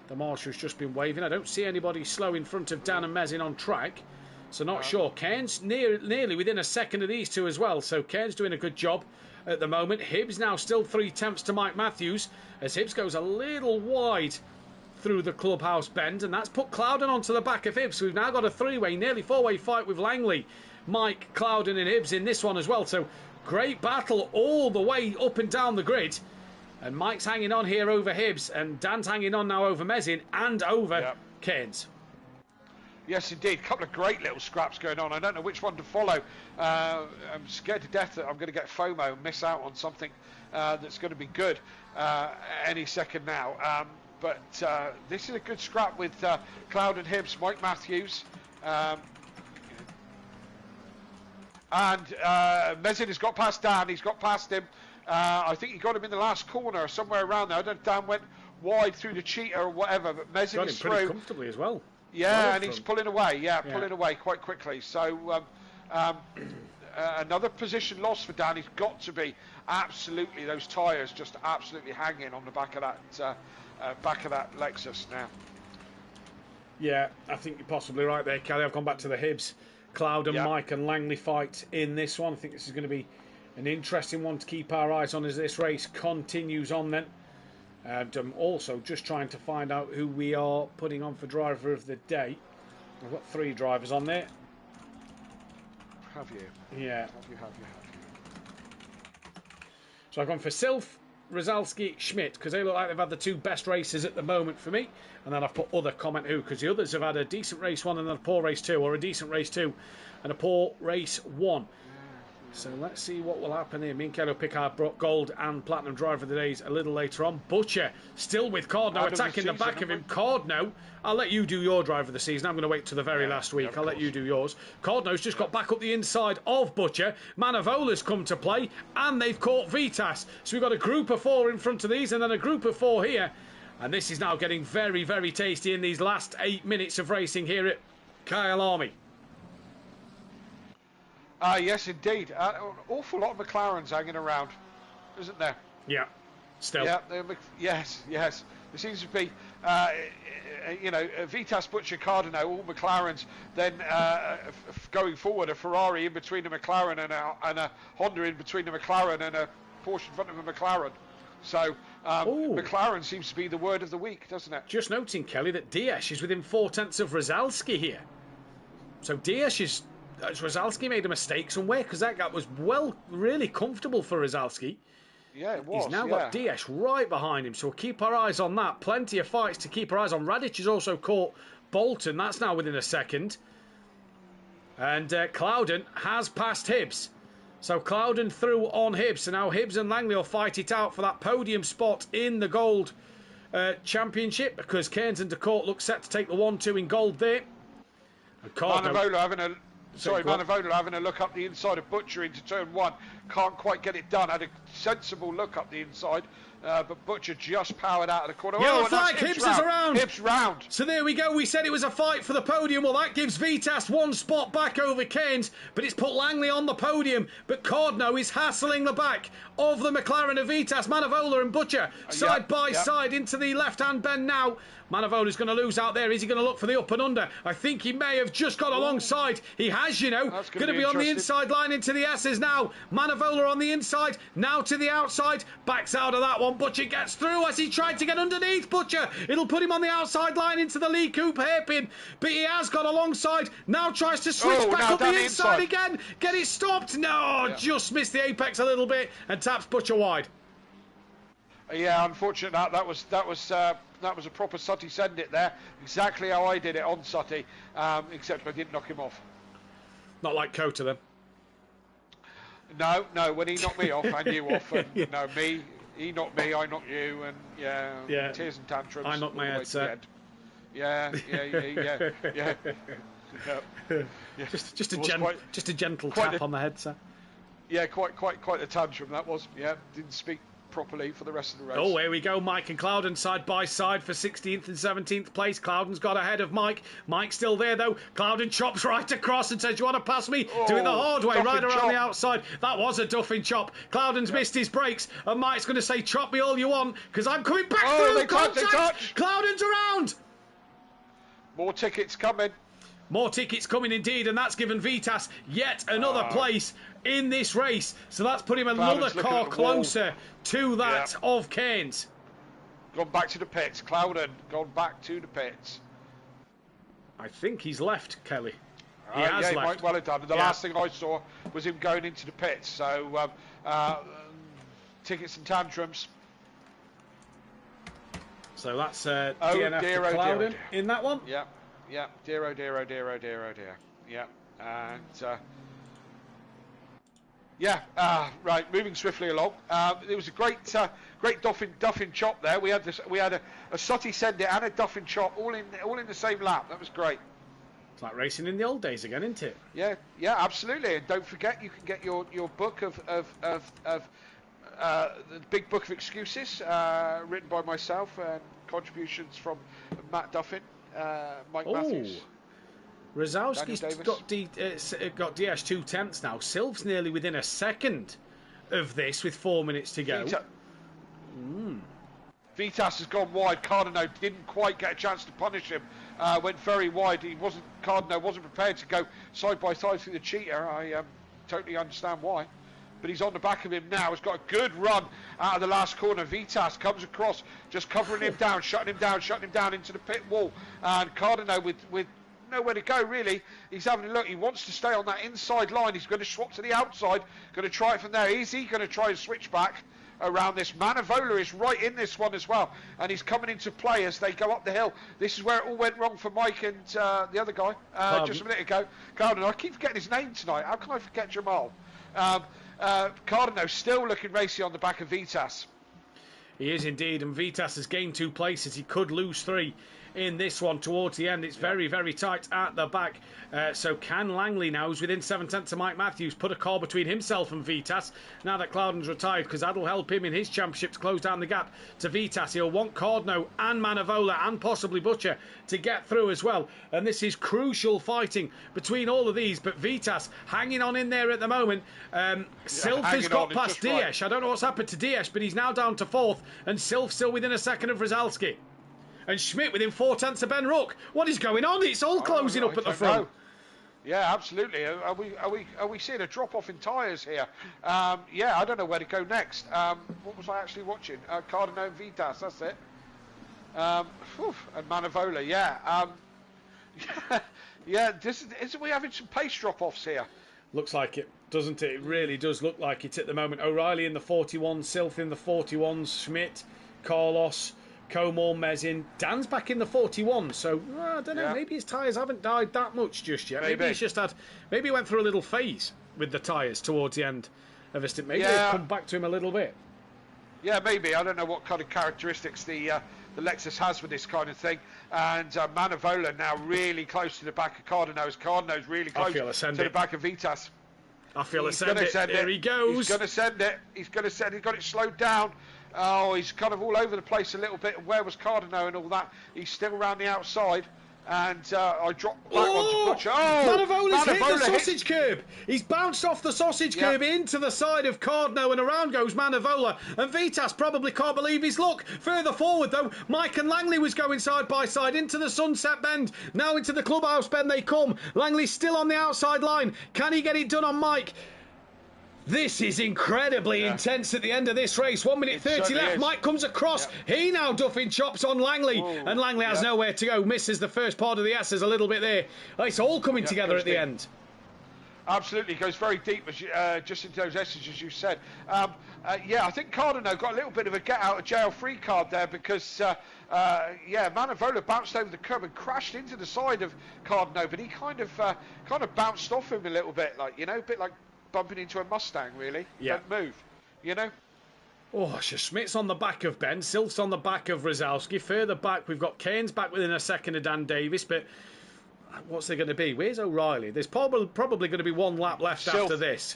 The marshal's just been waving. I don't see anybody slow in front of Dan and Mezin on track, so not sure. Cairns nearly within a second of these two as well, so Cairns doing a good job at the moment. Hibbs now still 3/10 to Mike Matthews, as Hibbs goes a little wide through the clubhouse bend, and that's put Clouden onto the back of Hibbs. So we've now got a 3-way, nearly 4-way fight with Langley, Mike, Clouden and Hibbs in this one as well. So great battle all the way up and down the grid. And Mike's hanging on here over Hibbs, and Dan's hanging on now over Mezin and over Cairns. Yes, indeed. A couple of great little scraps going on. I don't know which one to follow. I'm scared to death that I'm going to get FOMO and miss out on something that's going to be good any second now. But this is a good scrap with Cloud and Hibbs, Mike Matthews. And Mezin has got past Dan. He's got past him. I think he got him in the last corner, somewhere around there. I don't know if Dan went wide through the cheetah or whatever, but Mezin is through. Pretty comfortably as well. Yeah, and he's pulling away. Pulling away quite quickly. So another position lost for Dan. He's got to be absolutely, those tyres just absolutely hanging on the back of that Lexus now. Yeah, I think you're possibly right there, Kelly. I've gone back to the Hibbs, Cloud and Mike and Langley fight in this one. I think this is going to be an interesting one to keep our eyes on as this race continues on then. And I'm also just trying to find out who we are putting on for driver of the day. We've got 3 drivers on there. Have you? Yeah. Have you. So I've gone for Silf, Rozalski, Schmidt, because they look like they've had the 2 best races at the moment for me. And then I've put other comment who, because the others have had a decent race 1 and then a poor race 2, or a decent race 2 and a poor race 1. So let's see what will happen here. Me and Kelly will pick our gold and platinum driver of the days a little later on. Butcher still with Cardno attacking the back of him. Cardno, I'll let you do your driver of the season. I'm going to wait to the very last week. I'll let you do yours. Cardno's just got back up the inside of Butcher. Manavola's come to play, and they've caught Vitas. So we've got a group of 4 in front of these, and then a group of 4 here. And this is now getting very, very tasty in these last 8 minutes of racing here at Kyalami. Yes, indeed. An awful lot of McLarens hanging around, isn't there? Yeah, still. Yeah, yes. There seems to be, Vitas, Butcher, Cardno, all McLarens. Then going forward, a Ferrari in between a McLaren and a Honda in between a McLaren and a Porsche in front of a McLaren. So McLaren seems to be the word of the week, doesn't it? Just noting, Kelly, that Diaz is within 4/10 of Rozalski here. So Diaz is... Rozalski made a mistake somewhere, because that gap was really comfortable for Rozalski. Yeah, it was. He's now got Diaz right behind him, so we'll keep our eyes on that. Plenty of fights to keep our eyes on. Radic has also caught Bolton. That's now within a second. And Clouden has passed Hibbs. So Clouden through on Hibbs. So now Hibbs and Langley will fight it out for that podium spot in the gold championship, because Cairns and DeCourt look set to take the 1-2 in gold there. Manavola having a look up the inside of Butcher into turn 1. Can't quite get it done. Had a sensible look up the inside, but Butcher just powered out of the corner. Yellow flag, Hibbs is around. Hibbs round. So there we go. We said it was a fight for the podium. Well, that gives Vitas 1 spot back over Cairns, but it's put Langley on the podium. But Cardno is hassling the back of the McLaren of Vitas. Manavola and Butcher side by side into the left-hand bend now. Manavola's going to lose out there. Is he going to look for the up and under? I think he may have just got alongside. He has, going to be on the inside line into the S's now. Manavola on the inside, now to the outside. Backs out of that one. Butcher gets through as he tried to get underneath. Butcher, it'll put him on the outside line into the Lee Coupe hairpin. But he has got alongside. Now tries to switch back up the inside again. Get it stopped. No, just missed the apex a little bit and taps Butcher wide. Yeah, unfortunate that was a proper Sutty send it there. Exactly how I did it on Sutty, except I didn't knock him off. Not like Kota then. No, when he knocked me off and you off, and no, he knocked me, I knocked you, and tears and tantrums. I knocked my headset. Yeah. Just a gentle tap on the headset. Yeah, quite the tantrum that was. Yeah, didn't speak properly for the rest of the race. Oh, here we go. Mike and Clouden side by side for 16th and 17th place. Clouden's got ahead of Mike. Mike's still there though. Clouden chops right across and says, "You want to pass me?" Do it the hard way, right around the outside. That was a Duffin chop. Clouden's missed his brakes, and Mike's going to say, "Chop me all you want, because I'm coming back through the contact." Clouden's around. More tickets coming. More tickets coming indeed, and that's given Vitas yet another place in this race. So that's put him another car closer to that of Keynes. Gone back to the pits. Clouden gone back to the pits. I think he's left, Kelly. He has left. He might well have done. And the last thing I saw was him going into the pits. So tickets and tantrums. So that's DNF to Clouden in that one. Yeah. Dear. Yeah. And right. Moving swiftly along. It was a great Duffin chop there. We had a Sutty send it and a Duffin chop all in the same lap. That was great. It's like racing in the old days again, isn't it? Yeah, absolutely. And don't forget, you can get your book of the big book of excuses written by myself and contributions from Matt Duffin, Mike Matthews. Rosowski's got DS 2 tenths now. Sylv's nearly within a second of this with 4 minutes to go. Vitas has gone wide. Cardano didn't quite get a chance to punish him. Went very wide. Cardano wasn't prepared to go side by side through the cheater. I totally understand why. But he's on the back of him now. He's got a good run out of the last corner. Vitas comes across, just covering him down, shutting him down into the pit wall. And Cardano with nowhere to go, really. He's having a look. He wants to stay on that inside line. He's going to swap to the outside. Going to try it from there. Is he going to try and switch back around this? Manavola is right in this one as well. And he's coming into play as they go up the hill. This is where it all went wrong for Mike and the other guy just a minute ago. Cardano. I keep forgetting his name tonight. How can I forget Jamal? Cardano still looking racy on the back of Vitas. He is indeed, and Vitas has gained 2 places. He could lose 3 in this one towards the end. It's very, very tight at the back. So can Langley now, who's within 7 tenths of Mike Matthews, put a car between himself and Vitas now that Clouden's retired, because that'll help him in his championship to close down the gap to Vitas. He'll want Cardno and Manavola and possibly Butcher to get through as well. And this is crucial fighting between all of these, but Vitas hanging on in there at the moment. Sylph has got past Diesch. Right. I don't know what's happened to Diesch, but he's now down to 4th, and Sylph still within a second of Rzalski. And Schmidt within 4 tenths of Ben Rook. What is going on? It's all closing up at the front. Yeah, absolutely. Are we seeing a drop off in tyres here? Yeah, I don't know where to go next. What was I actually watching? Cardano and Vitas. That's it. And Manavola. Yeah. Yeah. Isn't we having some pace drop offs here? Looks like it, doesn't it? It really does look like it at the moment. O'Reilly in the 41, Sylph in the 41s, Schmidt, Carlos, Comor, Mezin. Dan's back in the 41, so I don't know. Maybe his tyres haven't died that much just yet. Maybe he's just had. Maybe he went through a little phase with the tyres towards the end of his stint. Maybe they've come back to him a little bit. Yeah, maybe. I don't know what kind of characteristics the Lexus has with this kind of thing. And Manavola now really close to the back of Cardino's. Cardino's really close to the back of Vitas. I feel a send it. There he goes. He's going to send it. He's got it slowed down. Oh, he's kind of all over the place a little bit. Where was Cardino and all that? He's still around the outside. And I dropped back onto Butcher. Manavola's hit the sausage curb. He's bounced off the sausage curb into the side of Cardno, and around goes Manavola. And Vitas probably can't believe his luck. Further forward, though, Mike and Langley was going side by side into the Sunset Bend. Now into the Clubhouse Bend they come. Langley's still on the outside line. Can he get it done on Mike? This is incredibly intense at the end of this race. 1 minute 30 left. Mike comes across. He now Duffin chops on Langley. And Langley has nowhere to go. Misses the first part of the S's a little bit there. It's all coming together at the end. Absolutely. It goes very deep, just into those S's, as you said. I think Cardino got a little bit of a get-out-of-jail-free card there because, Manavola bounced over the curb and crashed into the side of Cardino, but he kind of bounced off him a little bit, a bit like bumping into a Mustang, really. Yeah. Don't move, you know? Oh, Schmidt's on the back of Ben. Silf's on the back of Rosowski. Further back, we've got Kane's back within a second of Dan Davis. But what's there going to be? Where's O'Reilly? There's probably going to be one lap left after this.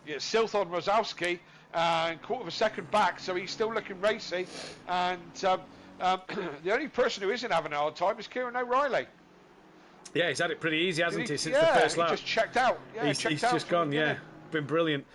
Yeah, Silf on Rosowski, and quarter of a second back, so he's still looking racy. And the only person who isn't having a hard time is Kieran O'Reilly. Yeah, he's had it pretty easy, hasn't he, since the first lap? He just checked out. Yeah, he's just gone, yeah. Been brilliant.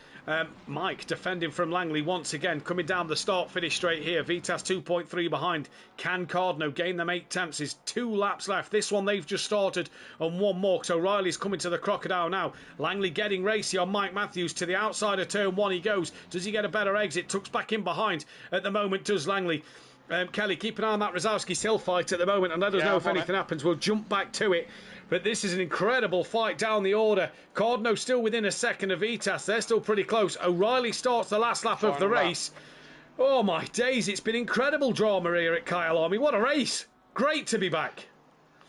Mike defending from Langley once again, coming down the start finish straight here. Vitas 2.3 behind. Can Cardno gain them 8 tenths? 2 laps left. This one they've just started, and one more. So O'Reilly's coming to the Crocodile now. Langley getting racy on Mike Matthews. To the outside of turn 1 he goes. Does he get a better exit? Tucks back in behind at the moment, does Langley. Kelly, keep an eye on that Rosowski-Hill fight at the moment and let us know if anything happens. We'll jump back to it. But this is an incredible fight down the order. Cardno still within a second of Vitas. They're still pretty close. O'Reilly starts the last lap of the race. Oh, my days. It's been incredible drama here at Kyalami. What a race. Great to be back.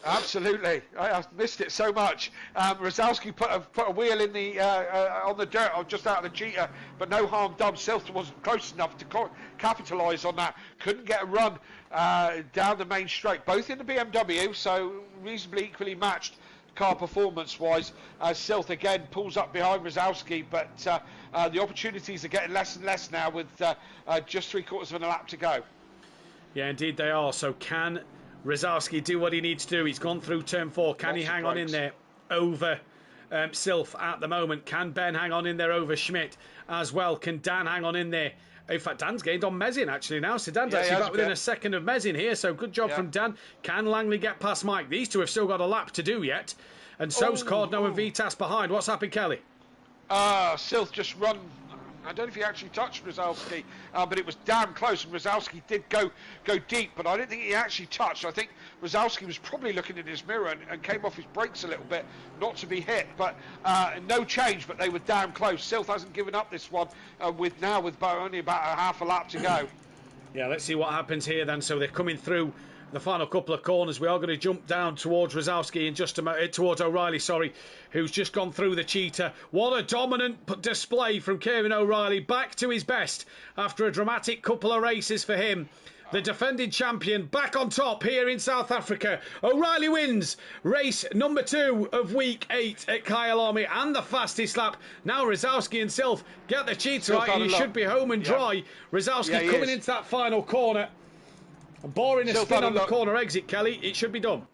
Absolutely, I missed it so much. Rosowski put a wheel in the on the dirt, just out of the cheetah, but no harm done. Silf wasn't close enough to capitalise on that. Couldn't get a run down the main straight. Both in the BMW, so reasonably equally matched car performance-wise. Silf again pulls up behind Rosowski, but the opportunities are getting less and less now with just 3/4 of a lap to go. Yeah, indeed they are. So can Rosowski do what he needs to do? He's gone through turn 4. Can he hang on in there over Silf at the moment? Can Ben hang on in there over Schmidt as well? Can Dan hang on in there? In fact, Dan's gained on Mesin actually now. So Dan's actually back within a second of Mesin here. So good job from Dan. Can Langley get past Mike? These two have still got a lap to do yet. And so's Cardno and Vitas behind. What's happened, Kelly? Silf just run. I don't know if he actually touched Rosowski, but it was damn close, and Rosowski did go deep, but I don't think he actually touched. I think Rosowski was probably looking in his mirror and came off his brakes a little bit, not to be hit, but no change, but they were damn close. Silf hasn't given up this one, with only about a half a lap to go. Yeah, let's see what happens here then. So they're coming through the final couple of corners. We are going to jump down towards Rosowski in just a moment, towards O'Reilly, sorry, who's just gone through the cheetah. What a dominant display from Kieran O'Reilly, back to his best after a dramatic couple of races for him. The defending champion back on top here in South Africa. O'Reilly wins race number 2 of week 8 at Kyalami and the fastest lap. Now Rosowski and Silf get the cheetah right and he should be home and dry. Rosowski coming into that final corner. Boring a spin on the corner exit, Kelly. It should be done.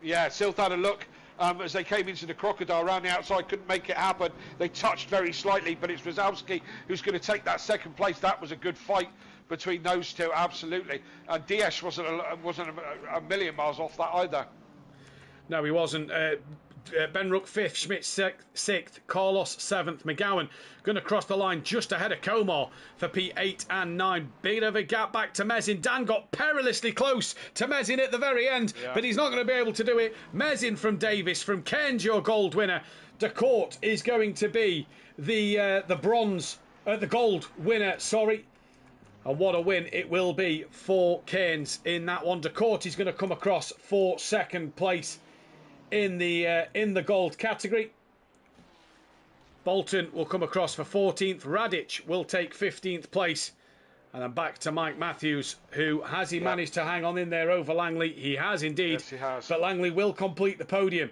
Yeah, Silf had a look as they came into the Crocodile around the outside. Couldn't make it happen. They touched very slightly, but it's Rosowski who's going to take that second place. That was a good fight between those two, absolutely. And Diaz wasn't a million miles off that either. No, he wasn't. Ben Rook 5th, Schmidt 6th, Carlos 7th, McGowan going to cross the line just ahead of Komar for P8 and 9. Bit of a gap back to Mesin. Dan got perilously close to Mesin at the very end, but he's not going to be able to do it. Mesin from Davis, from Cairns, your gold winner. De Court is going to be the bronze, the gold winner, sorry. And what a win it will be for Cairns in that one. De Court is going to come across for second place in the gold category. Bolton will come across for 14th. Radic will take 15th place. And then back to Mike Matthews, who has he managed to hang on in there over Langley? He has indeed. Yes, he has. But Langley will complete the podium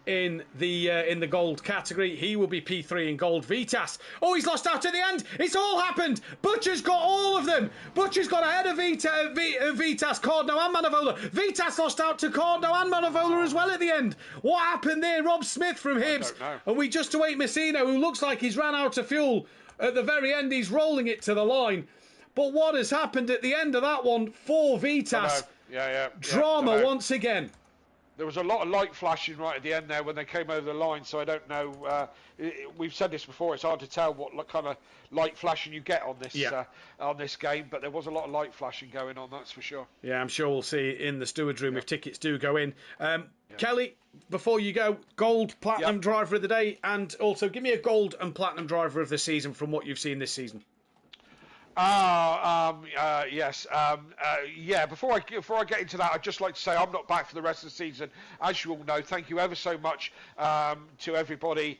in the gold category. He will be P3 in gold. Vitas. Oh, he's lost out at the end. It's all happened. Butcher's got all of them. Butcher's got ahead of Vitas, Cardno and Manovola. Vitas lost out to Cardno and Manovola as well at the end. What happened there? Rob Smith from Hibs. And we just await Messina, who looks like he's ran out of fuel. At the very end, he's rolling it to the line. But what has happened at the end of that one for Vitas? Drama once again. There was a lot of light flashing right at the end there when they came over the line, so I don't know. We've said this before, it's hard to tell what kind of light flashing you get on this game, but there was a lot of light flashing going on, that's for sure. Yeah, I'm sure we'll see in the steward's room if tickets do go in. Kelly, before you go, gold, platinum driver of the day, and also give me a gold and platinum driver of the season from what you've seen this season. Yes. Yeah. Before I get into that, I'd just like to say I'm not back for the rest of the season. As you all know, thank you ever so much to everybody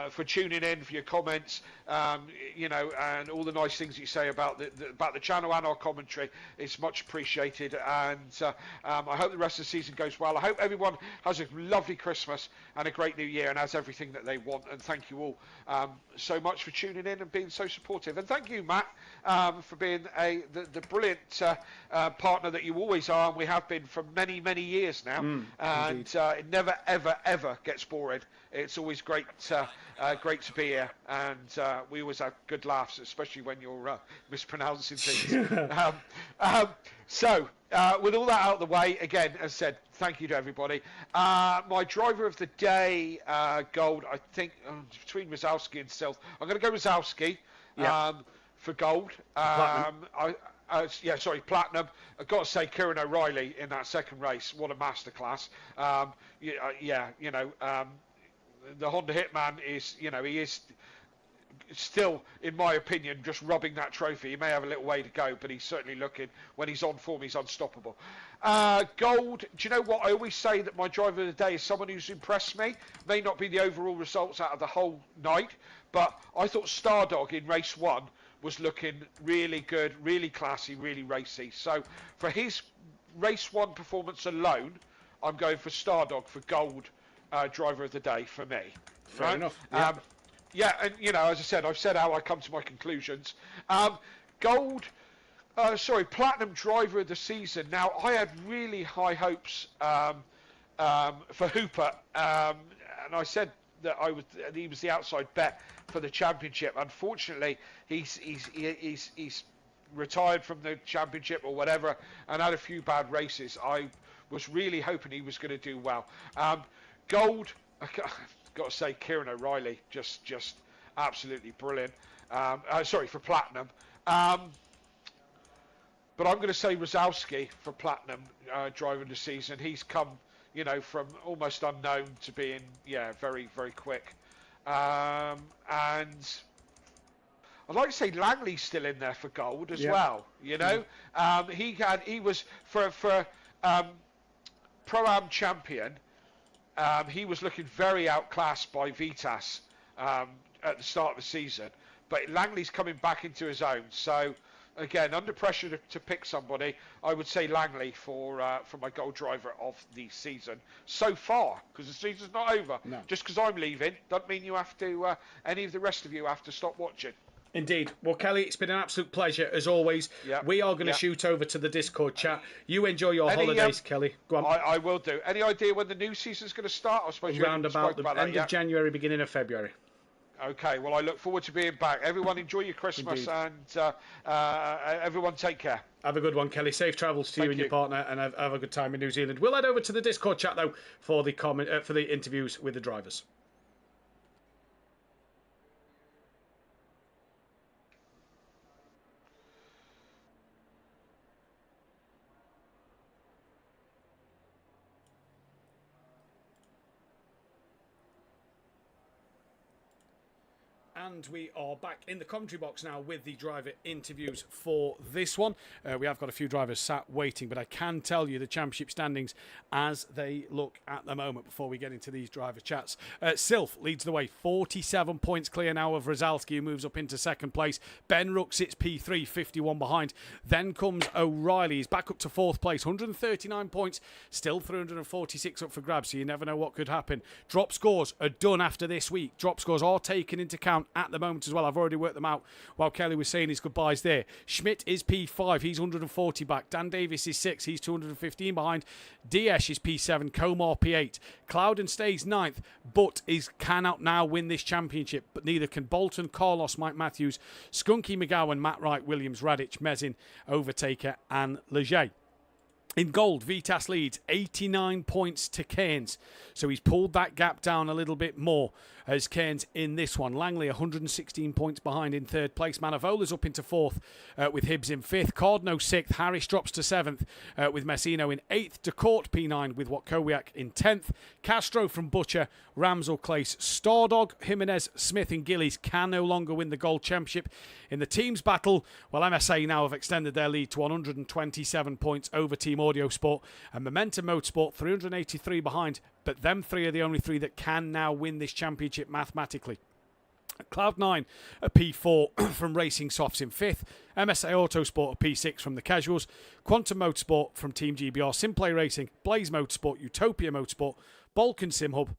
for tuning in, for your comments, and all the nice things you say about the channel and our commentary. It's much appreciated, and I hope the rest of the season goes well. I hope everyone has a lovely Christmas and a great New Year and has everything that they want. And thank you all so much for tuning in and being so supportive. And thank you, Matt. For being the brilliant partner that you always are, and we have been for many, many years now. And it never, ever, ever gets boring. It's always great to be here, and we always have good laughs, especially when you're mispronouncing things. So, with all that out of the way, again, as I said, thank you to everybody. My driver of the day, Gold, I think, between Rosowski and Stealth. I'm going to go Rosowski. Yeah. For gold, Platinum. Platinum. I've got to say, Kieran O'Reilly in that second race, what a masterclass. The Honda Hitman is, he is still, in my opinion, just rubbing that trophy. He may have a little way to go, but he's certainly looking, when he's on form, he's unstoppable. Gold, do you know what? I always say that my driver of the day is someone who's impressed me. May not be the overall results out of the whole night, but I thought Stardog in race 1 was looking really good, really classy, really racy. So for his race 1 performance alone, I'm going for Stardog for gold driver of the day for me. Fair enough. Yeah, and as I said, I've said how I come to my conclusions. Platinum driver of the season. Now, I had really high hopes for Hooper, and I said that he was the outside bet for the championship. Unfortunately, he's retired from the championship or whatever, and had a few bad races. I was really hoping he was going to do well. Gold, I've got to say, Kieran O'Reilly, just absolutely brilliant. For Platinum. But I'm going to say Rosowski for Platinum driver of the season. He's come, from almost unknown to being, very, very quick. And I'd like to say Langley's still in there for gold as well. He was for Pro-Am champion. He was looking very outclassed by Vitas at the start of the season, but Langley's coming back into his own. So again, under pressure to pick somebody, I would say Langley for my gold driver of the season so far, because the season's not over. No. Just because I'm leaving doesn't mean you have to. Any of the rest of you have to stop watching. Indeed. Well, Kelly, it's been an absolute pleasure as always. Yep. We are going to shoot over to the Discord chat. You enjoy your holidays, Kelly. Go on. I will do. Any idea when the new season's going to start? I suppose round about the end of January, beginning of February. Okay, well, I look forward to being back. Everyone enjoy your Christmas. Indeed. And everyone take care. Have a good one, Kelly. Safe travels to you and your partner, and have a good time in New Zealand. We'll head over to the Discord chat, though, for the interviews with the drivers. And we are back in the commentary box now with the driver interviews for this one. We have got a few drivers sat waiting, but I can tell you the championship standings as they look at the moment before we get into these driver chats. Sylph leads the way, 47 points clear now of Rosowski, who moves up into second place. Ben Rook sits P3, 51 behind. Then comes O'Reilly. He's back up to fourth place, 139 points, still 346 up for grabs, so you never know what could happen. Drop scores are done after this week. Drop scores are taken into account at the moment as well. I've already worked them out while Kelly was saying his goodbyes there. Schmidt is P5, he's 140 back. Dan Davis is 6, he's 215 behind. Diesch is P7, Komar P8. Clouden stays 9th, but cannot now win this championship. But neither can Bolton, Carlos, Mike Matthews, Skunky McGowan, Matt Wright, Williams, Radic, Mezin, Overtaker and Leger. In gold, Vitas leads 89 points to Keynes. So he's pulled that gap down a little bit more. as Cairns in this one. Langley 116 points behind in third place. Manavola's up into fourth with Hibbs in fifth. Cordno sixth. Harris drops to seventh with Messino in eighth. DeCourt P9 with Watkowiak in 10th. Castro from Butcher, Ramsel, Clace, Stordog, Jimenez, Smith and Gillies can no longer win the Gold Championship. In the teams battle, well, MSA now have extended their lead to 127 points over Team Audio Sport, and Momentum Motorsport 383 behind, but them three are the only three that can now win this championship mathematically. Cloud9 a P4 from Racing Softs in 5th, MSA Autosport a P6 from the Casuals, Quantum Motorsport from Team GBR, SimPlay Racing, Blaze Motorsport, Utopia Motorsport, Balkan Sim Hub,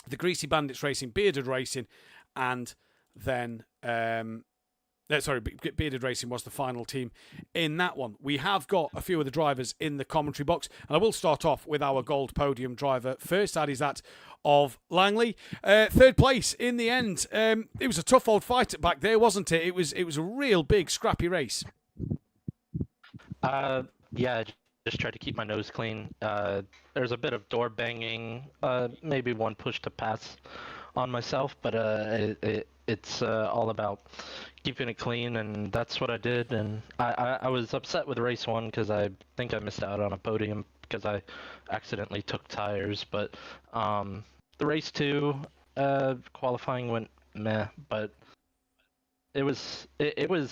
the Greasy Bandits Racing, Bearded Racing, and then Bearded Racing was the final team in that one. We have got a few of the drivers in the commentary box, and I will start off with our gold podium driver first. That is that of Langley. Third place in the end. It was a tough old fight back there, wasn't it? It was a real big, scrappy race. Yeah, just tried to keep my nose clean. There's a bit of door banging, maybe one push to pass on myself, but it's all about keeping it clean, and that's what I did. And I was upset with race one because I think I missed out on a podium because I accidentally took tires. But the race two, qualifying went meh, but it was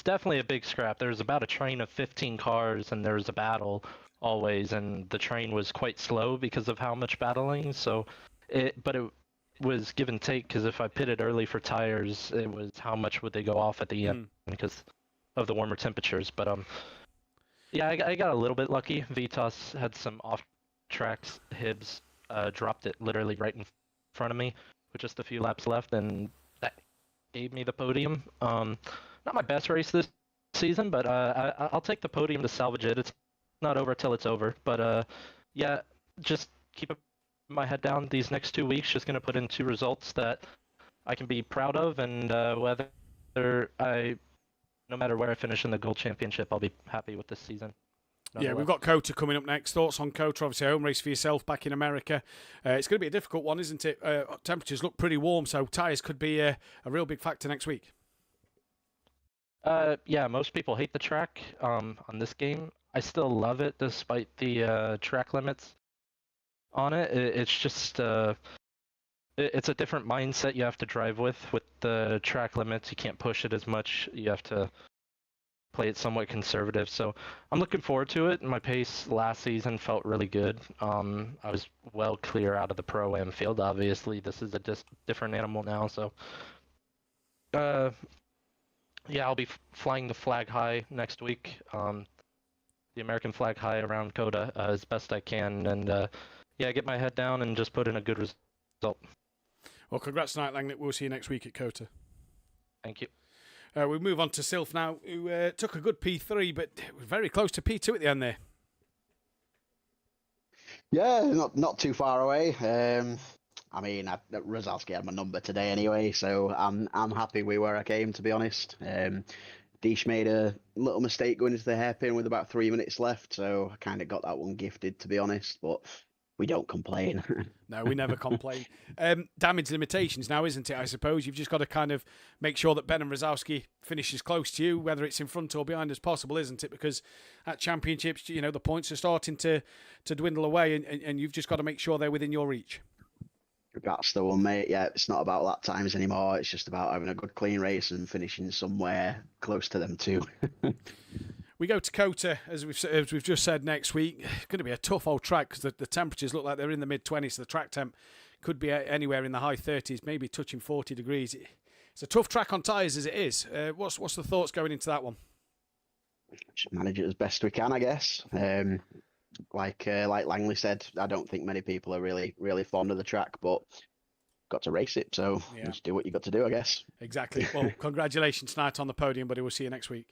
definitely a big scrap. There was about a train of 15 cars, and there was a battle always, and the train was quite slow because of how much battling. So it was give and take, because if I pitted early for tires, it was how much would they go off at the end because of the warmer temperatures. But yeah, I got a little bit lucky. Vitas had some off tracks. Hibbs dropped it literally right in front of me with just a few laps left, and that gave me the podium. Not my best race this season, but I'll take the podium to salvage it. It's not over till it's over. But yeah, just keep my head down these next 2 weeks. Just going to put in 2 results that I can be proud of, and no matter where I finish in the Gold Championship, I'll be happy with this season. Yeah, we've got Kota coming up next. Thoughts on Kota? Obviously, a home race for yourself back in America. It's going to be a difficult one, isn't it? Temperatures look pretty warm, so tyres could be a real big factor next week. Yeah, most people hate the track on this game. I still love it despite the track limits on it. It's just it's a different mindset you have to drive with the track limits. You can't push it as much. You have to play it somewhat conservative. So I'm looking forward to it. My pace last season felt really good. I was well clear out of the Pro-Am field. Obviously, this is a different animal now. So yeah, I'll be flying the flag high next week. The American flag high around Kota as best I can, and yeah, get my head down and just put in a good result. Well, congrats tonight, Langley. We'll see you next week at Kota. Thank you. We move on to Sylph now, who took a good P3, but was very close to P2 at the end there. Yeah, not too far away. I mean, Rozalski had my number today anyway, so I'm happy where I came, to be honest. Deesh made a little mistake going into the hairpin with about 3 minutes left, so I kind of got that one gifted, to be honest, but we don't complain. No, we never complain. Damage limitations now, isn't it, I suppose? You've just got to kind of make sure that Ben and Rozalski finish as close to you, whether it's in front or behind as possible, isn't it? Because at championships, you know, the points are starting to dwindle away, and you've just got to make sure they're within your reach. That's the one, mate. Yeah, it's not about lap times anymore. It's just about having a good clean race and finishing somewhere close to them too. We go to Kota, as we've just said, next week. It's going to be a tough old track because the temperatures look like they're in the mid-20s. So the track temp could be anywhere in the high 30s, maybe touching 40 degrees. It's a tough track on tyres as it is. What's the thoughts going into that one? Just manage it as best we can, I guess. Like Langley said, I don't think many people are really fond of the track, but got to race it, so just do what you got to do, I guess. Exactly. Well, congratulations tonight on the podium, buddy. We'll see you next week.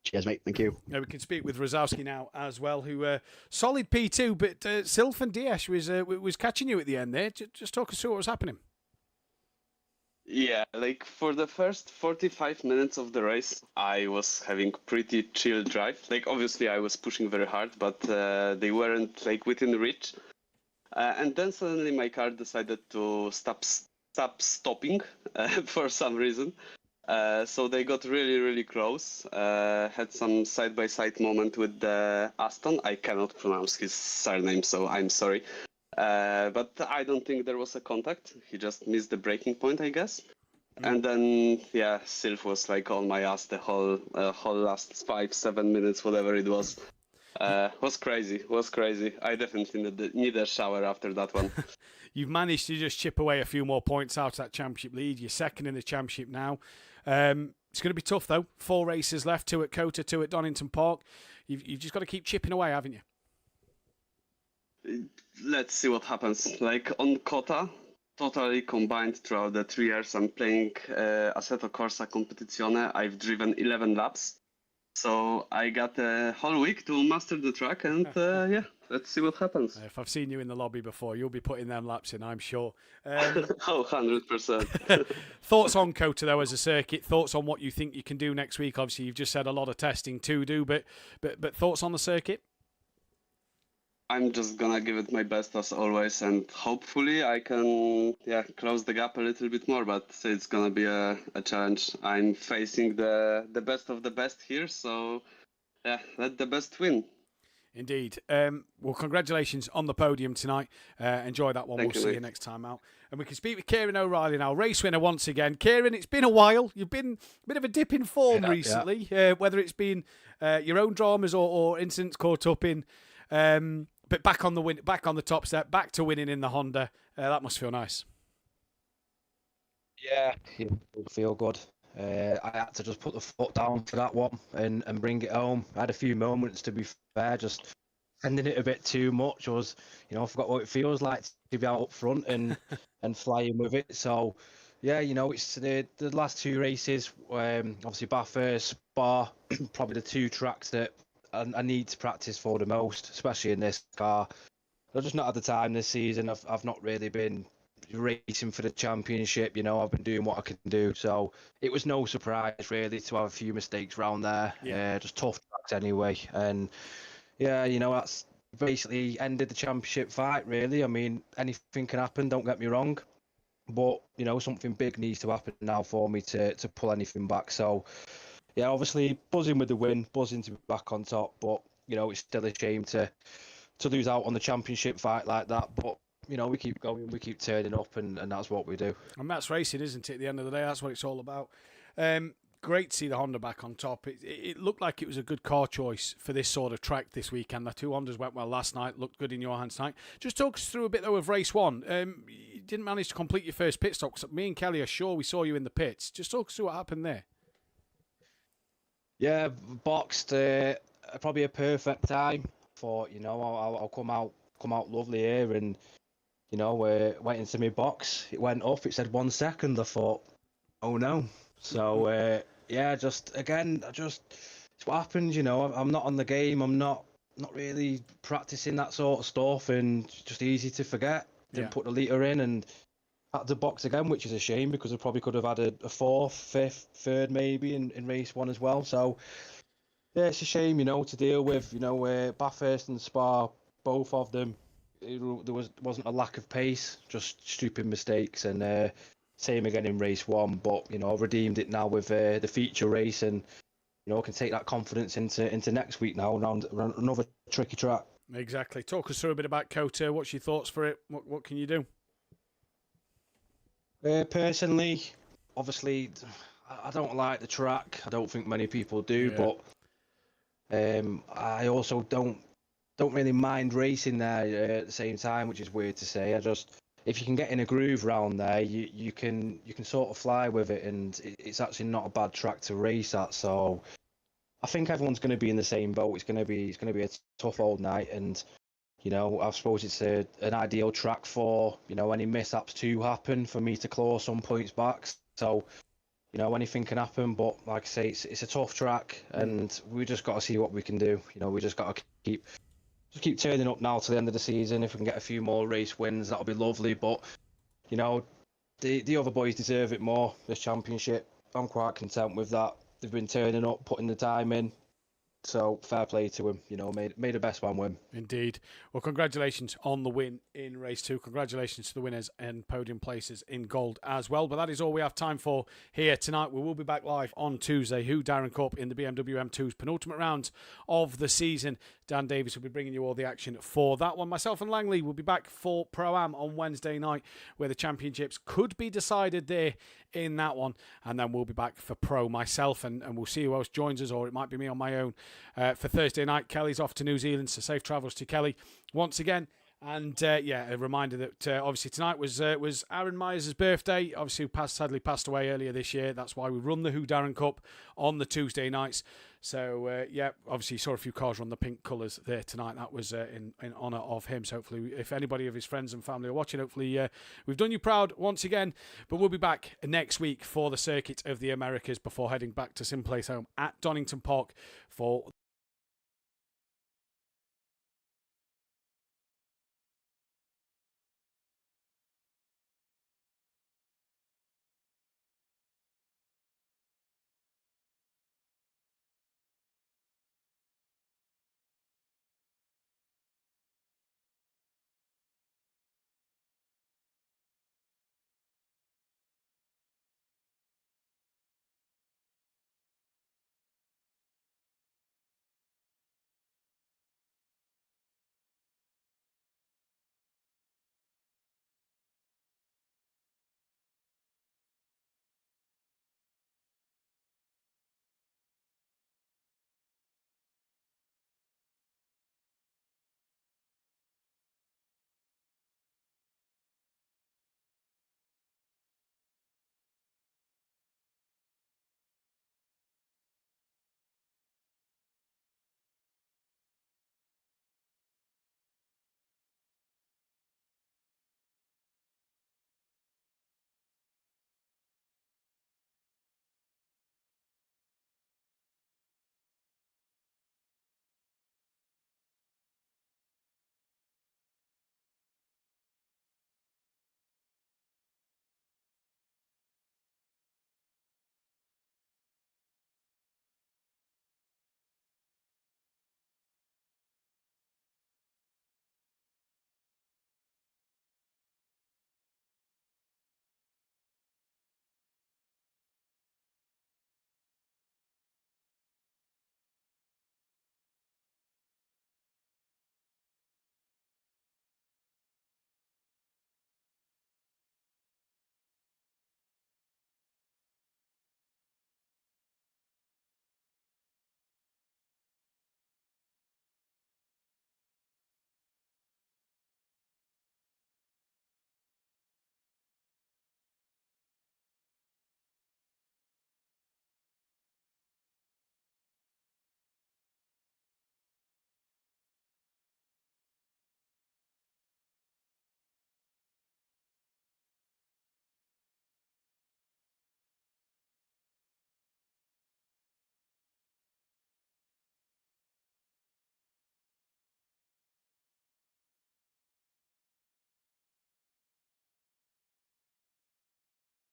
Cheers, mate. Thank you. We can speak with Rozalski now as well, who solid P2, but Sylph and Diaz was catching you at the end there. Just talk us through what was happening. Yeah, like for the first 45 minutes of the race, I was having pretty chill drive. Like obviously I was pushing very hard, but they weren't like within reach. And then suddenly my car decided to stop stopping for some reason. So they got really, really close. Had some side-by-side moment with the Aston. I cannot pronounce his surname, so I'm sorry. But I don't think there was a contact. He just missed the breaking point, I guess. And then, yeah, Sylph was like on my ass the whole last 5-7 minutes, whatever it was. Was crazy. I definitely need a shower after that one. You've managed to just chip away a few more points out of that championship lead. You're second in the championship now. It's going to be tough, though. 4 races left, 2 at Cota, 2 at Donington Park. You've just got to keep chipping away, haven't you? Let's see what happens. Like on Cota, totally combined throughout the 3 years I'm playing Assetto Corsa Competizione. I've driven 11 laps. So I got a whole week to master the track, and yeah, let's see what happens. If I've seen you in the lobby before, you'll be putting them laps in, I'm sure. Oh, 100%. Thoughts on Cota, though, as a circuit? Thoughts on what you think you can do next week? Obviously, you've just said a lot of testing to do, but thoughts on the circuit? I'm just gonna give it my best as always, and hopefully I can close the gap a little bit more, but it's gonna be a challenge. I'm facing the best of the best here, so yeah, let the best win. Indeed. Well, congratulations on the podium tonight. Enjoy that one. Thank We'll you, see you next time out. And we can speak with Kieran O'Reilly now, race winner once again. Kieran, it's been a while. You've been a bit of a dip in form recently, whether it's been your own dramas or incidents caught up in. But back on the top step, back to winning in the Honda. That must feel nice. Yeah, it'll feel good. I had to just put the foot down for that one and bring it home. I had a few moments, to be fair, just sending it a bit too much. I was, I forgot what it feels like to be out up front and flying with it. So, yeah, it's the last 2 races. Obviously, Bathurst, Spa, probably the 2 tracks that I need to practice for the most, especially in this car. I've just not had the time this season. I've not really been racing for the championship. I've been doing what I can do. So it was no surprise really to have a few mistakes around there. Yeah, just tough tracks anyway. And yeah, that's basically ended the championship fight really. I mean, anything can happen. Don't get me wrong, but something big needs to happen now for me to pull anything back. So. Yeah, obviously buzzing with the win, buzzing to be back on top, but it's still a shame to lose out on the championship fight like that. But we keep going, we keep turning up, and that's what we do. And that's racing, isn't it? At the end of the day, that's what it's all about. Great to see the Honda back on top. It looked like it was a good car choice for this sort of track this weekend. The 2 Hondas went well last night, looked good in your hands tonight. Just talk us through a bit though of race 1. You didn't manage to complete your first pit stop. Me and Kelly are sure we saw you in the pits. Just talk us through what happened there. Yeah, boxed probably a perfect time. Thought I'll come out lovely here, and went into my box. It went up. It said 1 second. I thought, oh no. So yeah, it's what happens. I'm not on the game. I'm not really practicing that sort of stuff, and it's just easy to forget. Didn't put the litre in and had to box again, which is a shame because I probably could have had a 4th, 5th, 3rd maybe in race 1 as well. So yeah, it's a shame, to deal with. Bathurst and Spa, both of them, there wasn't a lack of pace, just stupid mistakes, and same again in race 1. But I've redeemed it now with the feature race, and I can take that confidence into next week now around another tricky track. Exactly. Talk us through a bit about Cota. What's your thoughts for it? What can you do? Personally, obviously, I don't like the track. I don't think many people do, but I also don't really mind racing there at the same time, which is weird to say. If you can get in a groove round there, you can sort of fly with it, and it's actually not a bad track to race at. So I think everyone's going to be in the same boat. It's going to be a tough old night, and I suppose it's an ideal track for, any mishaps to happen for me to claw some points back. So, anything can happen. But like I say, it's a tough track, and we just got to see what we can do. We just got to keep turning up now to the end of the season. If we can get a few more race wins, that'll be lovely. But, the other boys deserve it more, this championship. I'm quite content with that. They've been turning up, putting the time in. So fair play to him. Made the best man win. Indeed. Well, congratulations on the win in race 2. Congratulations to the winners and podium places in gold as well. But that is all we have time for here tonight. We will be back live on Tuesday. Darren Cup in the BMW M2's penultimate round of the season. Dan Davies will be bringing you all the action for that one. Myself and Langley will be back for Pro-Am on Wednesday night, where the championships could be decided there in that one. And then we'll be back for Pro myself, and we'll see who else joins us, or it might be me on my own. For Thursday night, Kelly's off to New Zealand, so safe travels to Kelly once again. And a reminder that obviously tonight was Aaron Myers' birthday, obviously who sadly passed away earlier this year. That's why we run the Darren Cup on the Tuesday nights. So, obviously you saw a few cars run the pink colours there tonight. That was in honour of him. So hopefully, if anybody of his friends and family are watching, hopefully we've done you proud once again. But we'll be back next week for the Circuit of the Americas before heading back to SimPlay's home at Donington Park for